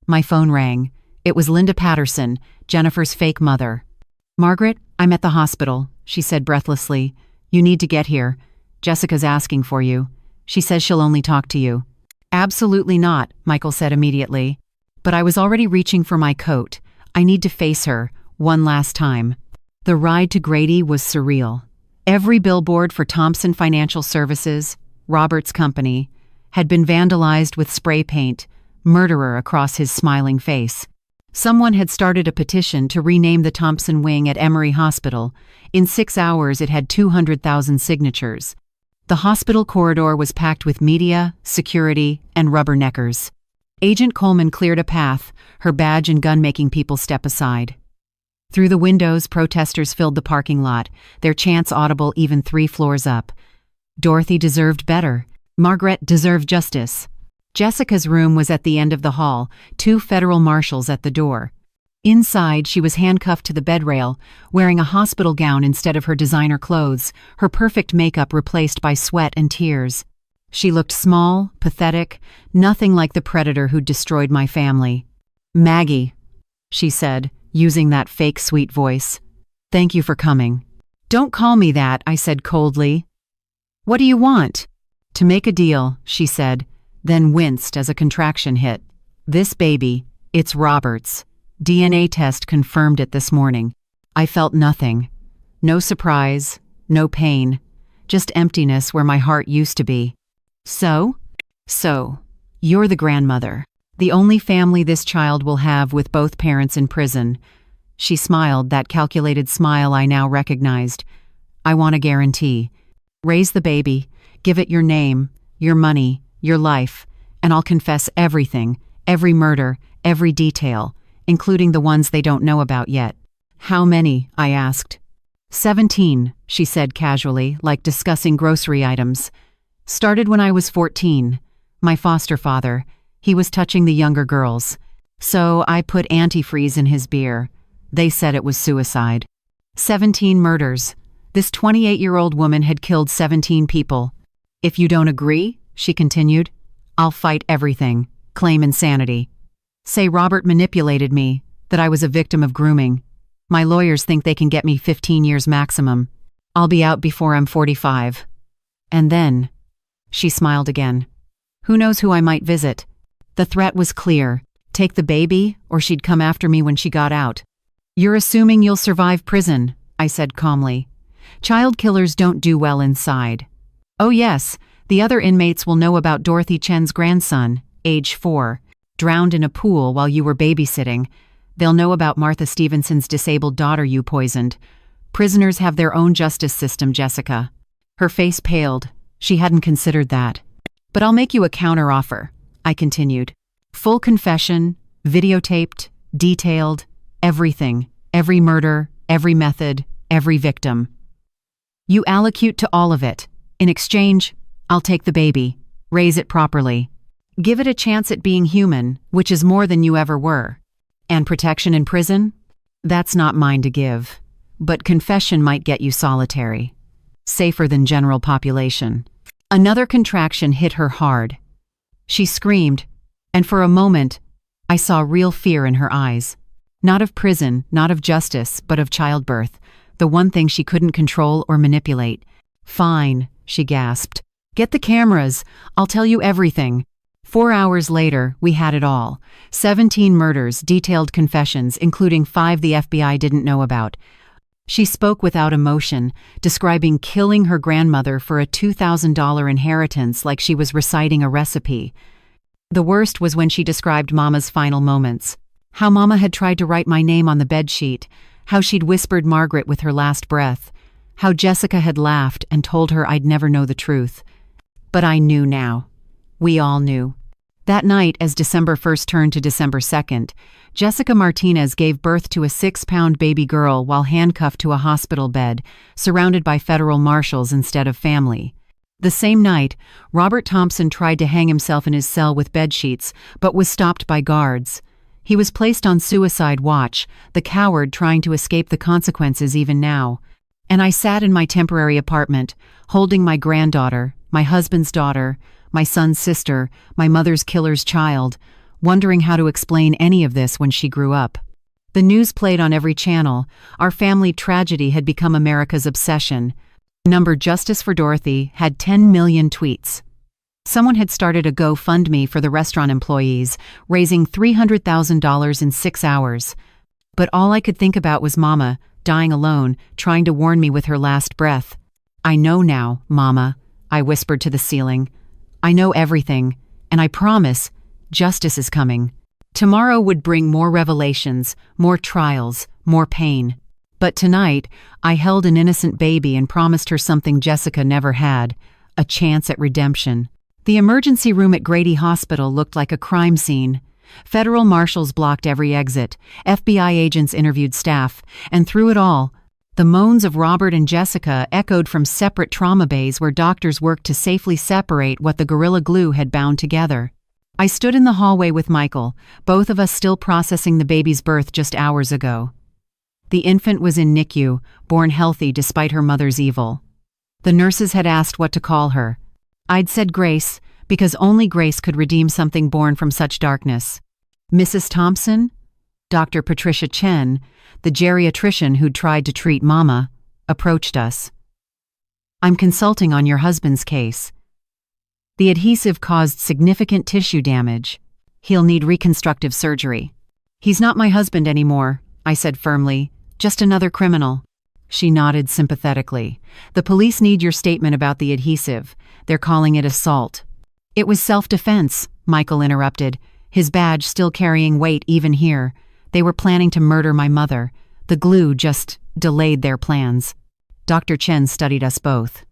My phone rang. It was Linda Patterson, Jennifer's fake mother. "Margaret, I'm at the hospital," she said breathlessly. "You need to get here. Jessica's asking for you. She says she'll only talk to you." "Absolutely not," Michael said immediately. But I was already reaching for my coat. I need to face her, one last time. The ride to Grady was surreal. Every billboard for Thompson Financial Services, Robert's company, had been vandalized with spray paint, "Murderer" across his smiling face. Someone had started a petition to rename the Thompson wing at Emory Hospital. In 6 hours it had 200,000 signatures. The hospital corridor was packed with media, security, and rubberneckers. Agent Coleman cleared a path, her badge and gun-making people step aside. Through the windows, protesters filled the parking lot, their chants audible even 3 floors up. Dorothy deserved better. Margaret deserved justice. Jessica's room was at the end of the hall, 2 federal marshals at the door. Inside, she was handcuffed to the bed rail, wearing a hospital gown instead of her designer clothes, her perfect makeup replaced by sweat and tears. She looked small, pathetic, nothing like the predator who'd destroyed my family. "Maggie," she said, using that fake sweet voice. "Thank you for coming." "Don't call me that," I said coldly. "What do you want?" "To make a deal," she said, then winced as a contraction hit. "This baby, it's Robert's. DNA test confirmed it this morning." I felt nothing. No surprise, no pain, just emptiness where my heart used to be. So, you're the grandmother. The only family this child will have with both parents in prison. She smiled, that calculated smile I now recognized. "I want a guarantee. Raise the baby, give it your name, your money, your life, and I'll confess everything, every murder, every detail, including the ones they don't know about yet." "How many?" I asked. 17, she said casually, like discussing grocery items. "Started when I was 14. My foster father. He was touching the younger girls. So I put antifreeze in his beer. They said it was suicide. 17 murders. This 28-year-old woman had killed 17 people. If you don't agree," she continued, "I'll fight everything, claim insanity. Say Robert manipulated me, that I was a victim of grooming. My lawyers think they can get me 15 years maximum. I'll be out before I'm 45. And then," she smiled again, "who knows who I might visit?" The threat was clear. Take the baby, or she'd come after me when she got out. "You're assuming you'll survive prison," I said calmly. "Child killers don't do well inside." "Oh yes, the other inmates will know about Dorothy Chen's grandson, age 4, drowned in a pool while you were babysitting. They'll know about Martha Stevenson's disabled daughter you poisoned. Prisoners have their own justice system, Jessica." Her face paled. She hadn't considered that. "But I'll make you a counteroffer," I continued. "Full confession, videotaped, detailed, everything, every murder, every method, every victim. You allocute to all of it. In exchange, I'll take the baby, raise it properly, give it a chance at being human, which is more than you ever were. And protection in prison? That's not mine to give. But confession might get you solitary. Safer than general population. Another contraction hit her hard. She screamed, and for a moment, I saw real fear in her eyes. Not of prison, not of justice, but of childbirth, the one thing she couldn't control or manipulate. "Fine," she gasped. "Get the cameras. I'll tell you everything." 4 hours later, we had it all. 17 murders, detailed confessions, including 5 the FBI didn't know about. She spoke without emotion, describing killing her grandmother for a $2,000 inheritance like she was reciting a recipe. The worst was when she described Mama's final moments. How Mama had tried to write my name on the bedsheet, how she'd whispered Margaret with her last breath, how Jessica had laughed and told her I'd never know the truth. But I knew now. We all knew. That night, as December 1st turned to December 2nd, Jessica Martinez gave birth to a 6-pound baby girl while handcuffed to a hospital bed, surrounded by federal marshals instead of family. The same night, Robert Thompson tried to hang himself in his cell with bedsheets, but was stopped by guards. He was placed on suicide watch, the coward trying to escape the consequences even now. And I sat in my temporary apartment, holding my granddaughter, my husband's daughter, my son's sister, my mother's killer's child, wondering how to explain any of this when she grew up. The news played on every channel. Our family tragedy had become America's obsession. Number Justice for Dorothy had 10 million tweets. Someone had started a GoFundMe for the restaurant employees, raising $300,000 in 6 hours. But all I could think about was Mama, dying alone, trying to warn me with her last breath. "I know now, Mama," I whispered to the ceiling. "I know everything, and I promise, justice is coming." Tomorrow would bring more revelations, more trials, more pain. But tonight, I held an innocent baby and promised her something Jessica never had, a chance at redemption. The emergency room at Grady Hospital looked like a crime scene. Federal marshals blocked every exit, FBI agents interviewed staff, and through it all, the moans of Robert and Jessica echoed from separate trauma bays where doctors worked to safely separate what the Gorilla Glue had bound together. I stood in the hallway with Michael, both of us still processing the baby's birth just hours ago. The infant was in NICU, born healthy despite her mother's evil. The nurses had asked what to call her. I'd said Grace, because only Grace could redeem something born from such darkness. Mrs. Thompson? Dr. Patricia Chen, the geriatrician who'd tried to treat Mama, approached us. "I'm consulting on your husband's case. The adhesive caused significant tissue damage. He'll need reconstructive surgery." "He's not my husband anymore," I said firmly. "Just another criminal." She nodded sympathetically. "The police need your statement about the adhesive. They're calling it assault." "It was self-defense," Michael interrupted, his badge still carrying weight even here. "They were planning to murder my mother. The glue just delayed their plans." Dr. Chen studied us both.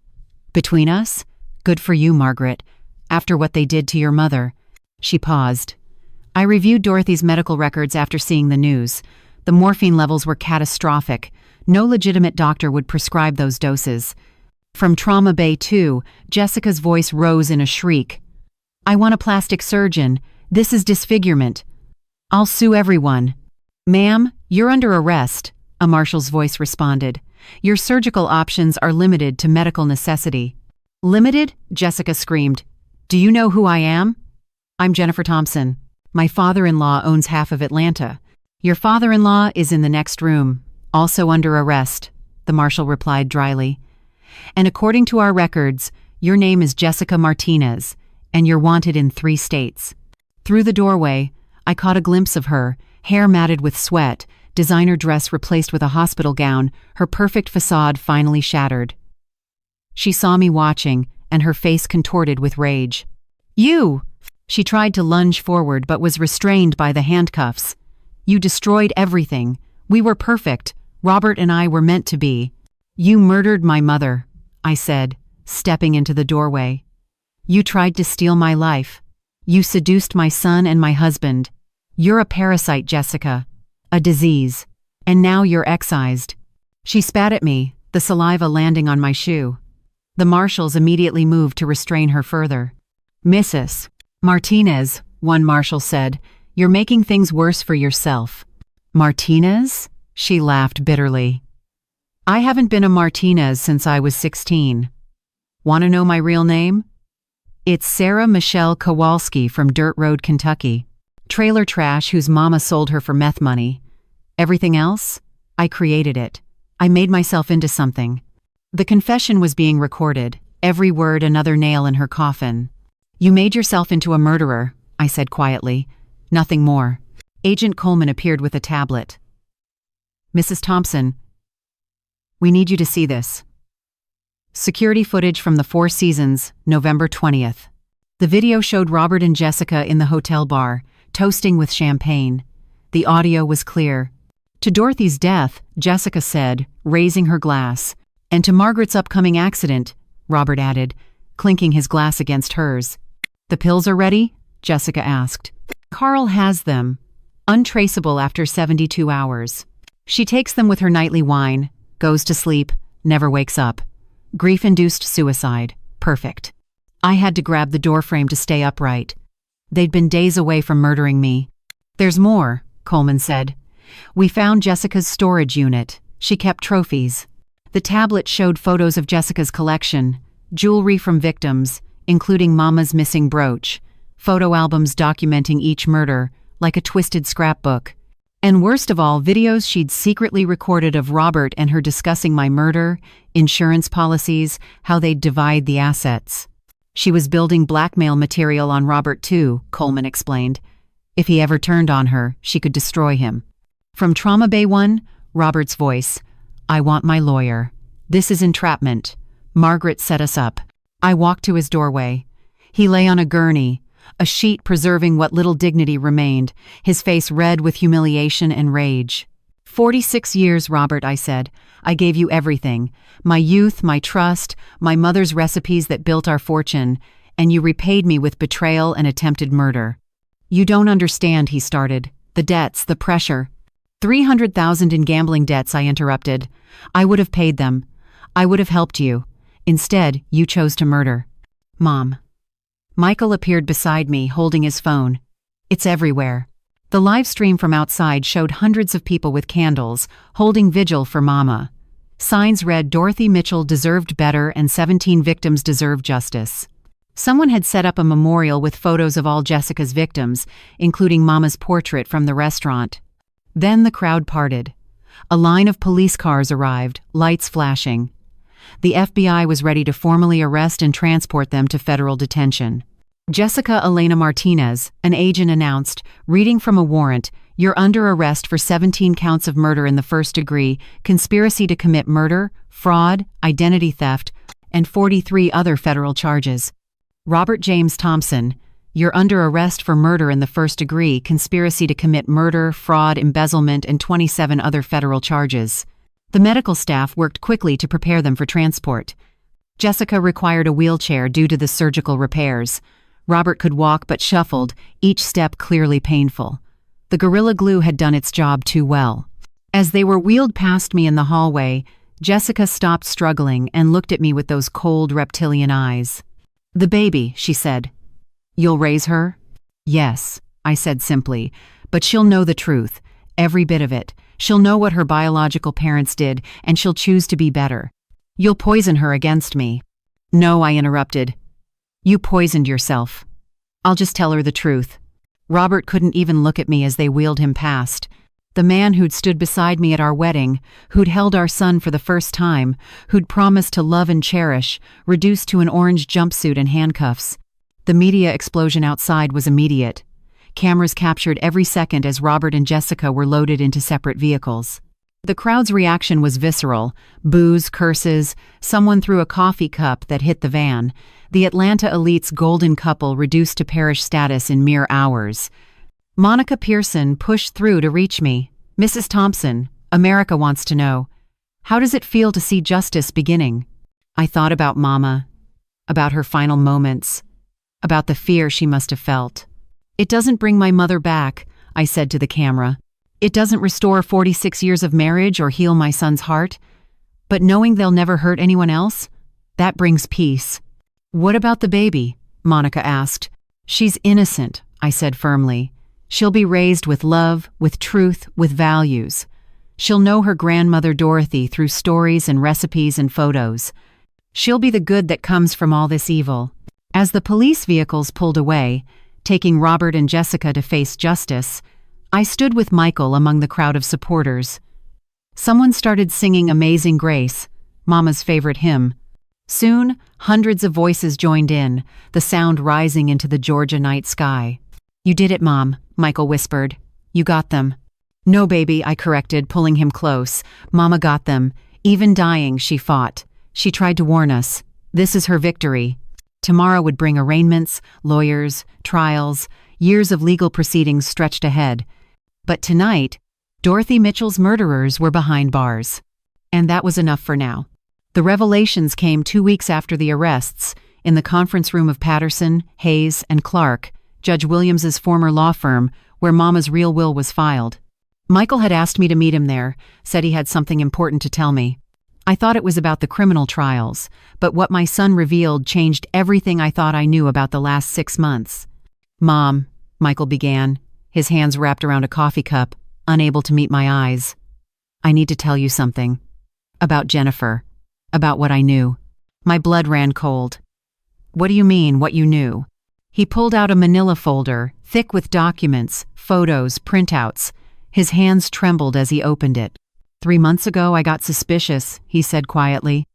"Between us? Good for you, Margaret. After what they did to your mother." She paused. I reviewed Dorothy's medical records after seeing the news. The morphine levels were catastrophic. No legitimate doctor would prescribe those doses. From Trauma Bay 2, Jessica's voice rose in a shriek. "I want a plastic surgeon. This is disfigurement. I'll sue everyone." "Ma'am, you're under arrest," a marshal's voice responded. "Your surgical options are limited to medical necessity." "Limited?" Jessica screamed. "Do you know who I am?" "I'm Jennifer Thompson. My father-in-law owns half of Atlanta." "Your father-in-law is in the next room, also under arrest," the marshal replied dryly. "And according to our records, your name is Jessica Martinez, and you're wanted in 3 states." Through the doorway, I caught a glimpse of her, hair matted with sweat, designer dress replaced with a hospital gown, her perfect facade finally shattered. She saw me watching, and her face contorted with rage. "You!" She tried to lunge forward but was restrained by the handcuffs. "You destroyed everything. We were perfect. Robert and I were meant to be." "You murdered my mother," I said, stepping into the doorway. "You tried to steal my life. You seduced my son and my husband. You're a parasite, Jessica. A disease. And now you're excised. She spat at me, the saliva landing on my shoe. The marshals immediately moved to restrain her further. Mrs. Martinez, one marshal said, you're making things worse for yourself. Martinez? She laughed bitterly. I haven't been a Martinez since I was 16. Want to know my real name? It's Sarah Michelle Kowalski from Dirt Road, Kentucky. Trailer trash whose mama sold her for meth money. Everything else? I created it. I made myself into something. The confession was being recorded, every word another nail in her coffin. You made yourself into a murderer, I said quietly. Nothing more. Agent Coleman appeared with a tablet. Mrs. Thompson, we need you to see this. Security footage from the Four Seasons, November 20th. The video showed Robert and Jessica in the hotel bar, toasting with champagne. The audio was clear. To Dorothy's death, Jessica said, raising her glass. And to Margaret's upcoming accident, Robert added, clinking his glass against hers. The pills are ready? Jessica asked. Carl has them. Untraceable after 72 hours. She takes them with her nightly wine, goes to sleep, never wakes up. Grief-induced suicide. Perfect. I had to grab the doorframe to stay upright. They'd been days away from murdering me. There's more, Coleman said. We found Jessica's storage unit. She kept trophies. The tablet showed photos of Jessica's collection, jewelry from victims, including Mama's missing brooch, photo albums documenting each murder, like a twisted scrapbook. And worst of all, videos she'd secretly recorded of Robert and her discussing my murder, insurance policies, how they'd divide the assets. She was building blackmail material on Robert too, Coleman explained. If he ever turned on her, she could destroy him. From Trauma Bay 1, Robert's voice. I want my lawyer. This is entrapment. Margaret set us up. I walked to his doorway. He lay on a gurney, a sheet preserving what little dignity remained, his face red with humiliation and rage. 46 years, Robert, I said. I gave you everything. My youth, my trust, my mother's recipes that built our fortune, and you repaid me with betrayal and attempted murder. You don't understand, he started. The debts, the pressure. 300,000 in gambling debts, I interrupted. I would have paid them. I would have helped you. Instead, you chose to murder. Mom. Michael appeared beside me, holding his phone. It's everywhere. The live stream from outside showed hundreds of people with candles, holding vigil for Mama. Signs read Dorothy Mitchell deserved better and 17 victims deserve justice. Someone had set up a memorial with photos of all Jessica's victims, including Mama's portrait from the restaurant. Then the crowd parted. A line of police cars arrived, lights flashing. The FBI was ready to formally arrest and transport them to federal detention. Jessica Elena Martinez, an agent, announced, reading from a warrant, you're under arrest for 17 counts of murder in the first degree, conspiracy to commit murder, fraud, identity theft, and 43 other federal charges. Robert James Thompson, you're under arrest for murder in the first degree, conspiracy to commit murder, fraud, embezzlement, and 27 other federal charges. The medical staff worked quickly to prepare them for transport. Jessica required a wheelchair due to the surgical repairs. Robert could walk but shuffled, each step clearly painful. The Gorilla Glue had done its job too well. As they were wheeled past me in the hallway, Jessica stopped struggling and looked at me with those cold reptilian eyes. The baby, she said. You'll raise her? Yes, I said simply, but she'll know the truth, every bit of it. She'll know what her biological parents did, and she'll choose to be better. You'll poison her against me. No, I interrupted. You poisoned yourself. I'll just tell her the truth. Robert couldn't even look at me as they wheeled him past. The man who'd stood beside me at our wedding, who'd held our son for the first time, who'd promised to love and cherish, reduced to an orange jumpsuit and handcuffs. The media explosion outside was immediate. Cameras captured every second as Robert and Jessica were loaded into separate vehicles. The crowd's reaction was visceral. Boos, curses, someone threw a coffee cup that hit the van. The Atlanta elite's golden couple reduced to parish status in mere hours. Monica Pearson pushed through to reach me. Mrs. Thompson, America wants to know, how does it feel to see justice beginning? I thought about Mama, about her final moments, about the fear she must have felt. It doesn't bring my mother back, I said to the camera. It doesn't restore 46 years of marriage or heal my son's heart, but knowing they'll never hurt anyone else, that brings peace. What about the baby? Monica asked. She's innocent, I said firmly. She'll be raised with love, with truth, with values. She'll know her grandmother Dorothy through stories and recipes and photos. She'll be the good that comes from all this evil. As the police vehicles pulled away, taking Robert and Jessica to face justice, I stood with Michael among the crowd of supporters. Someone started singing Amazing Grace, Mama's favorite hymn. Soon, hundreds of voices joined in, the sound rising into the Georgia night sky. You did it, Mom, Michael whispered. You got them. No, baby, I corrected, pulling him close. Mama got them. Even dying, she fought. She tried to warn us. This is her victory. Tomorrow would bring arraignments, lawyers, trials, years of legal proceedings stretched ahead. But tonight, Dorothy Mitchell's murderers were behind bars. And that was enough for now. The revelations came 2 weeks after the arrests, in the conference room of Patterson, Hayes, and Clark, Judge Williams's former law firm, where Mama's real will was filed. Michael had asked me to meet him there, said he had something important to tell me. I thought it was about the criminal trials, but what my son revealed changed everything I thought I knew about the last 6 months. Mom, Michael began, his hands wrapped around a coffee cup, unable to meet my eyes. I need to tell you something. About Jennifer. About what I knew. My blood ran cold. What do you mean, what you knew? He pulled out a manila folder, thick with documents, photos, printouts. His hands trembled as he opened it. 3 months ago, I got suspicious, he said quietly.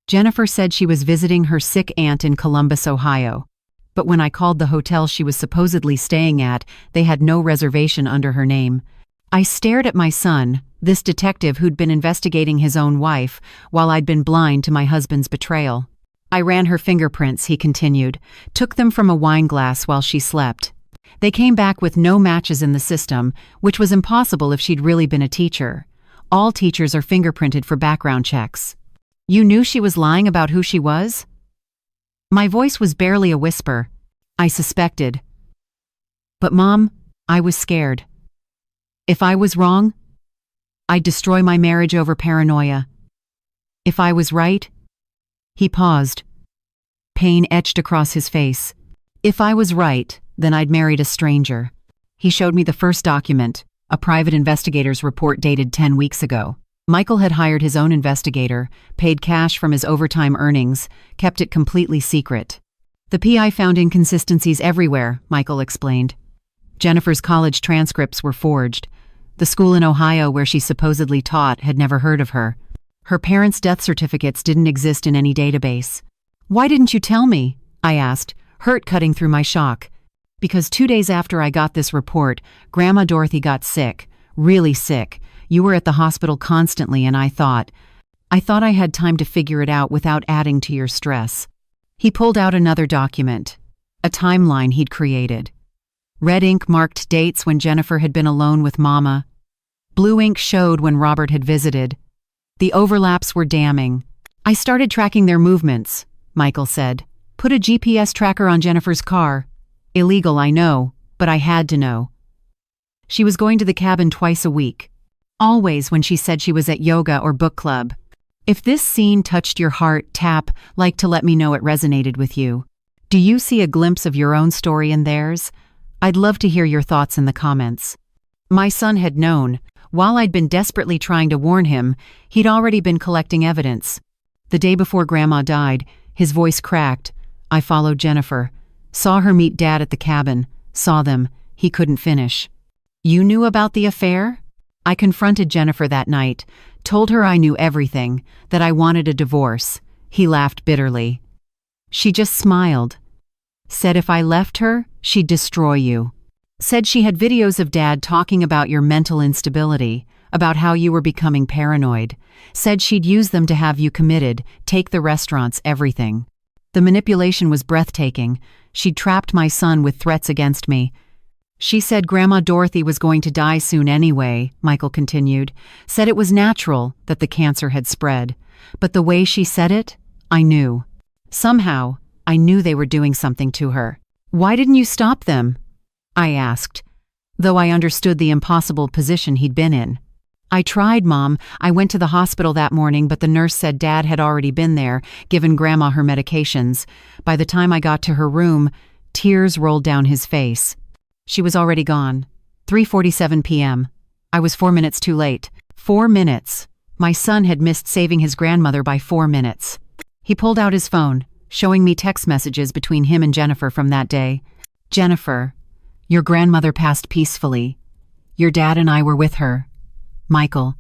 Jennifer said she was visiting her sick aunt in Columbus, Ohio. But when I called the hotel she was supposedly staying at, they had no reservation under her name. I stared at my son, this detective who'd been investigating his own wife, while I'd been blind to my husband's betrayal. I ran her fingerprints, he continued, took them from a wine glass while she slept. They came back with no matches in the system, which was impossible if she'd really been a teacher. All teachers are fingerprinted for background checks. You knew she was lying about who she was? My voice was barely a whisper. I suspected. But Mom, I was scared. If I was wrong, I'd destroy my marriage over paranoia. If I was right, he paused. Pain etched across his face. If I was right, then I'd married a stranger. He showed me the first document, a private investigator's report dated 10 weeks ago. Michael had hired his own investigator, paid cash from his overtime earnings, kept it completely secret. The PI found inconsistencies everywhere, Michael explained. Jennifer's college transcripts were forged. The school in Ohio where she supposedly taught had never heard of her. Her parents' death certificates didn't exist in any database. Why didn't you tell me? I asked, hurt cutting through my shock. Because 2 days after I got this report, Grandma Dorothy got sick, really sick. You were at the hospital constantly and I thought I had time to figure it out without adding to your stress. He pulled out another document, a timeline he'd created. Red ink marked dates when Jennifer had been alone with Mama. Blue ink showed when Robert had visited. The overlaps were damning. I started tracking their movements, Michael said. Put a GPS tracker on Jennifer's car. Illegal, I know, but I had to know. She was going to the cabin twice a week. Always when she said she was at yoga or book club. If this scene touched your heart, tap like to let me know it resonated with you. Do you see a glimpse of your own story in theirs? I'd love to hear your thoughts in the comments. My son had known. While I'd been desperately trying to warn him, he'd already been collecting evidence. The day before Grandma died, his voice cracked. I followed Jennifer. Saw her meet Dad at the cabin. Saw them. He couldn't finish. You knew about the affair? I confronted Jennifer that night, told her I knew everything, that I wanted a divorce. He laughed bitterly. She just smiled. Said if I left her, she'd destroy you. Said she had videos of Dad talking about your mental instability, about how you were becoming paranoid. Said she'd use them to have you committed, take the restaurants, everything. The manipulation was breathtaking. She'd trapped my son with threats against me. She said Grandma Dorothy was going to die soon anyway, Michael continued. Said it was natural that the cancer had spread. But the way she said it, I knew. Somehow, I knew they were doing something to her. Why didn't you stop them? I asked. though I understood the impossible position he'd been in. I tried, Mom. I went to the hospital that morning, but the nurse said Dad had already been there, given Grandma her medications. By the time I got to her room, tears rolled down his face. She was already gone. 3:47 p.m. I was 4 minutes too late. 4 minutes. My son had missed saving his grandmother by 4 minutes. He pulled out his phone, showing me text messages between him and Jennifer from that day. Jennifer, your grandmother passed peacefully. Your dad and I were with her. Michael,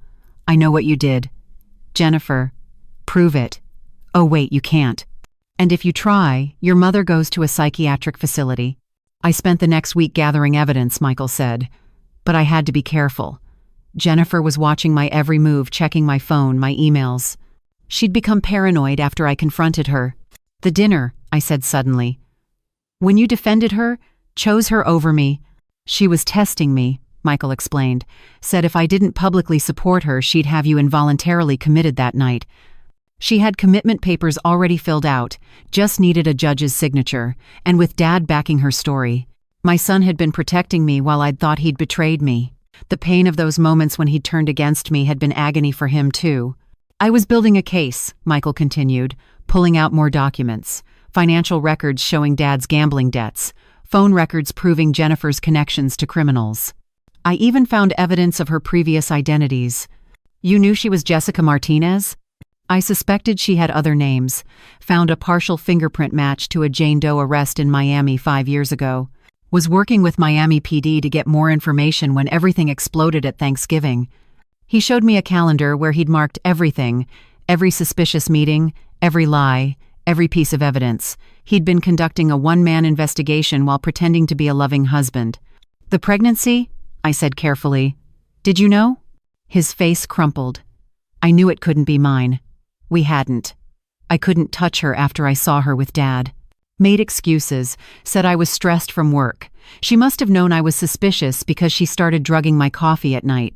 I know what you did. Jennifer, prove it. Oh wait, you can't. And if you try, your mother goes to a psychiatric facility. I spent the next week gathering evidence, Michael said. But I had to be careful. Jennifer was watching my every move, checking my phone, my emails. She'd become paranoid after I confronted her. The dinner, I said suddenly. When you defended her, chose her over me. She was testing me, Michael explained. Said if I didn't publicly support her, she'd have you involuntarily committed that night. She had commitment papers already filled out, just needed a judge's signature, and with Dad backing her story. My son had been protecting me while I'd thought he'd betrayed me. The pain of those moments when he'd turned against me had been agony for him too. I was building a case, Michael continued, pulling out more documents. Financial records showing Dad's gambling debts. Phone records proving Jennifer's connections to criminals. I even found evidence of her previous identities. You knew she was Jessica Martinez? I suspected she had other names. Found a partial fingerprint match to a Jane Doe arrest in Miami 5 years ago. Was working with Miami PD to get more information when everything exploded at Thanksgiving. He showed me a calendar where he'd marked everything, every suspicious meeting, every lie, every piece of evidence. He'd been conducting a one-man investigation while pretending to be a loving husband. The pregnancy? I said carefully. Did you know? His face crumpled. I knew it couldn't be mine. We hadn't. I couldn't touch her after I saw her with Dad. Made excuses, said I was stressed from work. She must have known I was suspicious because she started drugging my coffee at night.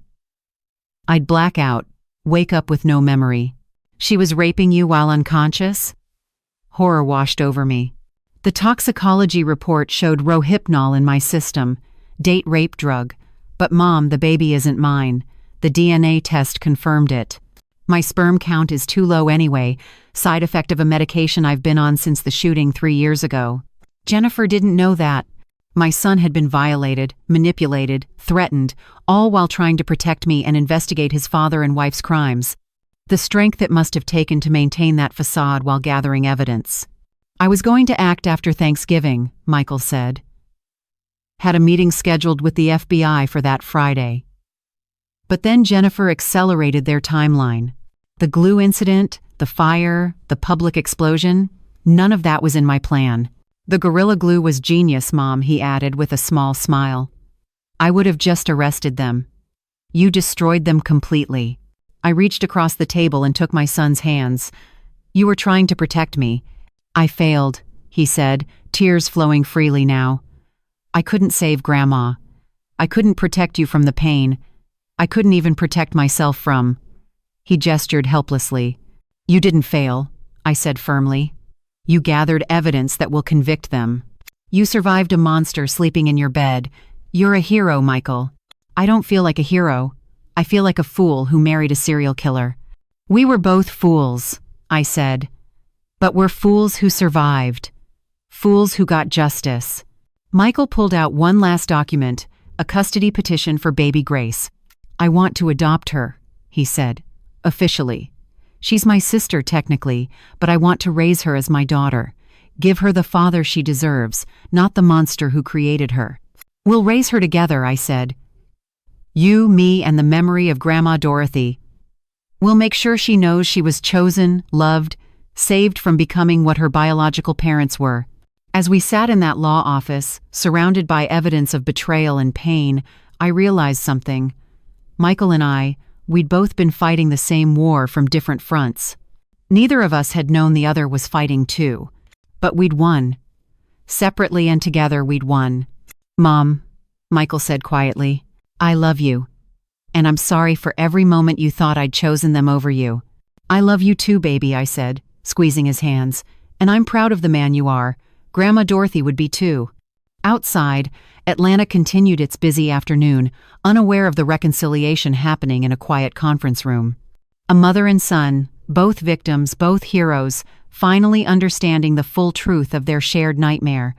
I'd black out, wake up with no memory. She was raping you while unconscious? Horror washed over me. The toxicology report showed Rohypnol in my system, date rape drug. But Mom, the baby isn't mine. The DNA test confirmed it. My sperm count is too low anyway, side effect of a medication I've been on since the shooting 3 years ago. Jennifer didn't know that. My son had been violated, manipulated, threatened, all while trying to protect me and investigate his father and wife's crimes. The strength it must have taken to maintain that facade while gathering evidence. I was going to act after Thanksgiving, Michael said. Had a meeting scheduled with the FBI for that Friday. But then Jennifer accelerated their timeline. The glue incident, the fire, the public explosion, none of that was in my plan. The Gorilla Glue was genius, Mom, he added with a small smile. I would have just arrested them. You destroyed them completely. I reached across the table and took my son's hands. You were trying to protect me. I failed, he said, tears flowing freely now. I couldn't save Grandma. I couldn't protect you from the pain. I couldn't even protect myself from. He gestured helplessly. You didn't fail, I said firmly. You gathered evidence that will convict them. You survived a monster sleeping in your bed. You're a hero, Michael. I don't feel like a hero. I feel like a fool who married a serial killer. We were both fools, I said. But we're fools who survived. Fools who got justice. Michael pulled out one last document, a custody petition for baby Grace. I want to adopt her, he said, officially. She's my sister technically, but I want to raise her as my daughter. Give her the father she deserves, not the monster who created her. We'll raise her together, I said. You, me, and the memory of Grandma Dorothy. We'll make sure she knows she was chosen, loved, saved from becoming what her biological parents were. As we sat in that law office, surrounded by evidence of betrayal and pain, I realized something. Michael and I, we'd both been fighting the same war from different fronts. Neither of us had known the other was fighting too. But we'd won. Separately and together, we'd won. Mom, Michael said quietly, I love you. And I'm sorry for every moment you thought I'd chosen them over you. I love you too, baby, I said, squeezing his hands. And I'm proud of the man you are. Grandma Dorothy would be too. Outside, Atlanta continued its busy afternoon, unaware of the reconciliation happening in a quiet conference room. A mother and son, both victims, both heroes, finally understanding the full truth of their shared nightmare.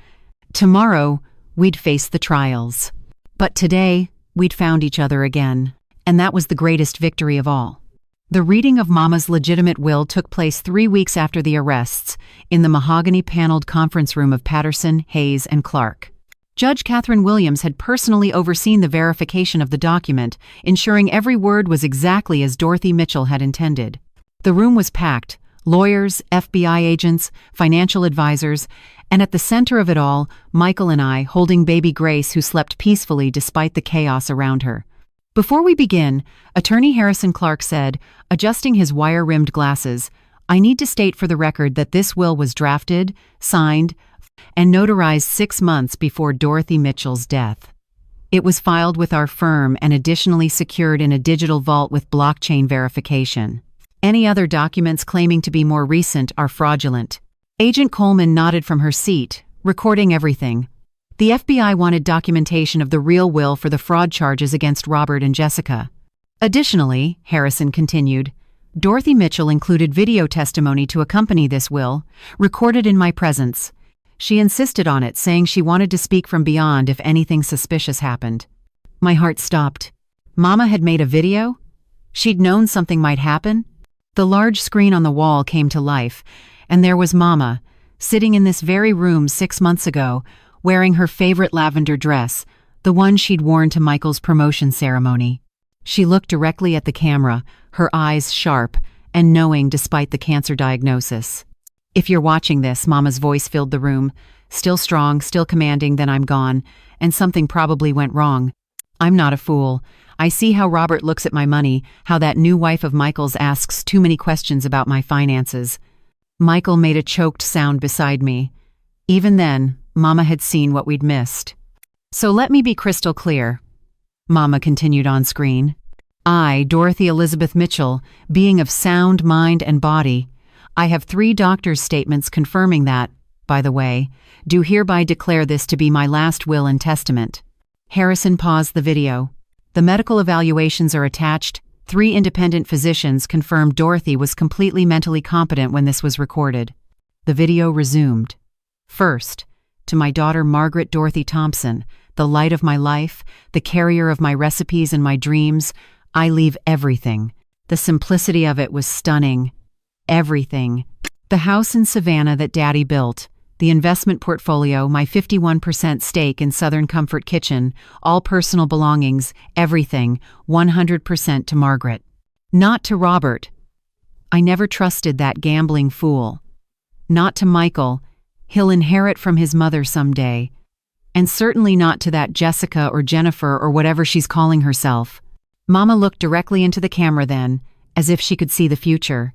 Tomorrow, we'd face the trials. But today, we'd found each other again. And that was the greatest victory of all. The reading of Mama's legitimate will took place 3 weeks after the arrests, in the mahogany-paneled conference room of Patterson, Hayes, and Clark. Judge Catherine Williams had personally overseen the verification of the document, ensuring every word was exactly as Dorothy Mitchell had intended. The room was packed: lawyers, FBI agents, financial advisors, and at the center of it all, Michael and I, holding baby Grace, who slept peacefully despite the chaos around her. Before we begin, Attorney Harrison Clark said, adjusting his wire-rimmed glasses, "I need to state for the record that this will was drafted, signed, and notarized 6 months before Dorothy Mitchell's death. It was filed with our firm and additionally secured in a digital vault with blockchain verification. Any other documents claiming to be more recent are fraudulent." Agent Coleman nodded from her seat, recording everything. The FBI wanted documentation of the real will for the fraud charges against Robert and Jessica. Additionally, Harrison continued, Dorothy Mitchell included video testimony to accompany this will, recorded in my presence. She insisted on it, saying she wanted to speak from beyond if anything suspicious happened. My heart stopped. Mama had made a video? She'd known something might happen? The large screen on the wall came to life, and there was Mama, sitting in this very room 6 months ago, wearing her favorite lavender dress, the one she'd worn to Michael's promotion ceremony. She looked directly at the camera, her eyes sharp and knowing despite the cancer diagnosis. "If you're watching this," Mama's voice filled the room, "still strong, still commanding, then I'm gone, and something probably went wrong. I'm not a fool. I see how Robert looks at my money, how that new wife of Michael's asks too many questions about my finances." Michael made a choked sound beside me. Even then, Mama had seen what we'd missed. "So let me be crystal clear," Mama continued on screen. "I, Dorothy Elizabeth Mitchell, being of sound mind and body, I have 3 doctors' statements confirming that, by the way, do hereby declare this to be my last will and testament." Harrison paused the video. "The medical evaluations are attached. 3 independent physicians confirmed Dorothy was completely mentally competent when this was recorded." The video resumed. "First, to my daughter Margaret Dorothy Thompson, the light of my life, the carrier of my recipes and my dreams, I leave everything. The simplicity of it was stunning. Everything. The house in Savannah that Daddy built, the investment portfolio, my 51% stake in Southern Comfort Kitchen, all personal belongings, everything, 100% to Margaret. Not to Robert. I never trusted that gambling fool. Not to Michael. He'll inherit from his mother someday. And certainly not to that Jessica or Jennifer or whatever she's calling herself." Mama looked directly into the camera then, as if she could see the future.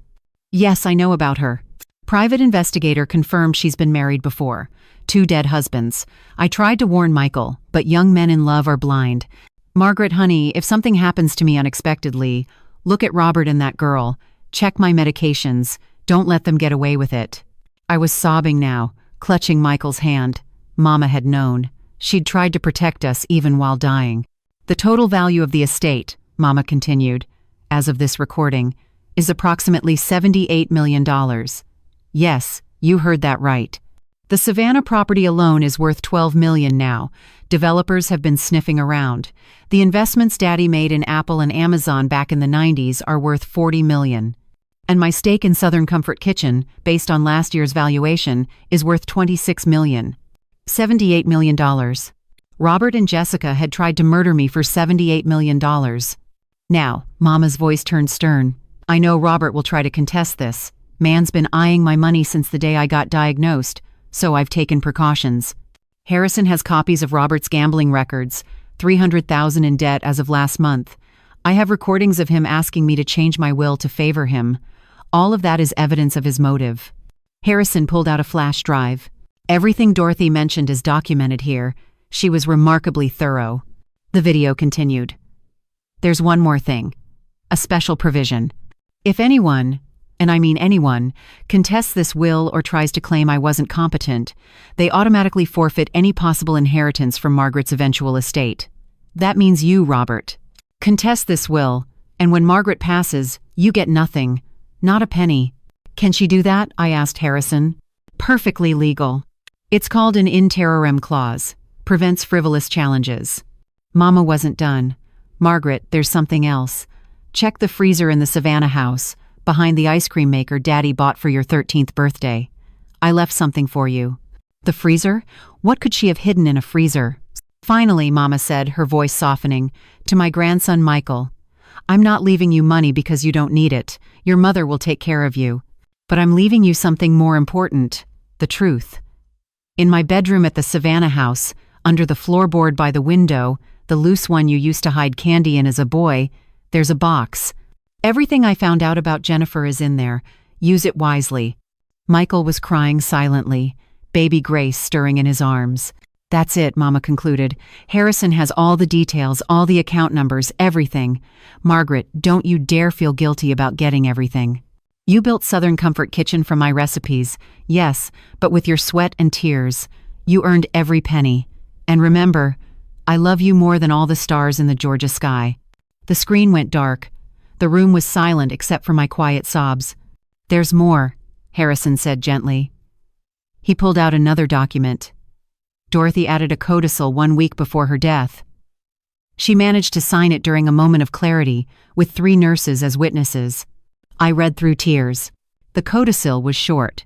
"Yes, I know about her. Private investigator confirmed she's been married before. 2 dead husbands. I tried to warn Michael, but young men in love are blind. Margaret, honey, if something happens to me unexpectedly, look at Robert and that girl. Check my medications. Don't let them get away with it." I was sobbing now, clutching Michael's hand. Mama had known. She'd tried to protect us even while dying. "The total value of the estate," Mama continued, as of this recording, "is approximately $78 million. Yes, you heard that right. The Savannah property alone is worth $12 million now. Developers have been sniffing around. The investments Daddy made in Apple and Amazon back in the 90s are worth $40 million. And my stake in Southern Comfort Kitchen, based on last year's valuation, is worth $26 million. $78 million. Robert and Jessica had tried to murder me for $78 million. Now, Mama's voice turned stern. "I know Robert will try to contest this. Man's been eyeing my money since the day I got diagnosed, so I've taken precautions. Harrison has copies of Robert's gambling records, $300,000 in debt as of last month. I have recordings of him asking me to change my will to favor him. All of that is evidence of his motive." Harrison pulled out a flash drive. "Everything Dorothy mentioned is documented here. She was remarkably thorough." The video continued. "There's one more thing. A special provision. If anyone, and I mean anyone, contests this will or tries to claim I wasn't competent, they automatically forfeit any possible inheritance from Margaret's eventual estate. That means you, Robert. Contest this will, and when Margaret passes, you get nothing. Not a penny. Can she do that? I asked Harrison. Perfectly legal. It's called an in terrorem clause. Prevents frivolous challenges. Mama wasn't done. Margaret, there's something else. Check the freezer in the Savannah house, behind the ice cream maker Daddy bought for your 13th birthday. I left something for you. The freezer? What could she have hidden in a freezer? Finally, Mama said, her voice softening, to my grandson Michael. I'm not leaving you money because you don't need it. Your mother will take care of you. But I'm leaving you something more important. The truth. In my bedroom at the Savannah house, under the floorboard by the window, the loose one you used to hide candy in as a boy, there's a box. Everything I found out about Jennifer is in there. Use it wisely. Michael was crying silently, baby Grace stirring in his arms. That's it, Mama concluded. Harrison has all the details, all the account numbers, everything. Margaret, don't you dare feel guilty about getting everything. You built Southern Comfort Kitchen from my recipes, yes, but with your sweat and tears. You earned every penny. And remember, I love you more than all the stars in the Georgia sky. The screen went dark. The room was silent except for my quiet sobs. There's more, Harrison said gently. He pulled out another document. Dorothy added a codicil 1 week before her death. She managed to sign it during a moment of clarity, with 3 nurses as witnesses. I read through tears. The codicil was short.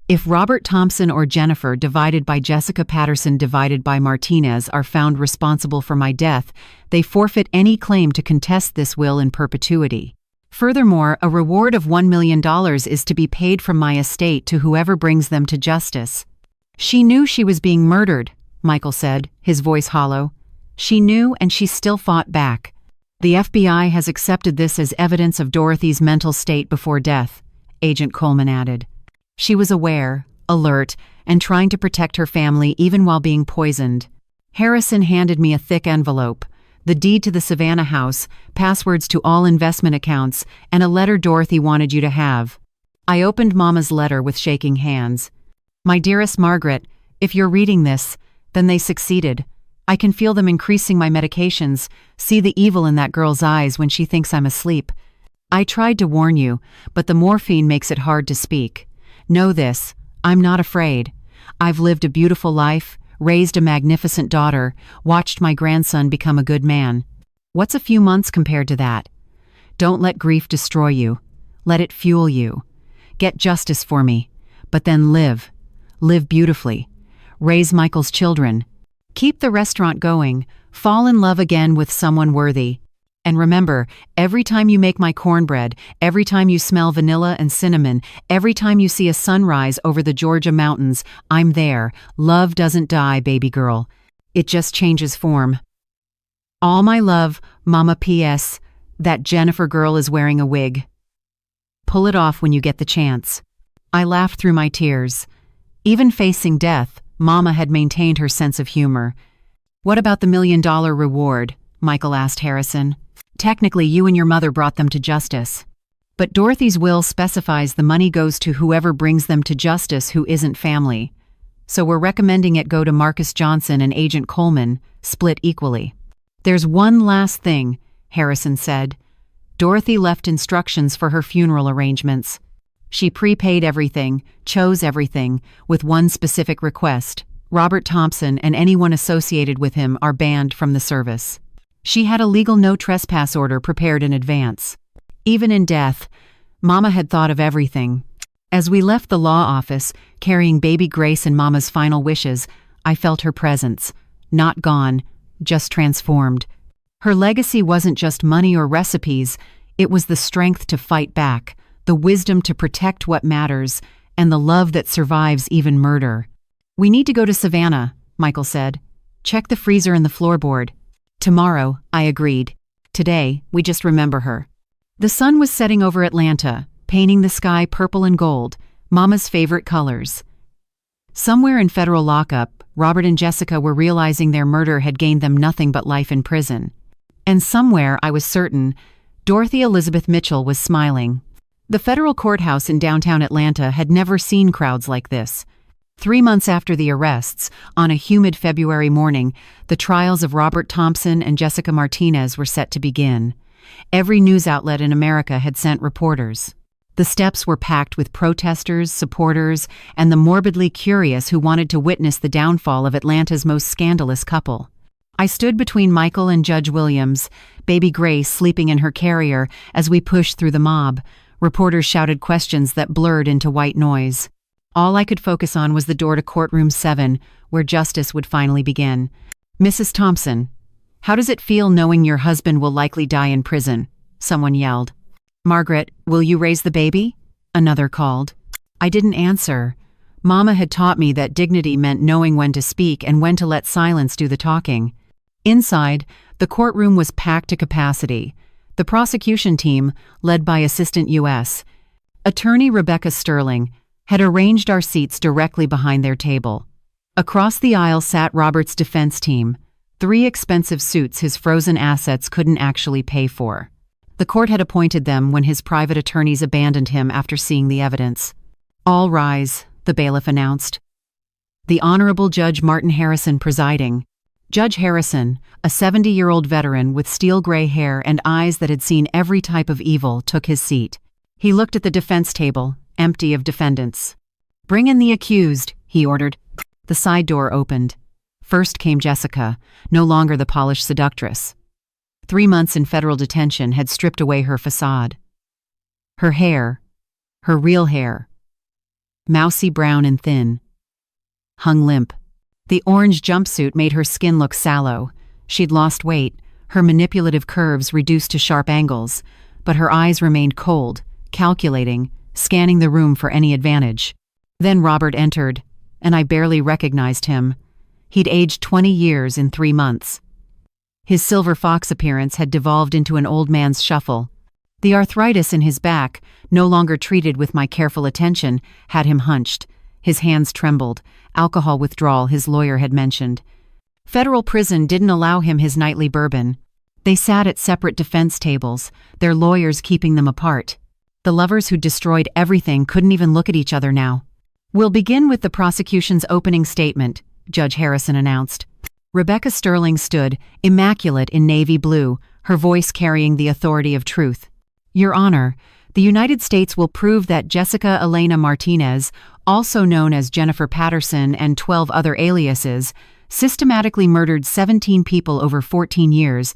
If Robert Thompson or Jennifer divided by Jessica Patterson divided by Martinez are found responsible for my death, they forfeit any claim to contest this will in perpetuity. Furthermore, a reward of $1 million is to be paid from my estate to whoever brings them to justice. She knew she was being murdered, Michael said, his voice hollow. She knew, and she still fought back. The FBI has accepted this as evidence of Dorothy's mental state before death, Agent Coleman added. She was aware, alert, and trying to protect her family even while being poisoned. Harrison handed me a thick envelope, the deed to the Savannah house, passwords to all investment accounts, and a letter Dorothy wanted you to have. I opened Mama's letter with shaking hands. My dearest Margaret, if you're reading this, then they succeeded. I can feel them increasing my medications, see the evil in that girl's eyes when she thinks I'm asleep. I tried to warn you, but the morphine makes it hard to speak. Know this, I'm not afraid. I've lived a beautiful life, raised a magnificent daughter, watched my grandson become a good man. What's a few months compared to that? Don't let grief destroy you. Let it fuel you. Get justice for me, but then live. Live beautifully. Raise Michael's children. Keep the restaurant going. Fall in love again with someone worthy. And remember, every time you make my cornbread, every time you smell vanilla and cinnamon, every time you see a sunrise over the Georgia mountains, I'm there. Love doesn't die, baby girl. It just changes form. All my love, Mama. P.S. That Jennifer girl is wearing a wig. Pull it off when you get the chance. I laughed through my tears. Even facing death, Mama had maintained her sense of humor. What about the $1 million reward? Michael asked Harrison. Technically, you and your mother brought them to justice. But Dorothy's will specifies the money goes to whoever brings them to justice who isn't family. So we're recommending it go to Marcus Johnson and Agent Coleman, split equally. There's one last thing, Harrison said. Dorothy left instructions for her funeral arrangements. She prepaid everything, chose everything, with one specific request. Robert Thompson and anyone associated with him are banned from the service. She had a legal no trespass order prepared in advance. Even in death, Mama had thought of everything. As we left the law office, carrying baby Grace and Mama's final wishes, I felt her presence. Not gone, just transformed. Her legacy wasn't just money or recipes, it was the strength to fight back, the wisdom to protect what matters, and the love that survives even murder. We need to go to Savannah, Michael said. Check the freezer and the floorboard. Tomorrow, I agreed. Today, we just remember her. The sun was setting over Atlanta, painting the sky purple and gold, Mama's favorite colors. Somewhere in federal lockup, Robert and Jessica were realizing their murder had gained them nothing but life in prison. And somewhere, I was certain, Dorothy Elizabeth Mitchell was smiling. The federal courthouse in downtown Atlanta had never seen crowds like this. 3 months after the arrests, on a humid February morning, the trials of Robert Thompson and Jessica Martinez were set to begin. Every news outlet in America had sent reporters. The steps were packed with protesters, supporters, and the morbidly curious who wanted to witness the downfall of Atlanta's most scandalous couple. I stood between Michael and Judge Williams, baby Grace sleeping in her carrier, as we pushed through the mob. Reporters shouted questions that blurred into white noise. All I could focus on was the door to courtroom 7, where justice would finally begin. "Mrs. Thompson, how does it feel knowing your husband will likely die in prison?" someone yelled. "Margaret, will you raise the baby?" another called. I didn't answer. Mama had taught me that dignity meant knowing when to speak and when to let silence do the talking. Inside, the courtroom was packed to capacity. The prosecution team, led by Assistant U.S. Attorney Rebecca Sterling, had arranged our seats directly behind their table. Across the aisle sat Robert's defense team, 3 expensive suits his frozen assets couldn't actually pay for. The court had appointed them when his private attorneys abandoned him after seeing the evidence. "All rise," the bailiff announced. The Honorable Judge Martin Harrison presiding. Judge Harrison, a 70-year-old veteran with steel-gray hair and eyes that had seen every type of evil, took his seat. He looked at the defense table, empty of defendants. "Bring in the accused," he ordered. The side door opened. First came Jessica, no longer the polished seductress. 3 months in federal detention had stripped away her facade. Her hair, her real hair, mousy brown and thin, hung limp. The orange jumpsuit made her skin look sallow. She'd lost weight, her manipulative curves reduced to sharp angles, but her eyes remained cold, calculating, scanning the room for any advantage. Then Robert entered, and I barely recognized him. He'd aged 20 years in 3 months. His silver fox appearance had devolved into an old man's shuffle. The arthritis in his back, no longer treated with my careful attention, had him hunched. His hands trembled, alcohol withdrawal his lawyer had mentioned. Federal prison didn't allow him his nightly bourbon. They sat at separate defense tables, their lawyers keeping them apart. The lovers who'd destroyed everything couldn't even look at each other now. "We'll begin with the prosecution's opening statement," Judge Harrison announced. Rebecca Sterling stood, immaculate in navy blue, her voice carrying the authority of truth. "Your Honor, the United States will prove that Jessica Elena Martinez, also known as Jennifer Patterson and 12 other aliases, systematically murdered 17 people over 14 years,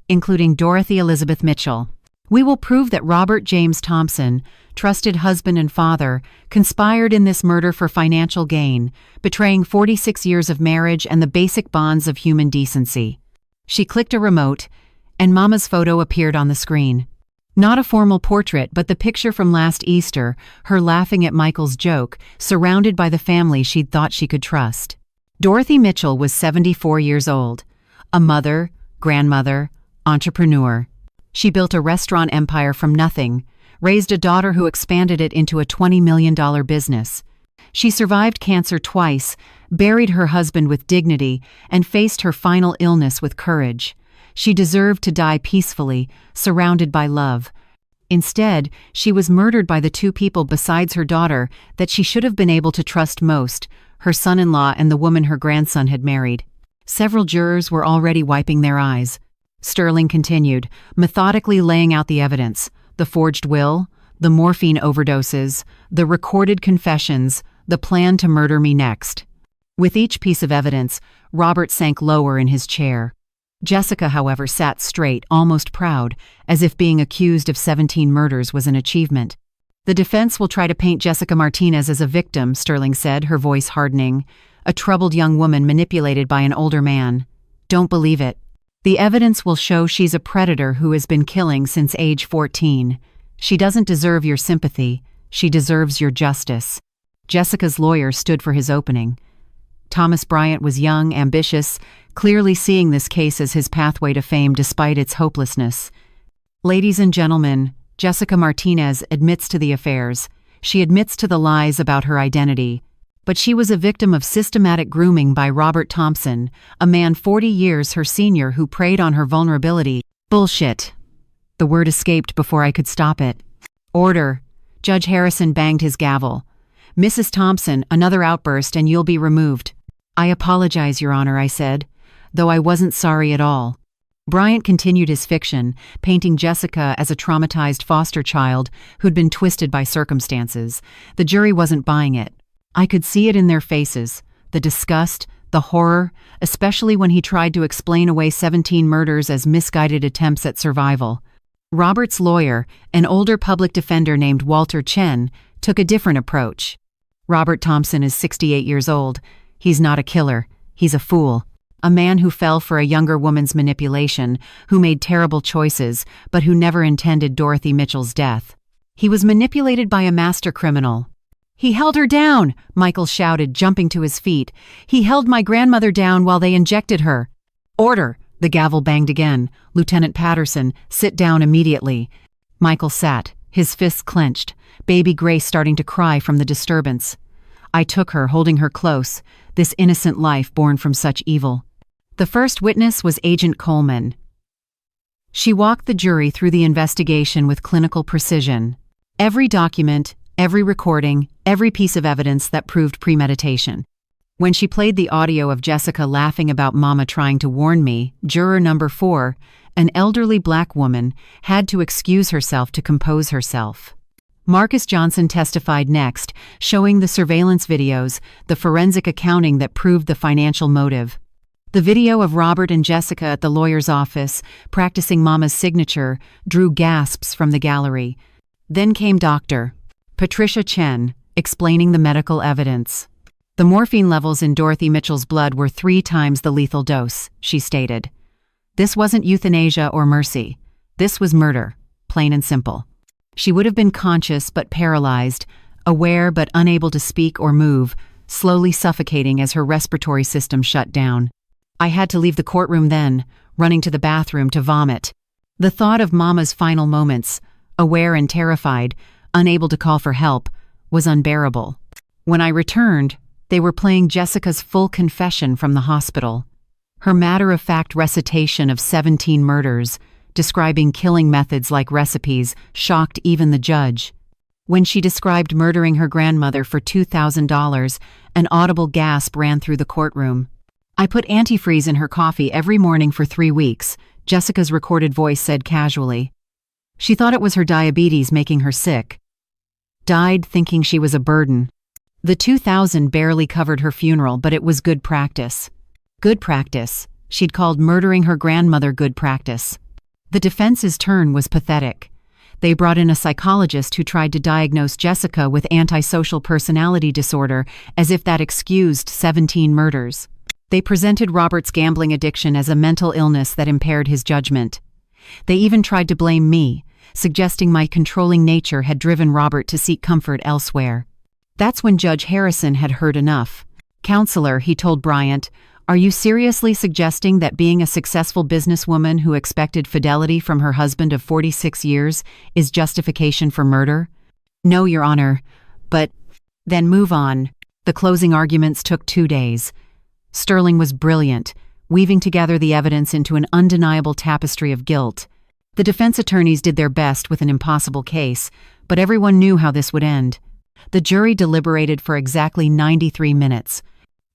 including Dorothy Elizabeth Mitchell. We will prove that Robert James Thompson, trusted husband and father, conspired in this murder for financial gain, betraying 46 years of marriage and the basic bonds of human decency." She clicked a remote, and Mama's photo appeared on the screen. Not a formal portrait, but the picture from last Easter, her laughing at Michael's joke, surrounded by the family she'd thought she could trust. Dorothy Mitchell was 74 years old, a mother, grandmother, entrepreneur. She built a restaurant empire from nothing, raised a daughter who expanded it into a $20 million business. She survived cancer twice, buried her husband with dignity, and faced her final illness with courage. She deserved to die peacefully, surrounded by love. Instead, she was murdered by the 2 people besides her daughter that she should have been able to trust most, her son-in-law and the woman her grandson had married. Several jurors were already wiping their eyes. Sterling continued, methodically laying out the evidence: the forged will, the morphine overdoses, the recorded confessions, the plan to murder me next. With each piece of evidence, Robert sank lower in his chair. Jessica, however, sat straight, almost proud, as if being accused of 17 murders was an achievement. "The defense will try to paint Jessica Martinez as a victim," Sterling said, her voice hardening. "A troubled young woman manipulated by an older man. Don't believe it. The evidence will show she's a predator who has been killing since age 14. She doesn't deserve your sympathy. She deserves your justice." Jessica's lawyer stood for his opening. Thomas Bryant was young, ambitious, clearly seeing this case as his pathway to fame despite its hopelessness. "Ladies and gentlemen, Jessica Martinez admits to the affairs. She admits to the lies about her identity. But she was a victim of systematic grooming by Robert Thompson, a man 40 years her senior who preyed on her vulnerability." "Bullshit." The word escaped before I could stop it. "Order," Judge Harrison banged his gavel. "Mrs. Thompson, another outburst and you'll be removed." "I apologize, Your Honor," I said, though I wasn't sorry at all. Bryant continued his fiction, painting Jessica as a traumatized foster child who'd been twisted by circumstances. The jury wasn't buying it. I could see it in their faces, the disgust, the horror, especially when he tried to explain away 17 murders as misguided attempts at survival. Robert's lawyer, an older public defender named Walter Chen, took a different approach. "Robert Thompson is 68 years old. He's not a killer. He's a fool. A man who fell for a younger woman's manipulation, who made terrible choices, but who never intended Dorothy Mitchell's death. He was manipulated by a master criminal." "He held her down!" Michael shouted, jumping to his feet. "He held my grandmother down while they injected her." "Order!" The gavel banged again. "Lieutenant Patterson, sit down immediately." Michael sat, his fists clenched, baby Grace starting to cry from the disturbance. I took her, holding her close, this innocent life born from such evil. The first witness was Agent Coleman. She walked the jury through the investigation with clinical precision. Every document, every recording, every piece of evidence that proved premeditation. When she played the audio of Jessica laughing about Mama trying to warn me, juror number 4, an elderly black woman, had to excuse herself to compose herself. Marcus Johnson testified next, showing the surveillance videos, the forensic accounting that proved the financial motive. The video of Robert and Jessica at the lawyer's office, practicing Mama's signature, drew gasps from the gallery. Then came Dr. Patricia Chen, explaining the medical evidence. "The morphine levels in Dorothy Mitchell's blood were 3 times the lethal dose," she stated. "This wasn't euthanasia or mercy. This was murder, plain and simple. She would have been conscious but paralyzed, aware but unable to speak or move, slowly suffocating as her respiratory system shut down. I had to leave the courtroom then, running to the bathroom to vomit. The thought of Mama's final moments, aware and terrified, unable to call for help, was unbearable. When I returned, they were playing Jessica's full confession from the hospital. Her matter-of-fact recitation of 17 murders, describing killing methods like recipes, shocked even the judge. When she described murdering her grandmother for $2,000, an audible gasp ran through the courtroom. "I put antifreeze in her coffee every morning for 3 weeks," Jessica's recorded voice said casually. "She thought it was her diabetes making her sick. Died thinking she was a burden." The $2,000 barely covered her funeral, but it was good practice. Good practice. She'd called murdering her grandmother good practice. The defense's turn was pathetic. They brought in a psychologist who tried to diagnose Jessica with antisocial personality disorder, as if that excused 17 murders. They presented Robert's gambling addiction as a mental illness that impaired his judgment. They even tried to blame me, suggesting my controlling nature had driven Robert to seek comfort elsewhere. That's when Judge Harrison had heard enough. "Counselor," he told Bryant, "are you seriously suggesting that being a successful businesswoman who expected fidelity from her husband of 46 years is justification for murder?" "No, Your Honor, but..." "Then move on." The closing arguments took 2 days. Sterling was brilliant, weaving together the evidence into an undeniable tapestry of guilt. The defense attorneys did their best with an impossible case, but everyone knew how this would end. The jury deliberated for exactly 93 minutes.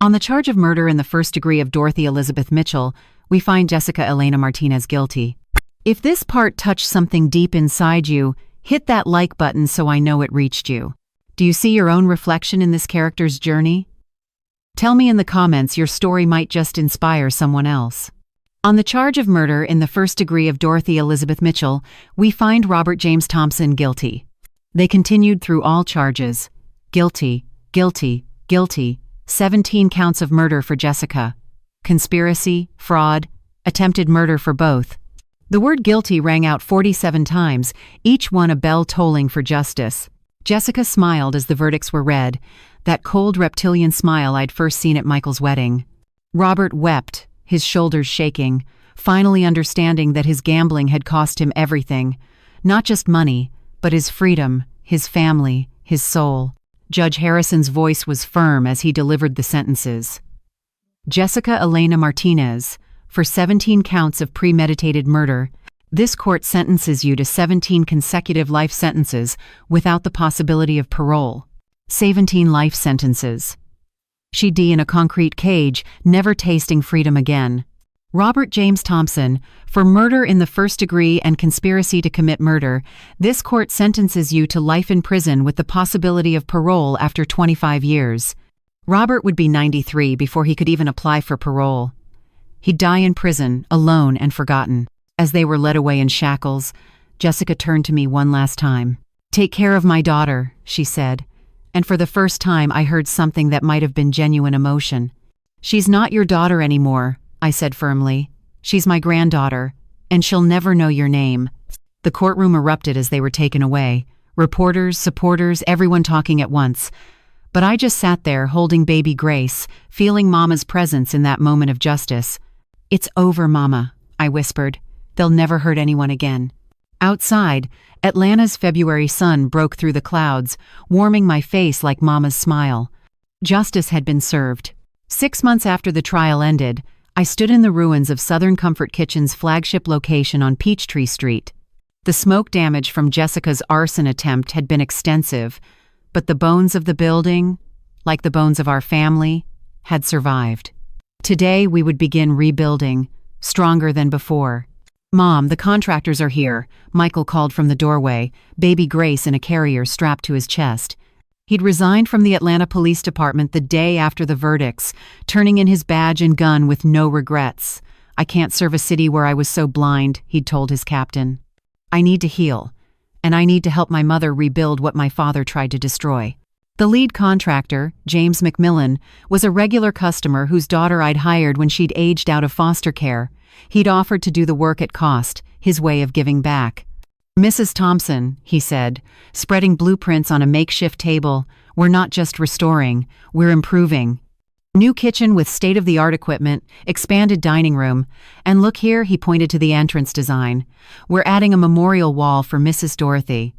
On the charge of murder in the first degree of Dorothy Elizabeth Mitchell, we find Jessica Elena Martinez guilty. If this part touched something deep inside you, hit that like button so I know it reached you. Do you see your own reflection in this character's journey? Tell me in the comments your story might just inspire someone else. On the charge of murder in the first degree of Dorothy Elizabeth Mitchell, we find Robert James Thompson guilty. They continued through all charges. Guilty, guilty, guilty. 17 counts of murder for Jessica. Conspiracy, fraud, attempted murder for both. The word guilty rang out 47 times, each one a bell tolling for justice. Jessica smiled as the verdicts were read, that cold reptilian smile I'd first seen at Michael's wedding. Robert wept, his shoulders shaking, finally understanding that his gambling had cost him everything. Not just money, but his freedom, his family, his soul. Judge Harrison's voice was firm as he delivered the sentences. Jessica Elena Martinez, for 17 counts of premeditated murder, This court sentences you to 17 consecutive life sentences without the possibility of parole. 17 life sentences. She'd die in a concrete cage, never tasting freedom again. Robert James Thompson, for murder in the first degree and conspiracy to commit murder, this court sentences you to life in prison with the possibility of parole after 25 years. Robert would be 93 before he could even apply for parole. He'd die in prison, alone and forgotten. As they were led away in shackles, Jessica turned to me one last time. "Take care of my daughter," she said. And for the first time I heard something that might have been genuine emotion. "She's not your daughter anymore," I said firmly. "She's my granddaughter, and she'll never know your name." The courtroom erupted as they were taken away. Reporters, supporters, everyone talking at once. But I just sat there holding baby Grace, feeling Mama's presence in that moment of justice. "It's over, Mama," I whispered. "They'll never hurt anyone again." Outside, Atlanta's February sun broke through the clouds, warming my face like Mama's smile. Justice had been served. 6 months after the trial ended, I stood in the ruins of Southern Comfort Kitchen's flagship location on Peachtree Street. The smoke damage from Jessica's arson attempt had been extensive, but the bones of the building, like the bones of our family, had survived. Today we would begin rebuilding, stronger than before. "Mom, the contractors are here," Michael called from the doorway, baby Grace in a carrier strapped to his chest. He'd resigned from the Atlanta Police Department the day after the verdicts, turning in his badge and gun with no regrets. "I can't serve a city where I was so blind," he'd told his captain. "I need to heal, and I need to help my mother rebuild what my father tried to destroy." The lead contractor, James McMillan, was a regular customer whose daughter I'd hired when she'd aged out of foster care. He'd offered to do the work at cost, his way of giving back. "Mrs. Thompson," he said, spreading blueprints on a makeshift table, "we're not just restoring, we're improving. New kitchen with state-of-the-art equipment, expanded dining room, and look here," he pointed to the entrance design. "We're adding a memorial wall for Mrs. Dorothy."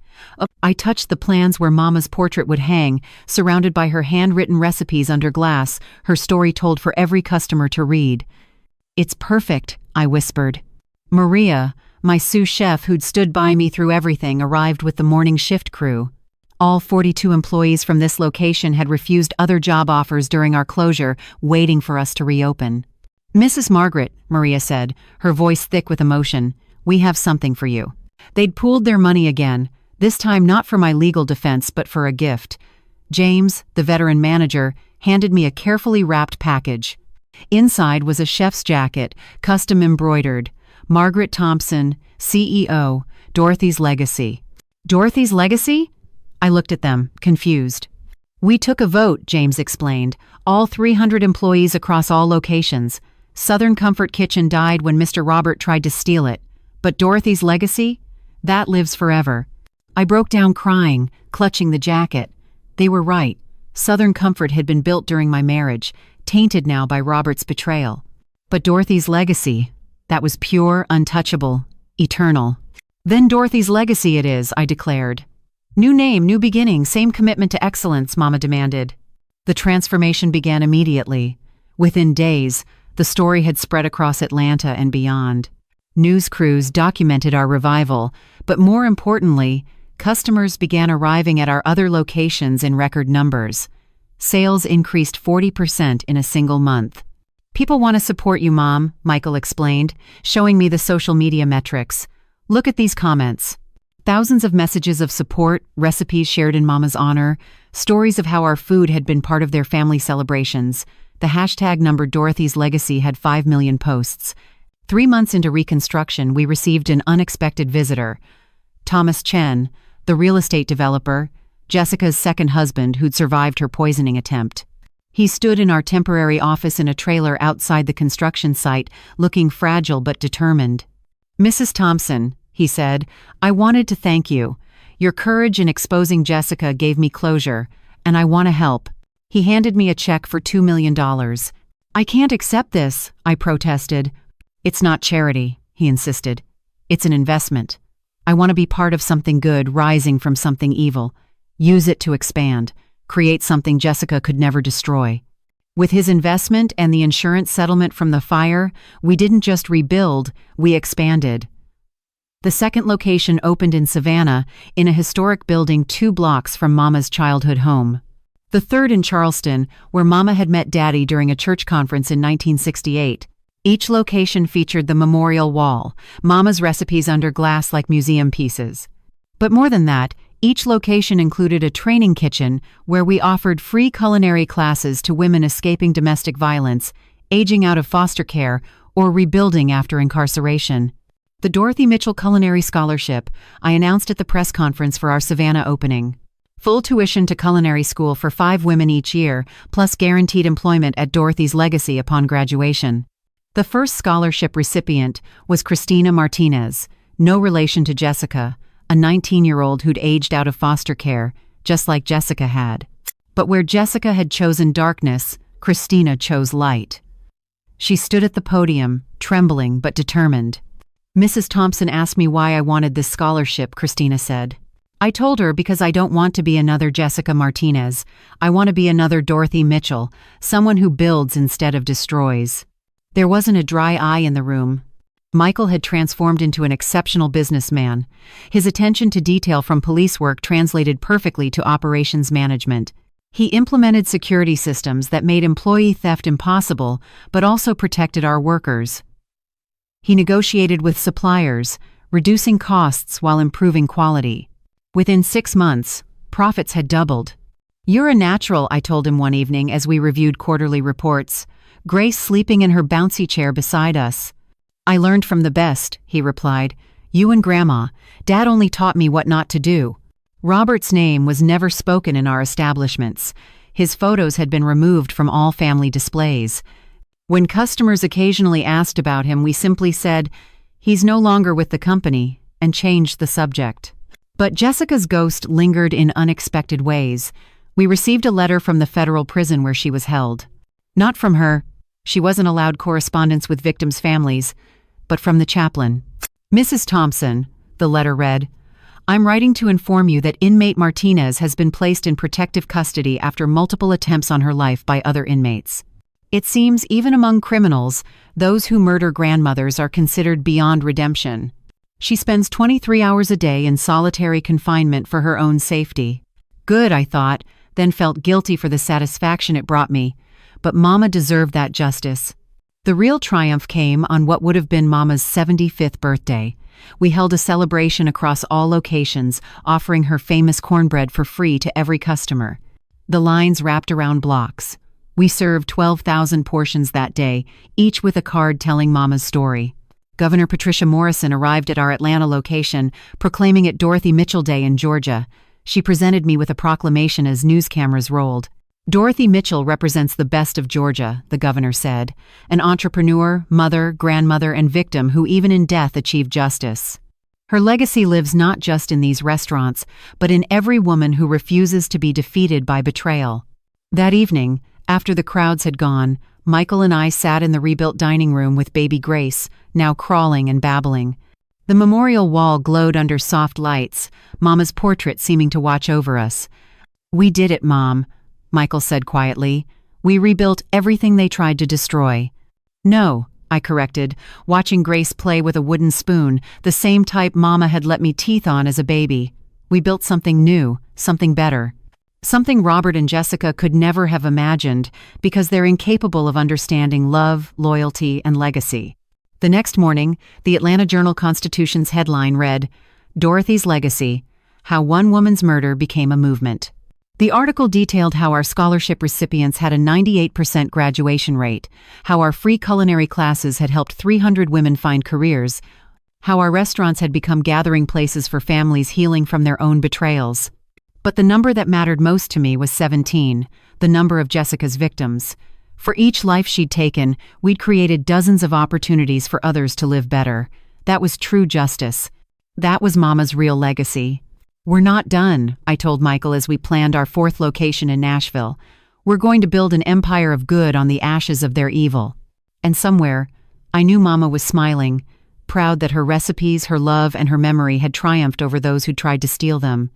I touched the plans where Mama's portrait would hang, surrounded by her handwritten recipes under glass, her story told for every customer to read. "It's perfect," I whispered. Maria, my sous chef who'd stood by me through everything, arrived with the morning shift crew. All 42 employees from this location had refused other job offers during our closure, waiting for us to reopen. "Mrs. Margaret," Maria said, her voice thick with emotion, "we have something for you." They'd pooled their money again, this time not for my legal defense but for a gift. James, the veteran manager, handed me a carefully wrapped package. Inside was a chef's jacket, custom embroidered. "Margaret Thompson, CEO, Dorothy's Legacy." "Dorothy's Legacy?" I looked at them, confused. "We took a vote," James explained. "All 300 employees across all locations. Southern Comfort Kitchen died when Mr. Robert tried to steal it. But Dorothy's Legacy? That lives forever." I broke down crying, clutching the jacket. They were right. Southern Comfort had been built during my marriage, tainted now by Robert's betrayal. But Dorothy's Legacy, that was pure, untouchable, eternal. "Then Dorothy's Legacy it is," I declared. "New name, new beginning, same commitment to excellence," Mama demanded. The transformation began immediately. Within days, the story had spread across Atlanta and beyond. News crews documented our revival, but more importantly, customers began arriving at our other locations in record numbers. Sales increased 40% in a single month. "People want to support you, Mom," Michael explained, showing me the social media metrics. "Look at these comments." Thousands of messages of support, recipes shared in Mama's honor, stories of how our food had been part of their family celebrations. The hashtag numbered Dorothy's Legacy had 5 million posts. 3 months into reconstruction, we received an unexpected visitor. Thomas Chen, the real estate developer, Jessica's second husband who'd survived her poisoning attempt. He stood in our temporary office in a trailer outside the construction site, looking fragile but determined. "Mrs. Thompson," he said, "I wanted to thank you. Your courage in exposing Jessica gave me closure, and I want to help." He handed me a check for $2 million. "I can't accept this," I protested. "It's not charity," he insisted. "It's an investment. I want to be part of something good rising from something evil. Use it to expand, create something Jessica could never destroy." With his investment and the insurance settlement from the fire, we didn't just rebuild, we expanded. The second location opened in Savannah, in a historic building 2 blocks from Mama's childhood home. The third in Charleston, where Mama had met Daddy during a church conference in 1968. Each location featured the memorial wall, Mama's recipes under glass like museum pieces. But more than that, each location included a training kitchen where we offered free culinary classes to women escaping domestic violence, aging out of foster care, or rebuilding after incarceration. The Dorothy Mitchell Culinary Scholarship I announced at the press conference for our Savannah opening. Full tuition to culinary school for 5 women each year, plus guaranteed employment at Dorothy's Legacy upon graduation. The first scholarship recipient was Christina Martinez, no relation to Jessica, a 19-year-old who'd aged out of foster care, just like Jessica had. But where Jessica had chosen darkness, Christina chose light. She stood at the podium, trembling but determined. "Mrs. Thompson asked me why I wanted this scholarship," Christina said. "I told her because I don't want to be another Jessica Martinez. I want to be another Dorothy Mitchell, someone who builds instead of destroys." There wasn't a dry eye in the room. Michael had transformed into an exceptional businessman. His attention to detail from police work translated perfectly to operations management. He implemented security systems that made employee theft impossible, but also protected our workers. He negotiated with suppliers, reducing costs while improving quality. Within 6 months, profits had doubled. "You're a natural," I told him one evening as we reviewed quarterly reports, Grace sleeping in her bouncy chair beside us. "I learned from the best," he replied. "You and Grandma. Dad only taught me what not to do." Robert's name was never spoken in our establishments. His photos had been removed from all family displays. When customers occasionally asked about him, we simply said, "He's no longer with the company," and changed the subject. But Jessica's ghost lingered in unexpected ways. We received a letter from the federal prison where she was held. Not from her. She wasn't allowed correspondence with victims' families, but from the chaplain. "Mrs. Thompson," the letter read, "I'm writing to inform you that inmate Martinez has been placed in protective custody after multiple attempts on her life by other inmates. It seems even among criminals, those who murder grandmothers are considered beyond redemption. She spends 23 hours a day in solitary confinement for her own safety." Good, I thought, then felt guilty for the satisfaction it brought me. But Mama deserved that justice. The real triumph came on what would have been Mama's 75th birthday. We held a celebration across all locations, offering her famous cornbread for free to every customer. The lines wrapped around blocks. We served 12,000 portions that day, each with a card telling Mama's story. Governor Patricia Morrison arrived at our Atlanta location, proclaiming it Dorothy Mitchell Day in Georgia. She presented me with a proclamation as news cameras rolled. "Dorothy Mitchell represents the best of Georgia," the governor said, "an entrepreneur, mother, grandmother, and victim who even in death achieved justice. Her legacy lives not just in these restaurants, but in every woman who refuses to be defeated by betrayal." That evening, after the crowds had gone, Michael and I sat in the rebuilt dining room with baby Grace, now crawling and babbling. The memorial wall glowed under soft lights, Mama's portrait seeming to watch over us. "We did it, Mom," Michael said quietly. "We rebuilt everything they tried to destroy." "No," I corrected, watching Grace play with a wooden spoon, the same type Mama had let me teeth on as a baby. "We built something new, something better. Something Robert and Jessica could never have imagined because they're incapable of understanding love, loyalty, and legacy." The next morning, the Atlanta Journal-Constitution's headline read, "Dorothy's Legacy: How One Woman's Murder Became a Movement." The article detailed how our scholarship recipients had a 98% graduation rate, how our free culinary classes had helped 300 women find careers, how our restaurants had become gathering places for families healing from their own betrayals. But the number that mattered most to me was 17, the number of Jessica's victims. For each life she'd taken, we'd created dozens of opportunities for others to live better. That was true justice. That was Mama's real legacy. "We're not done," I told Michael as we planned our 4th location in Nashville. "We're going to build an empire of good on the ashes of their evil." And somewhere, I knew Mama was smiling, proud that her recipes, her love, and her memory had triumphed over those who tried to steal them.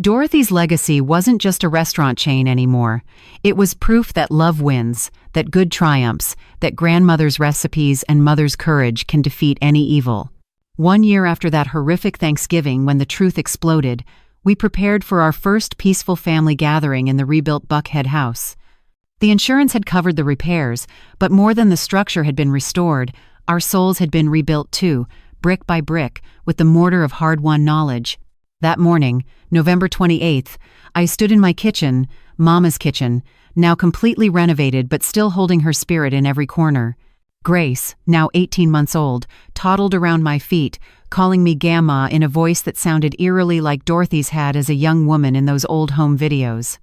Dorothy's Legacy wasn't just a restaurant chain anymore. It was proof that love wins, that good triumphs, that grandmother's recipes and mother's courage can defeat any evil. 1 year after that horrific Thanksgiving when the truth exploded, we prepared for our first peaceful family gathering in the rebuilt Buckhead house. The insurance had covered the repairs, but more than the structure had been restored, our souls had been rebuilt too, brick by brick, with the mortar of hard-won knowledge. That morning, November 28th, I stood in my kitchen, Mama's kitchen, now completely renovated but still holding her spirit in every corner. Grace, now 18 months old, toddled around my feet, calling me Gamma in a voice that sounded eerily like Dorothy's had as a young woman in those old home videos.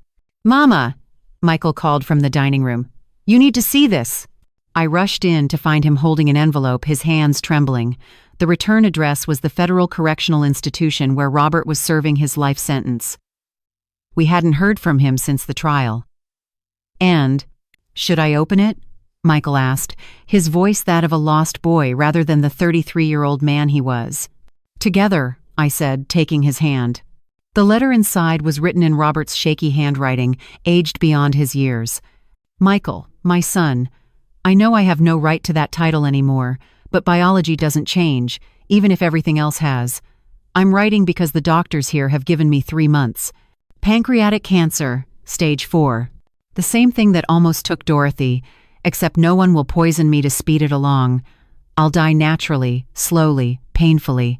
"Mama!" Michael called from the dining room. "You need to see this." I rushed in to find him holding an envelope, his hands trembling. The return address was the Federal Correctional Institution where Robert was serving his life sentence. We hadn't heard from him since the trial. "And, should I open it?" Michael asked, his voice that of a lost boy rather than the 33-year-old man he was. "Together," I said, taking his hand. The letter inside was written in Robert's shaky handwriting, aged beyond his years. "Michael, my son, I know I have no right to that title anymore, but biology doesn't change, even if everything else has. I'm writing because the doctors here have given me 3 months. Pancreatic cancer, stage 4. The same thing that almost took Dorothy, except no one will poison me to speed it along. I'll die naturally, slowly, painfully.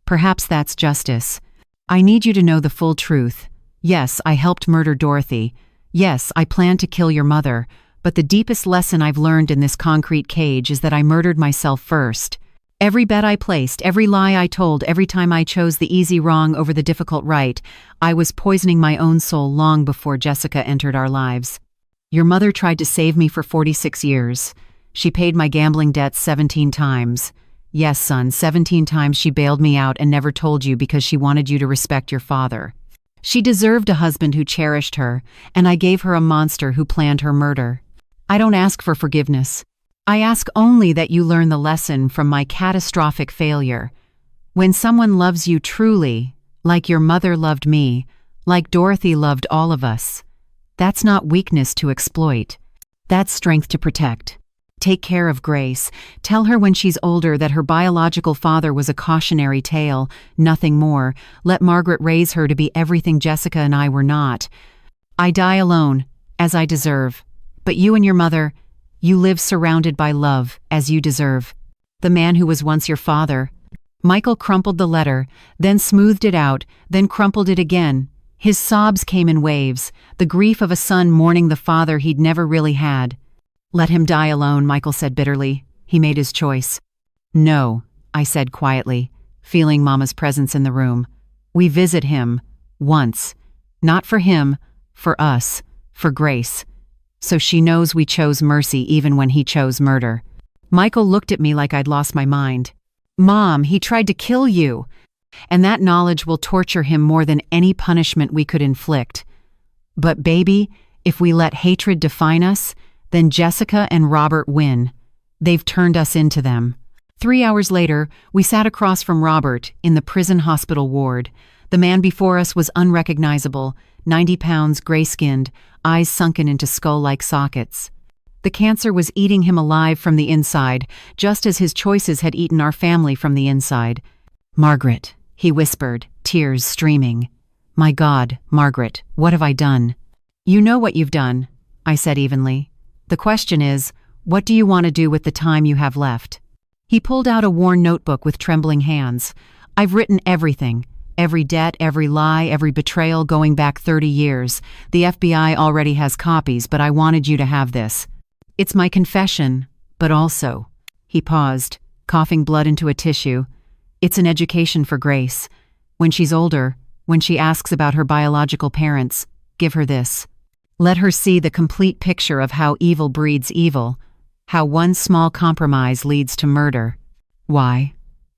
Perhaps that's justice. I need you to know the full truth. Yes, I helped murder Dorothy. Yes, I planned to kill your mother, but the deepest lesson I've learned in this concrete cage is that I murdered myself first. Every bet I placed, every lie I told, every time I chose the easy wrong over the difficult right, I was poisoning my own soul long before Jessica entered our lives. Your mother tried to save me for 46 years. She paid my gambling debts 17 times. Yes, son, 17 times she bailed me out and never told you because she wanted you to respect your father. She deserved a husband who cherished her, and I gave her a monster who planned her murder. I don't ask for forgiveness. I ask only that you learn the lesson from my catastrophic failure. When someone loves you truly, like your mother loved me, like Dorothy loved all of us, that's not weakness to exploit. That's strength to protect. Take care of Grace. Tell her when she's older that her biological father was a cautionary tale, nothing more. Let Margaret raise her to be everything Jessica and I were not. I die alone, as I deserve. But you and your mother, you live surrounded by love, as you deserve. The man who was once your father. Michael crumpled the letter, then smoothed it out, then crumpled it again. His sobs came in waves, the grief of a son mourning the father he'd never really had. "Let him die alone," Michael said bitterly. He made his choice. "No," I said quietly, feeling Mama's presence in the room. "We visit him. Once. Not for him, for us, for Grace. So she knows we chose mercy even when he chose murder." Michael looked at me like I'd lost my mind. "Mom, he tried to kill you. And that knowledge will torture him more than any punishment we could inflict. But baby, if we let hatred define us, then Jessica and Robert win. They've turned us into them." 3 hours later, we sat across from Robert in the prison hospital ward. The man before us was unrecognizable, 90 pounds, gray-skinned, eyes sunken into skull-like sockets. The cancer was eating him alive from the inside, just as his choices had eaten our family from the inside. "Margaret," he whispered, tears streaming. "My God, Margaret, what have I done?" "You know what you've done," I said evenly. "The question is, what do you want to do with the time you have left?" He pulled out a worn notebook with trembling hands. "I've written everything. Every debt, every lie, every betrayal going back 30 years. The FBI already has copies, but I wanted you to have this. It's my confession, but also..." He paused, coughing blood into a tissue. "It's an education for Grace. When she's older, when she asks about her biological parents, give her this. Let her see the complete picture of how evil breeds evil, how one small compromise leads to murder." "Why?"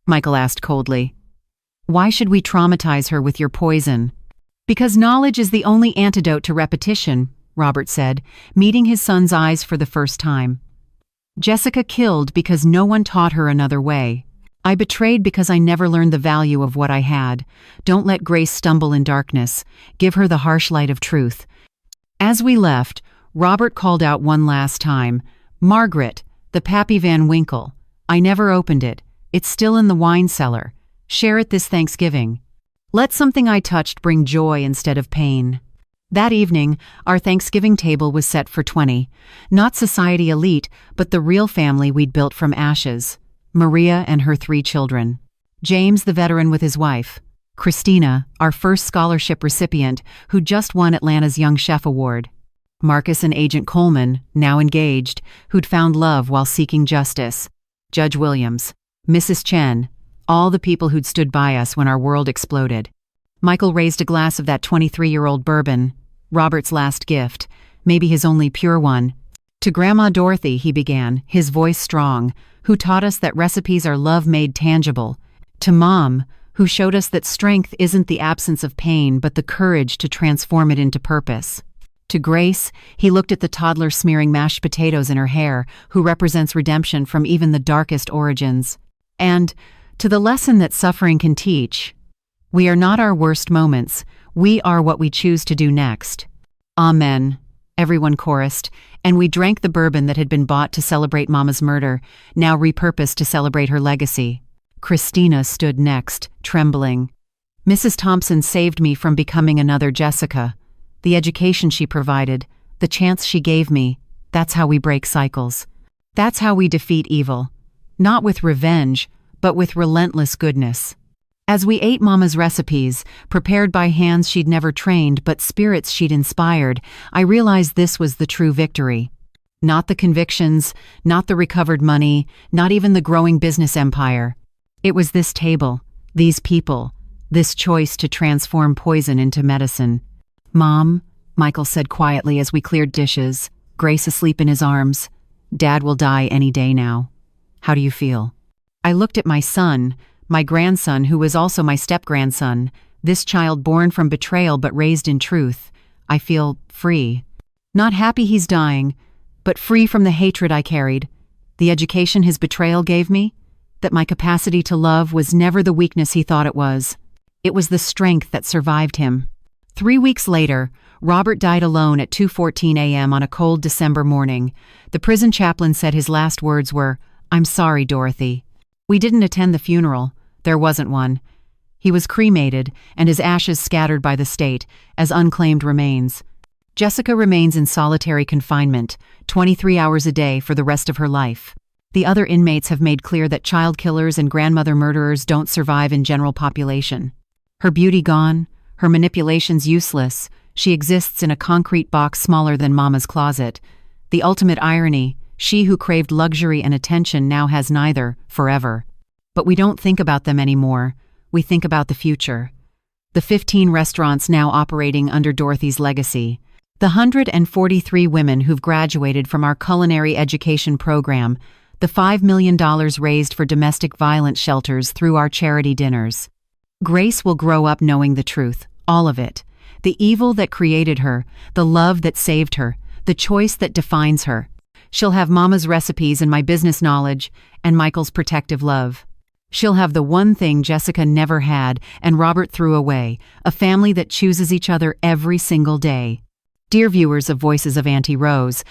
Michael asked coldly. "Why should we traumatize her with your poison?" "Because knowledge is the only antidote to repetition," Robert said, meeting his son's eyes for the first time. "Jessica killed because no one taught her another way. I betrayed because I never learned the value of what I had. Don't let Grace stumble in darkness. Give her the harsh light of truth." As we left, Robert called out one last time, "Margaret, the Pappy Van Winkle. I never opened it. It's still in the wine cellar. Share it this Thanksgiving. Let something I touched bring joy instead of pain. That evening, our Thanksgiving table was set for 20. Not society elite, but the real family we'd built from ashes. Maria and her 3 children. James, the veteran with his wife. Christina, our first scholarship recipient, who just won Atlanta's Young Chef Award. Marcus and Agent Coleman, now engaged, who'd found love while seeking justice. Judge Williams. Mrs. Chen. All the people who'd stood by us when our world exploded. Michael raised a glass of that 23-year-old bourbon, Robert's last gift, maybe his only pure one. To Grandma Dorothy, he began, his voice strong, who taught us that recipes are love made tangible. To Mom, who showed us that strength isn't the absence of pain but the courage to transform it into purpose. To Grace, he looked at the toddler smearing mashed potatoes in her hair, who represents redemption from even the darkest origins. And to the lesson that suffering can teach, we are not our worst moments, we are what we choose to do next. Amen, everyone chorused, and we drank the bourbon that had been bought to celebrate Mama's murder, now repurposed to celebrate her legacy. Christina stood next, trembling. Mrs. Thompson saved me from becoming another Jessica. The education she provided, the chance she gave me, that's how we break cycles. That's how we defeat evil. Not with revenge, but with relentless goodness. As we ate Mama's recipes, prepared by hands she'd never trained but spirits she'd inspired, I realized this was the true victory. Not the convictions, not the recovered money, not even the growing business empire. It was this table, these people, this choice to transform poison into medicine. Mom, Michael said quietly as we cleared dishes, Grace asleep in his arms. Dad will die any day now. How do you feel? I looked at my son, my grandson who was also my step-grandson, this child born from betrayal but raised in truth. I feel free. Not happy he's dying, but free from the hatred I carried. The education his betrayal gave me, that my capacity to love was never the weakness he thought it was. It was the strength that survived him. 3 weeks later, Robert died alone at 2:14 a.m. on a cold December morning. The prison chaplain said his last words were, "I'm sorry, Dorothy." We didn't attend the funeral. There wasn't one. He was cremated, and his ashes scattered by the state, as unclaimed remains. Jessica remains in solitary confinement, 23 hours a day for the rest of her life. The other inmates have made clear that child killers and grandmother murderers don't survive in general population. Her beauty gone, her manipulations useless, she exists in a concrete box smaller than Mama's closet. The ultimate irony, she who craved luxury and attention now has neither, forever. But we don't think about them anymore. We think about the future. The 15 restaurants now operating under Dorothy's legacy. The 143 women who've graduated from our culinary education program. The $5 million raised for domestic violence shelters through our charity dinners. Grace will grow up knowing the truth, all of it. The evil that created her, the love that saved her, the choice that defines her. She'll have Mama's recipes and my business knowledge, and Michael's protective love. She'll have the one thing Jessica never had and Robert threw away, a family that chooses each other every single day. Dear viewers of Voices of Auntie Rose,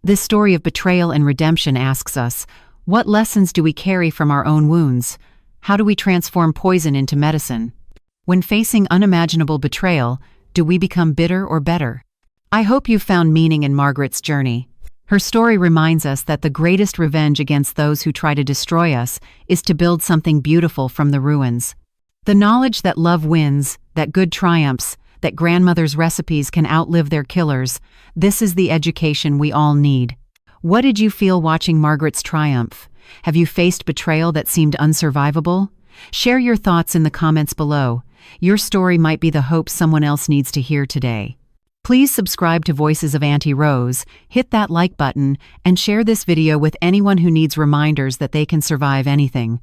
this story of betrayal and redemption asks us, what lessons do we carry from our own wounds? How do we transform poison into medicine? When facing unimaginable betrayal, do we become bitter or better? I hope you found meaning in Margaret's journey. Her story reminds us that the greatest revenge against those who try to destroy us is to build something beautiful from the ruins. The knowledge that love wins, that good triumphs, that grandmother's recipes can outlive their killers, this is the education we all need. What did you feel watching Margaret's triumph? Have you faced betrayal that seemed unsurvivable? Share your thoughts in the comments below. Your story might be the hope someone else needs to hear today. Please subscribe to Voices of Auntie Rose, hit that like button, and share this video with anyone who needs reminders that they can survive anything.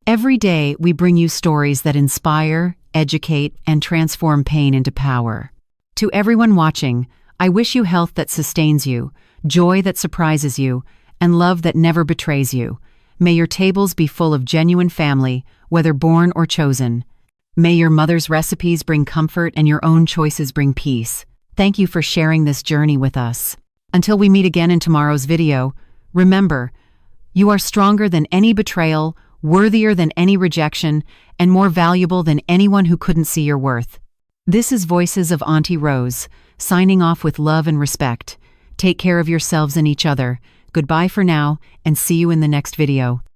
Every day, we bring you stories that inspire, educate, and transform pain into power. To everyone watching, I wish you health that sustains you, joy that surprises you, and love that never betrays you. May your tables be full of genuine family, whether born or chosen. May your mother's recipes bring comfort and your own choices bring peace. Thank you for sharing this journey with us. Until we meet again in tomorrow's video, remember, you are stronger than any betrayal, worthier than any rejection, and more valuable than anyone who couldn't see your worth. This is Voices of Auntie Rose, signing off with love and respect. Take care of yourselves and each other. Goodbye for now, and see you in the next video.